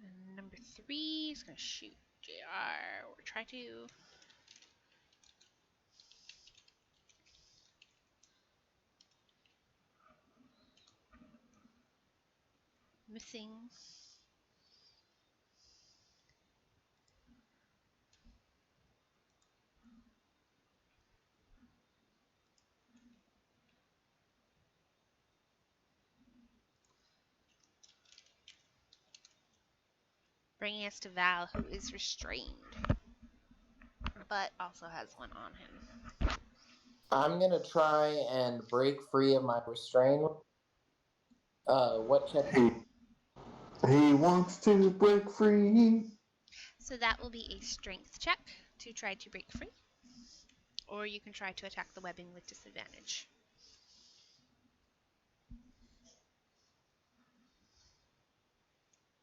And number 3 is gonna shoot JR or try to. Missing. Bringing us to Val, who is restrained, but also has one on him. I'm gonna try and break free of my restraint. What check? He wants to break free. So that will be a strength check to try to break free. Or you can try to attack the webbing with disadvantage.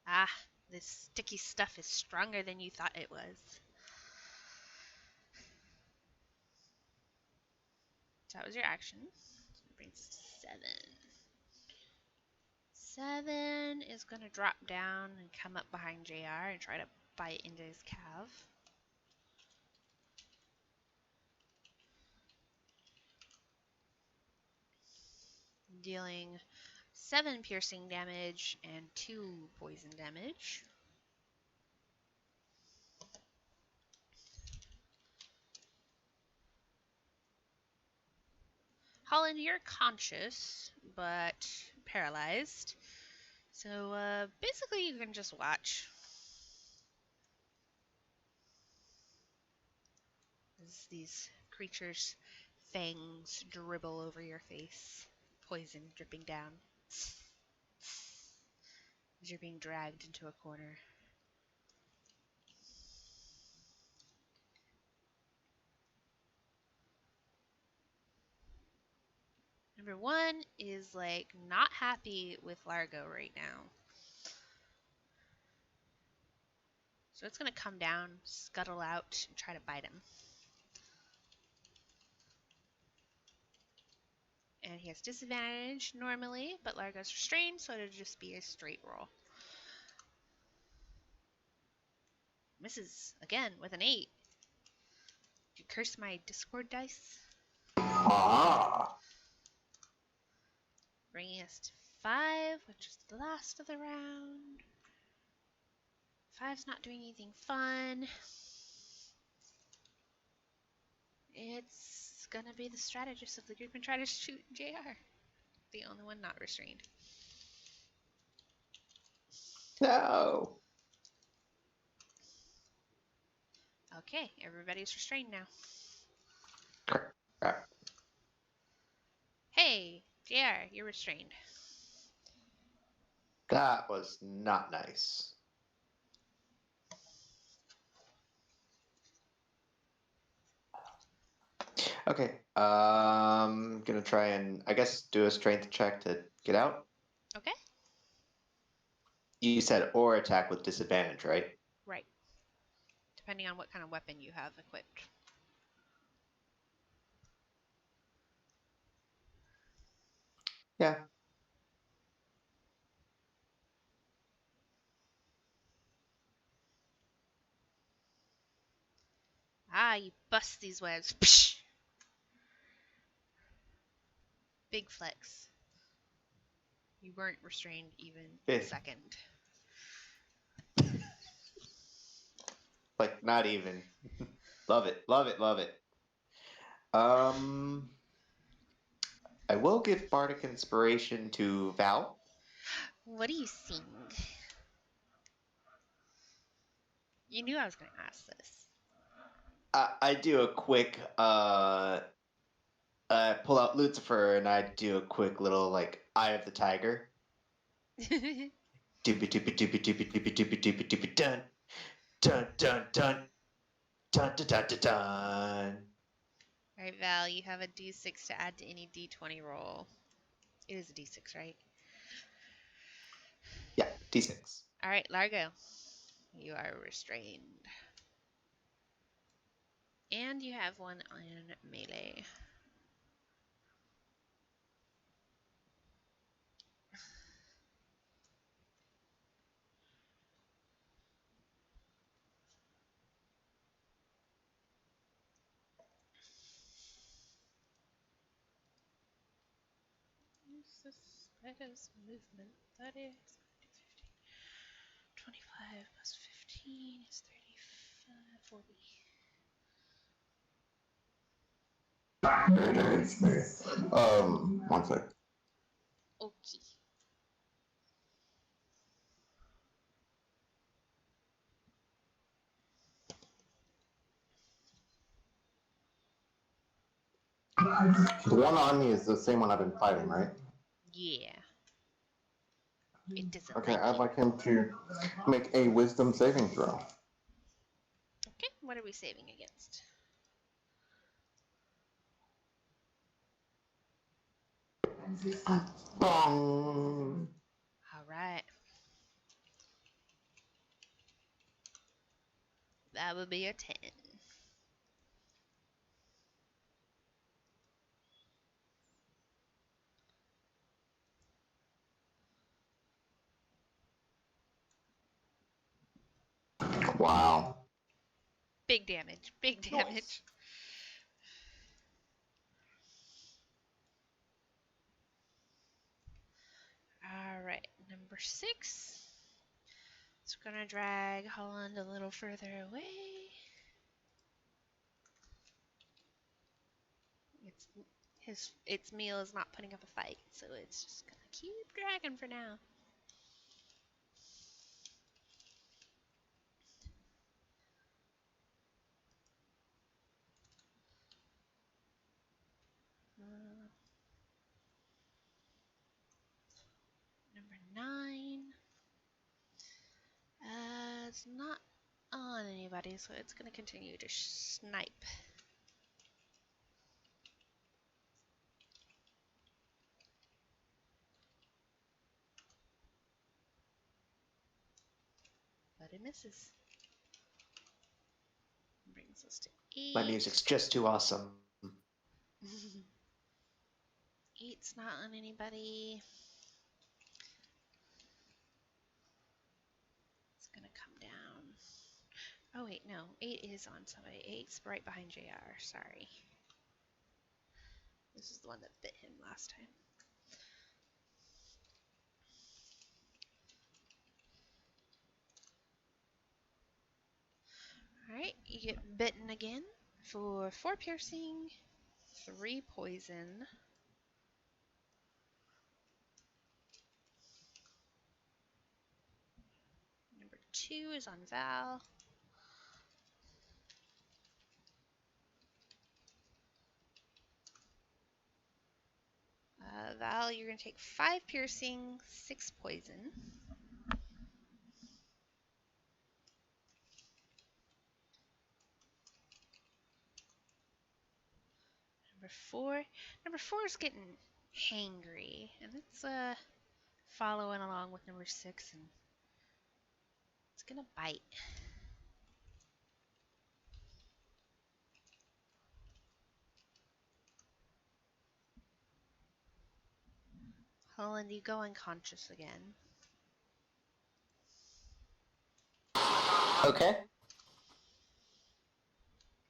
Ah, this sticky stuff is stronger than you thought it was. So that was your action. So that brings 7. 7 is going to drop down and come up behind JR and try to bite into his calf. Dealing 7 piercing damage and 2 poison damage. Holland, you're conscious, but paralyzed. So basically you can just watch as these creatures' fangs dribble over your face, poison dripping down as you're being dragged into a corner. Number 1 is like not happy with Largo right now. So it's going to come down, scuttle out, and try to bite him. And he has disadvantage normally, but Largo's restrained, so it'll just be a straight roll. Misses again with an 8. You curse my Discord dice. Ah! Bringing us to 5, which is the last of the round. 5's not doing anything fun. It's gonna be the strategist of the group and try to shoot JR. The only one not restrained. No. Okay, everybody's restrained now. Crap. Hey, JR, you're restrained. That was not nice. Okay. Gonna try and I guess do a strength check to get out. Okay? You said or attack with disadvantage, right? Right. Depending on what kind of weapon you have equipped. Yeah. Ah, you bust these webs. Psh! Big flex. You weren't restrained even a Eh. second. Like not even. Love it. I will give bardic inspiration to Val. What do you sing? You knew I was going to ask this. I do a quick pull out Lucifer and I do a quick little like Eye of the Tiger. Doopy doopy doopy doopy doopy doopy doopy doopy dun dun dun dun dun dun dun dun dun. Alright, Val, you have a d6 to add to any d20 roll. It is a d6, right? Yeah, D6. Alright, Largo. You are restrained. And you have one on melee. That is movement. That is 25 plus 15 is 35, 40. One sec. Okay. The one on me is the same one I've been fighting, right? Yeah. It doesn't Okay, like I'd you. like him to make a wisdom saving throw. Okay, what are we saving against? Bong! Alright. That would be a 10. Wow. Big damage. Big damage. Alright, number 6. It's gonna drag Holland a little further away. Its meal is not putting up a fight, so it's just gonna keep dragging for now. Number 9. It's not on anybody, so it's gonna continue to snipe. But it misses. Let's do 8. My music's just too awesome. 8's not on anybody. It's gonna come down. Oh wait, no. 8 is on somebody. 8's right behind JR. Sorry. This is the one that bit him last time. Alright, you get bitten again for 4 piercing, 3 poison. Number 2 is on Val. Val, you're going to take 5 piercing, 6 poison. Number four is getting hangry, and it's following along with number 6, and it's gonna bite. Holland, you go unconscious again. Okay.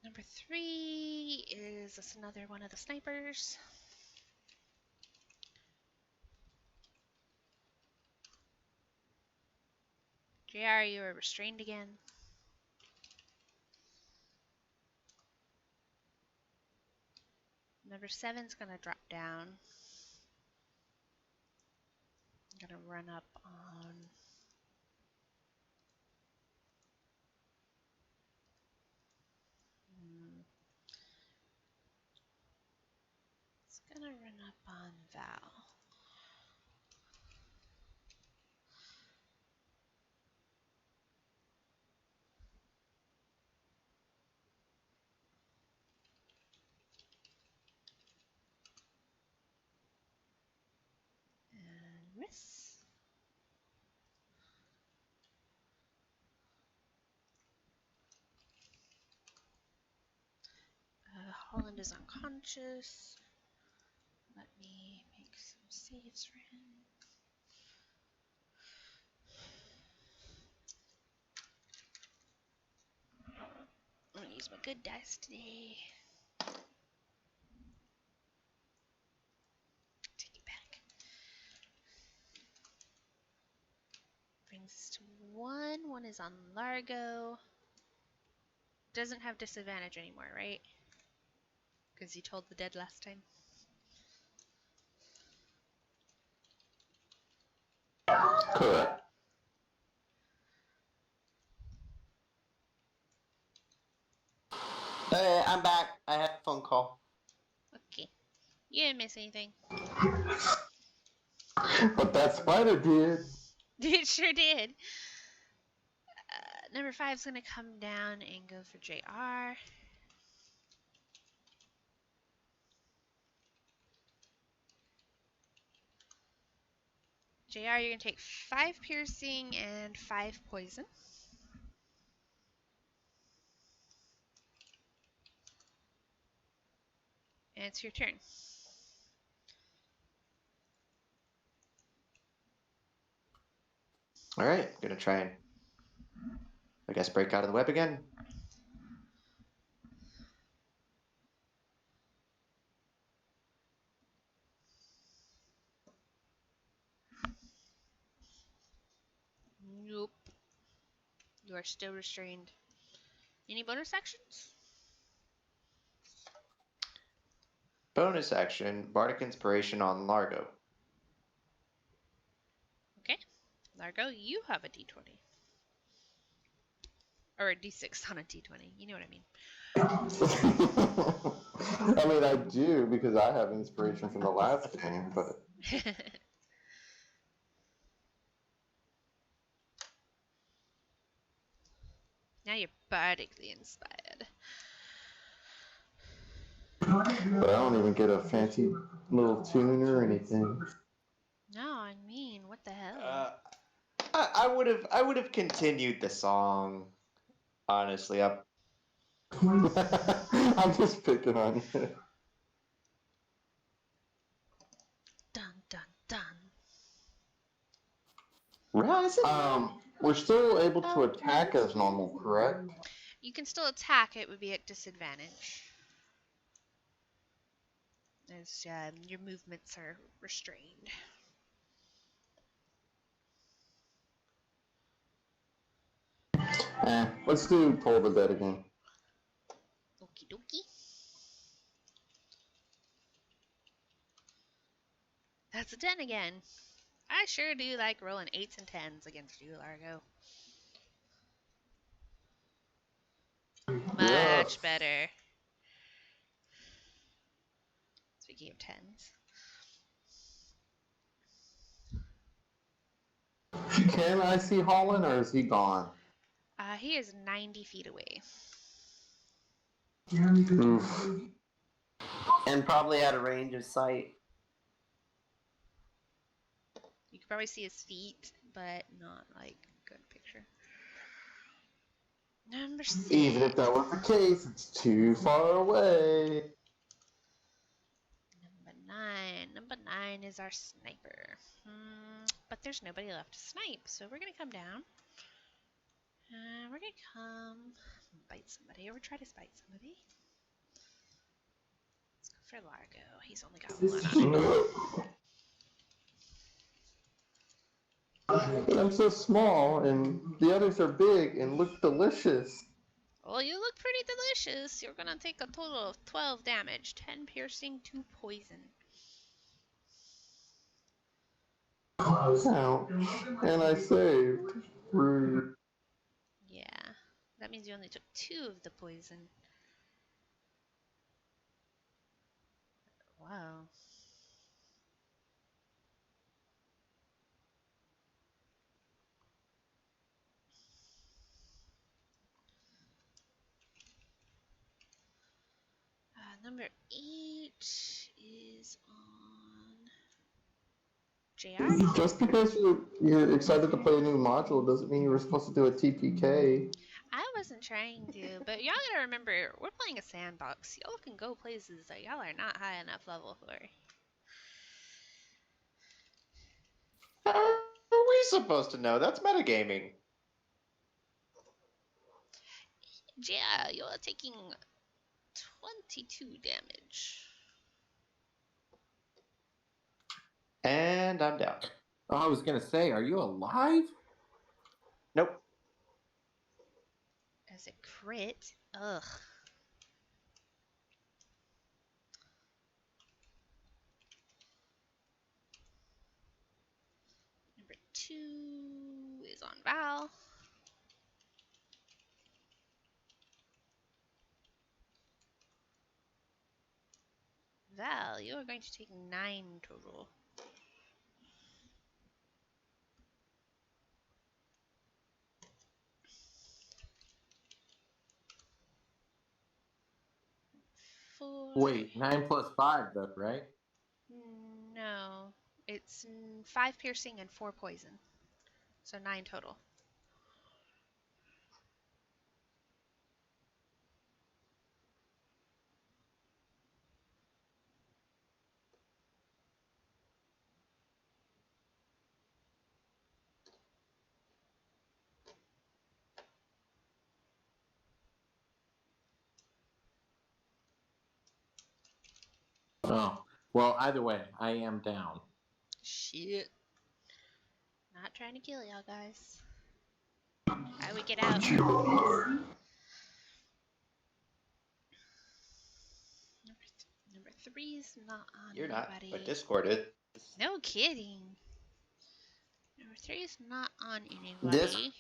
Number 3 is another one of the snipers. JR, you are restrained again. Number 7's gonna drop down. I'm gonna run up on it's gonna run up on Val. And miss. Holland is unconscious. Let me make some saves for him. I'm gonna use my good dice today. Take it back. Brings us to 1. 1 is on Largo. Doesn't have disadvantage anymore, right? Because you told the dead last time. Correct. Hey, I'm back. I had a phone call. Okay. You didn't miss anything. But that spider did. It sure did. Number 5's gonna come down and go for JR. JR, you're gonna take 5 piercing and 5 poison. And it's your turn. Alright, gonna try and, I guess, break out of the web again. Nope. You are still restrained. Any bonus actions? Bonus action, Bardic Inspiration on Largo. Okay. Largo, you have a d20. Or a d6 on a d20. You know what I mean. I mean, I do because I have inspiration from the last game, but Now you're bardically inspired. I don't even get a fancy little tune or anything. No, I mean, what the hell? I would have continued the song, honestly. I'm just picking on you. Dun dun dun. Rising. We're still able to attack as normal, correct? You can still attack, it would be at disadvantage. As your movements are restrained. Let's do Toll the Dead again. Okie dokie. That's a 10 again. I sure do like rolling 8s and 10s against you, Largo. Much better. Speaking of 10s. Can I see Holland, or is he gone? He is 90 feet away. Oof. And probably out of range of sight. You can probably see his feet, but not like good picture. Number 6. Even if that was the case, it's too far away. Number 9. Number 9 is our sniper. But there's nobody left to snipe, so we're gonna come down. We're gonna come bite somebody, or try to bite somebody. Let's go for Largo. He's only got 1 on him. I'm so small, and the others are big and look delicious. Well, you look pretty delicious. You're gonna take a total of 12 damage, 10 piercing, 2 poison. Ow. And I saved. Rude. Yeah, that means you only took 2 of the poison. Wow. Number 8 is on JR. Just because you're excited to play a new module doesn't mean you were supposed to do a TPK. I wasn't trying to, but y'all gotta remember, we're playing a sandbox. Y'all can go places that y'all are not high enough level for. How are we supposed to know? That's metagaming. Yeah, you're taking 22 damage. And I'm down. Oh, I was gonna say, are you alive? Nope. As a crit, ugh. Number 2 is on Val. Val, you are going to take 9 total. Four. Wait, 9 plus 5, though, right? No, it's 5 piercing and 4 poison. So 9 total. Oh, well, either way, I am down. Shit. Not trying to kill y'all guys. How do we get out? Number 3 is not on You're not, anybody. but Discord is. No kidding. Number 3 is not on anybody.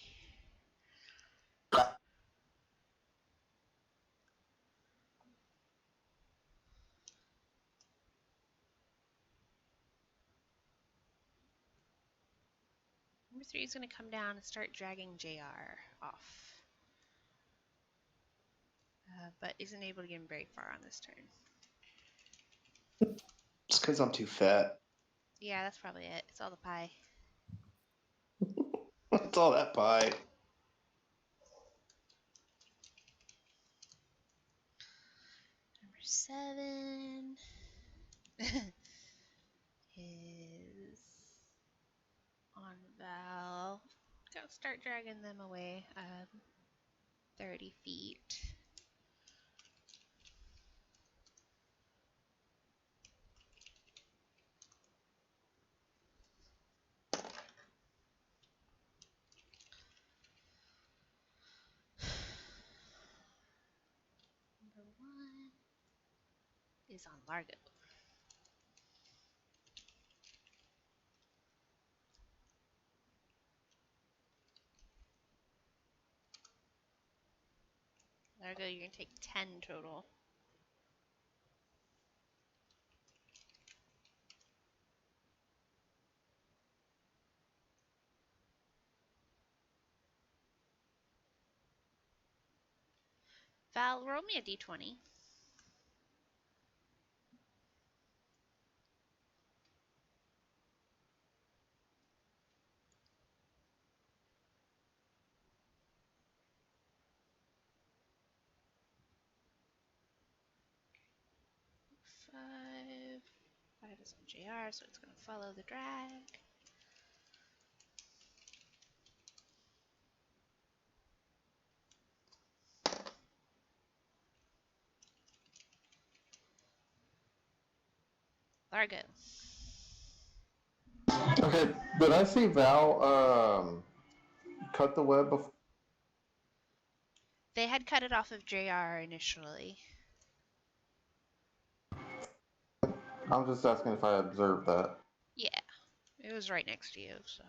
Number 3 is going to come down and start dragging JR off. But isn't able to get him very far on this turn. It's because I'm too fat. Yeah, that's probably it. It's all the pie. It's all that pie. 7 is on Val. Go start dragging them away. 30 feet. Number 1 is on Largo. Largo, you're going to take 10 total. Val, roll me a d20. Five. 5 is on JR, so it's going to follow the drag. Largo. Okay, did I see Val cut the web before? They had cut it off of JR initially. I'm just asking if I observed that. Yeah, it was right next to you, so.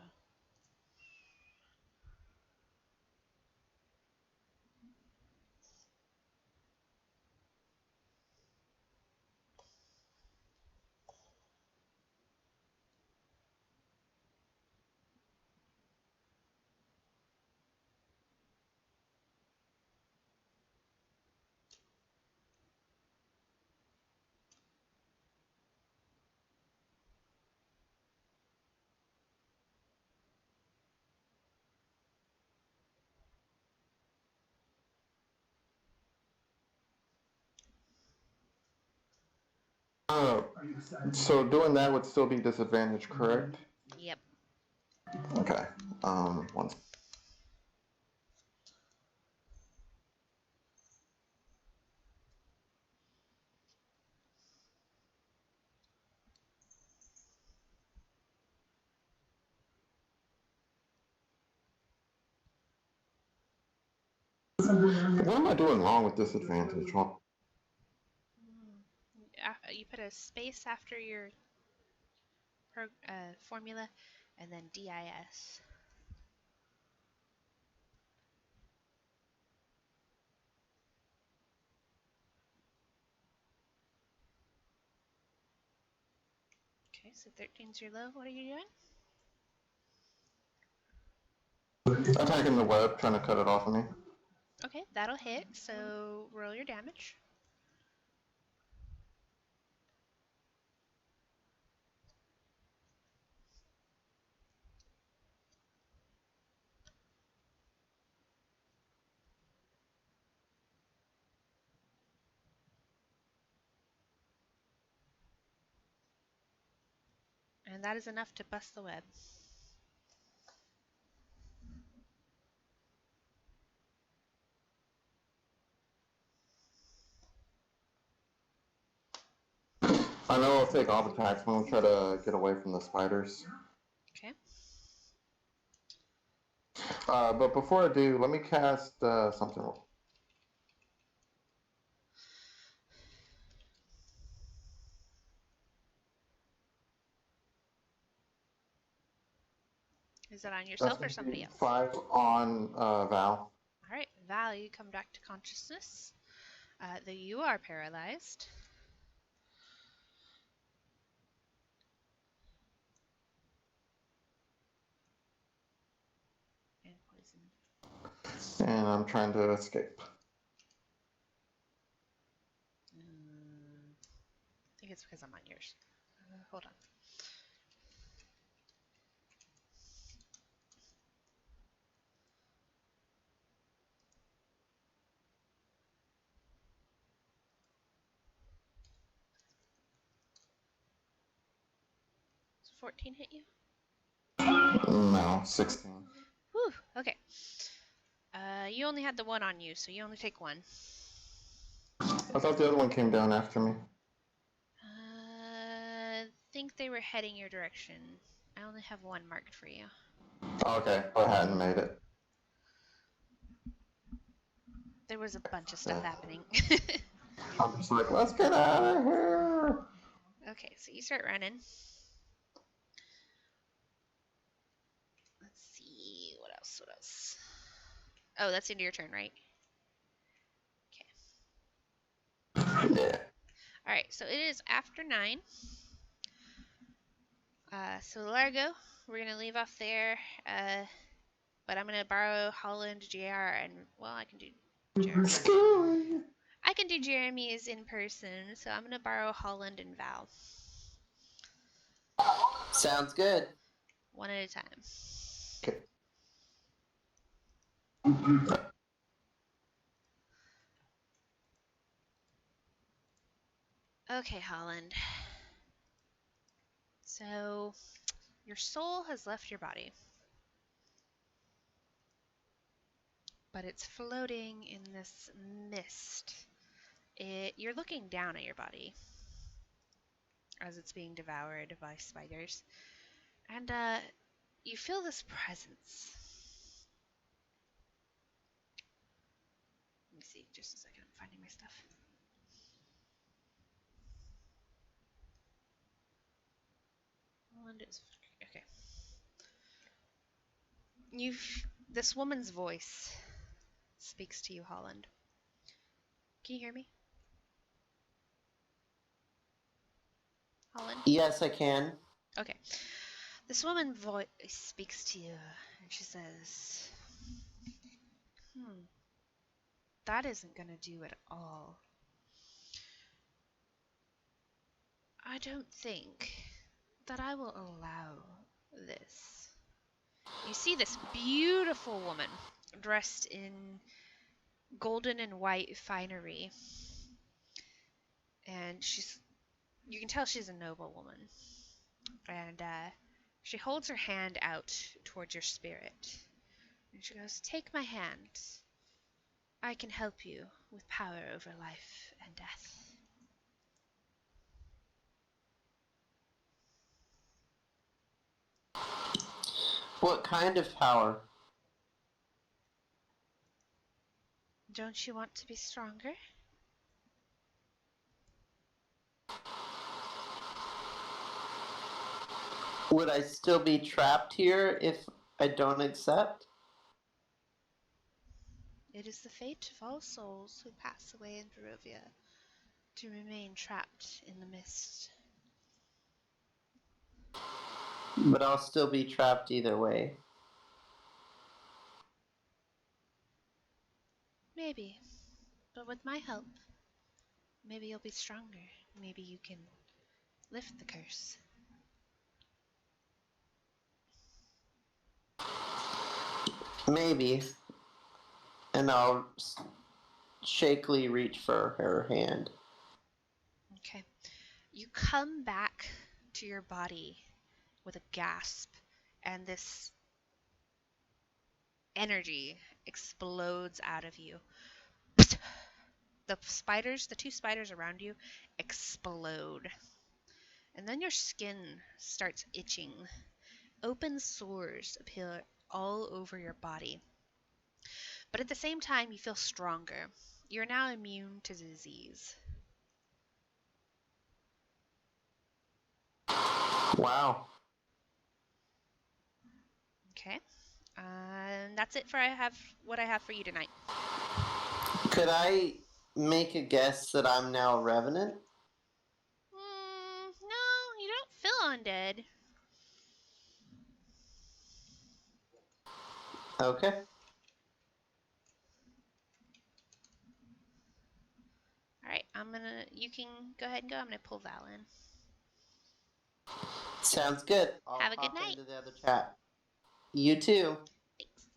Uh, so doing that would still be disadvantage, correct? Yep. Okay. One. What am I doing wrong with disadvantage? Well, You put a space after your formula, and then DIS. Okay, so 13's your low. What are you doing? attacking the web, trying to cut it off of me. Okay, that'll hit, so roll your damage. And that is enough to bust the web. I know I'll take off attacks, but I'm gonna try to get away from the spiders. Okay. But before I do, let me cast something. Is that on yourself or somebody else? 5 on Val. All right, Val, you come back to consciousness. Though you are paralyzed. And poison. And I'm trying to escape. I think it's because I'm on yours. Hold on. 14 hit you? No, 16. Whew, okay. You only had the one on you, so you only take one. I thought the other one came down after me. Think they were heading your direction. I only have one marked for you. Okay, I hadn't made it. There was a bunch of stuff happening. I'm just like, let's get out of here. Okay, so you start running. Let's see, what else? What else? Oh, that's into your turn, right? Yeah. All right, so it is after 9. So Largo, we're gonna leave off there. But I'm gonna borrow Holland, JR, and well, I can do Jeremy. I can do Jeremy's in person, so I'm gonna borrow Holland and Val. Sounds good. One at a time. Okay. Okay, Holland. So, your soul has left your body. But it's floating in this mist. You're looking down at your body as it's being devoured by spiders. And you feel this presence. Let me see, just a second, I'm finding my stuff. Holland is okay. This woman's voice speaks to you, Holland. Can you hear me? Holland? Yes, I can. Okay. This woman voice speaks to you, and she says, that isn't gonna do at all. I don't think that I will allow this. You see this beautiful woman dressed in golden and white finery, and you can tell she's a noble woman. And she holds her hand out towards your spirit. And she goes, take my hand. I can help you with power over life and death. What kind of power? Don't you want to be stronger? Would I still be trapped here if I don't accept? It is the fate of all souls who pass away in Barovia to remain trapped in the mist. But I'll still be trapped either way. Maybe. But with my help, maybe you'll be stronger. Maybe you can lift the curse. Maybe. And I'll shakily reach for her hand. Okay. You come back to your body with a gasp, and this energy explodes out of you. The two spiders around you, explode. And then your skin starts itching. Open sores appear all over your body. But at the same time, you feel stronger. You're now immune to disease. Wow. Okay. And that's it for what I have for you tonight. Could I make a guess that I'm now a revenant? No, you don't feel undead. Okay. Alright, you can go ahead and go. I'm gonna pull Val in. Sounds good. I'll Have a good hop night. into the other chat. You too. Thanks.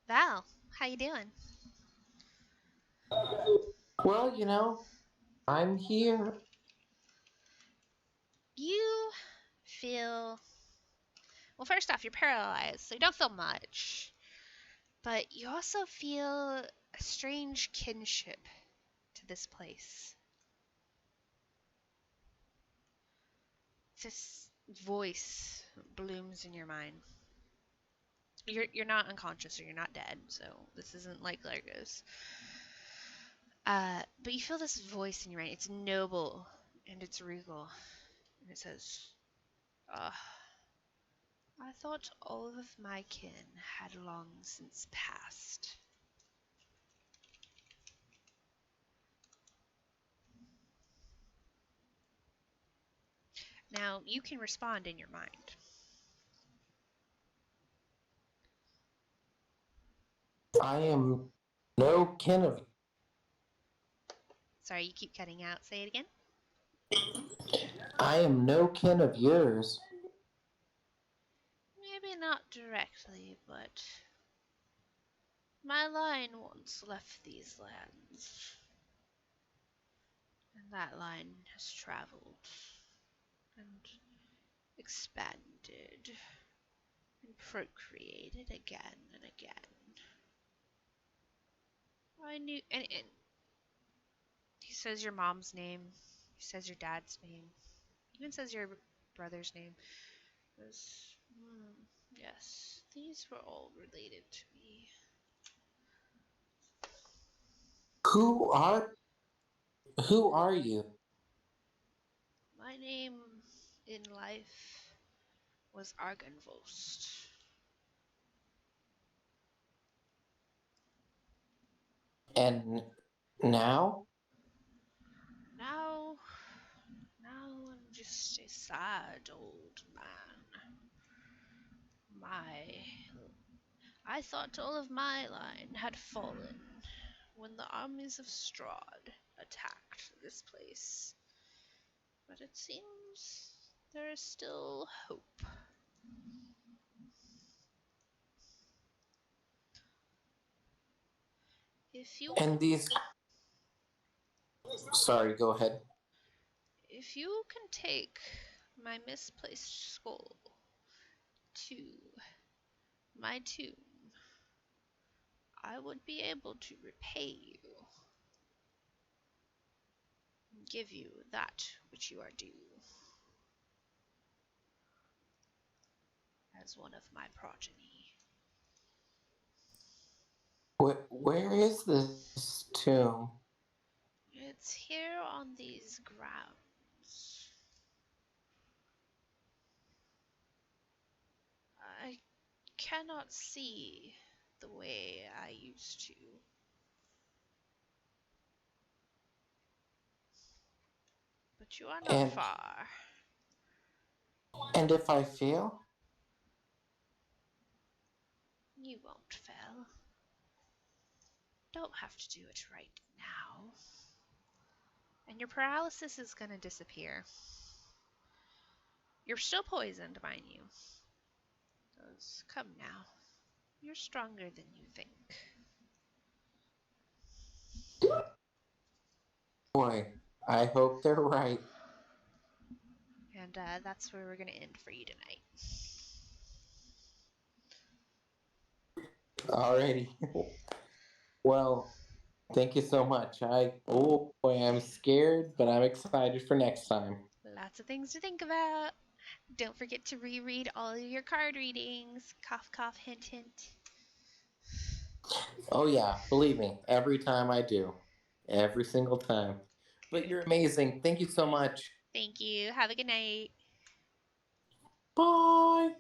Val, how you doing? Well, I'm here. You feel. Well, first off, you're paralyzed, so you don't feel much. But you also feel a strange kinship to this place. This voice blooms in your mind. You're not unconscious or you're not dead, so this isn't like Largos. But you feel this voice in your mind. It's noble and it's regal, and it says, I thought all of my kin had long since passed. Now, you can respond in your mind. I am no kin of. Sorry, you keep cutting out. Say it again. I am no kin of yours. Maybe not directly, but my line once left these lands. And that line has traveled and expanded and procreated again and again. I knew, and he says your mom's name, he says your dad's name, even says your brother's name. Because, yes, these were all related to me. Who are who are you? My name in life was Argenvost. And now? Now, I'm just a sad old man. I thought all of my line had fallen when the armies of Strahd attacked this place. But it seems there is still hope. If you And can, these. Sorry, go ahead. if you can take my misplaced skull to my tomb, I would be able to repay you and give you that which you are due as one of my progeny. Where is this tomb? It's here on these grounds. I cannot see the way I used to. But you are not And far. and if I fail? You won't fail. Don't have to do it right now. And your paralysis is gonna disappear. You're still poisoned, mind you. Come now. You're stronger than you think. Boy, I hope they're right. And that's where we're gonna end for you tonight. Alrighty. Well, thank you so much. Oh boy, I'm scared, but I'm excited for next time. Lots of things to think about. Don't forget to reread all of your card readings. Cough, cough, hint, hint. Oh yeah, believe me, every time I do. Every single time. But you're amazing. Thank you so much. Thank you. Have a good night. Bye.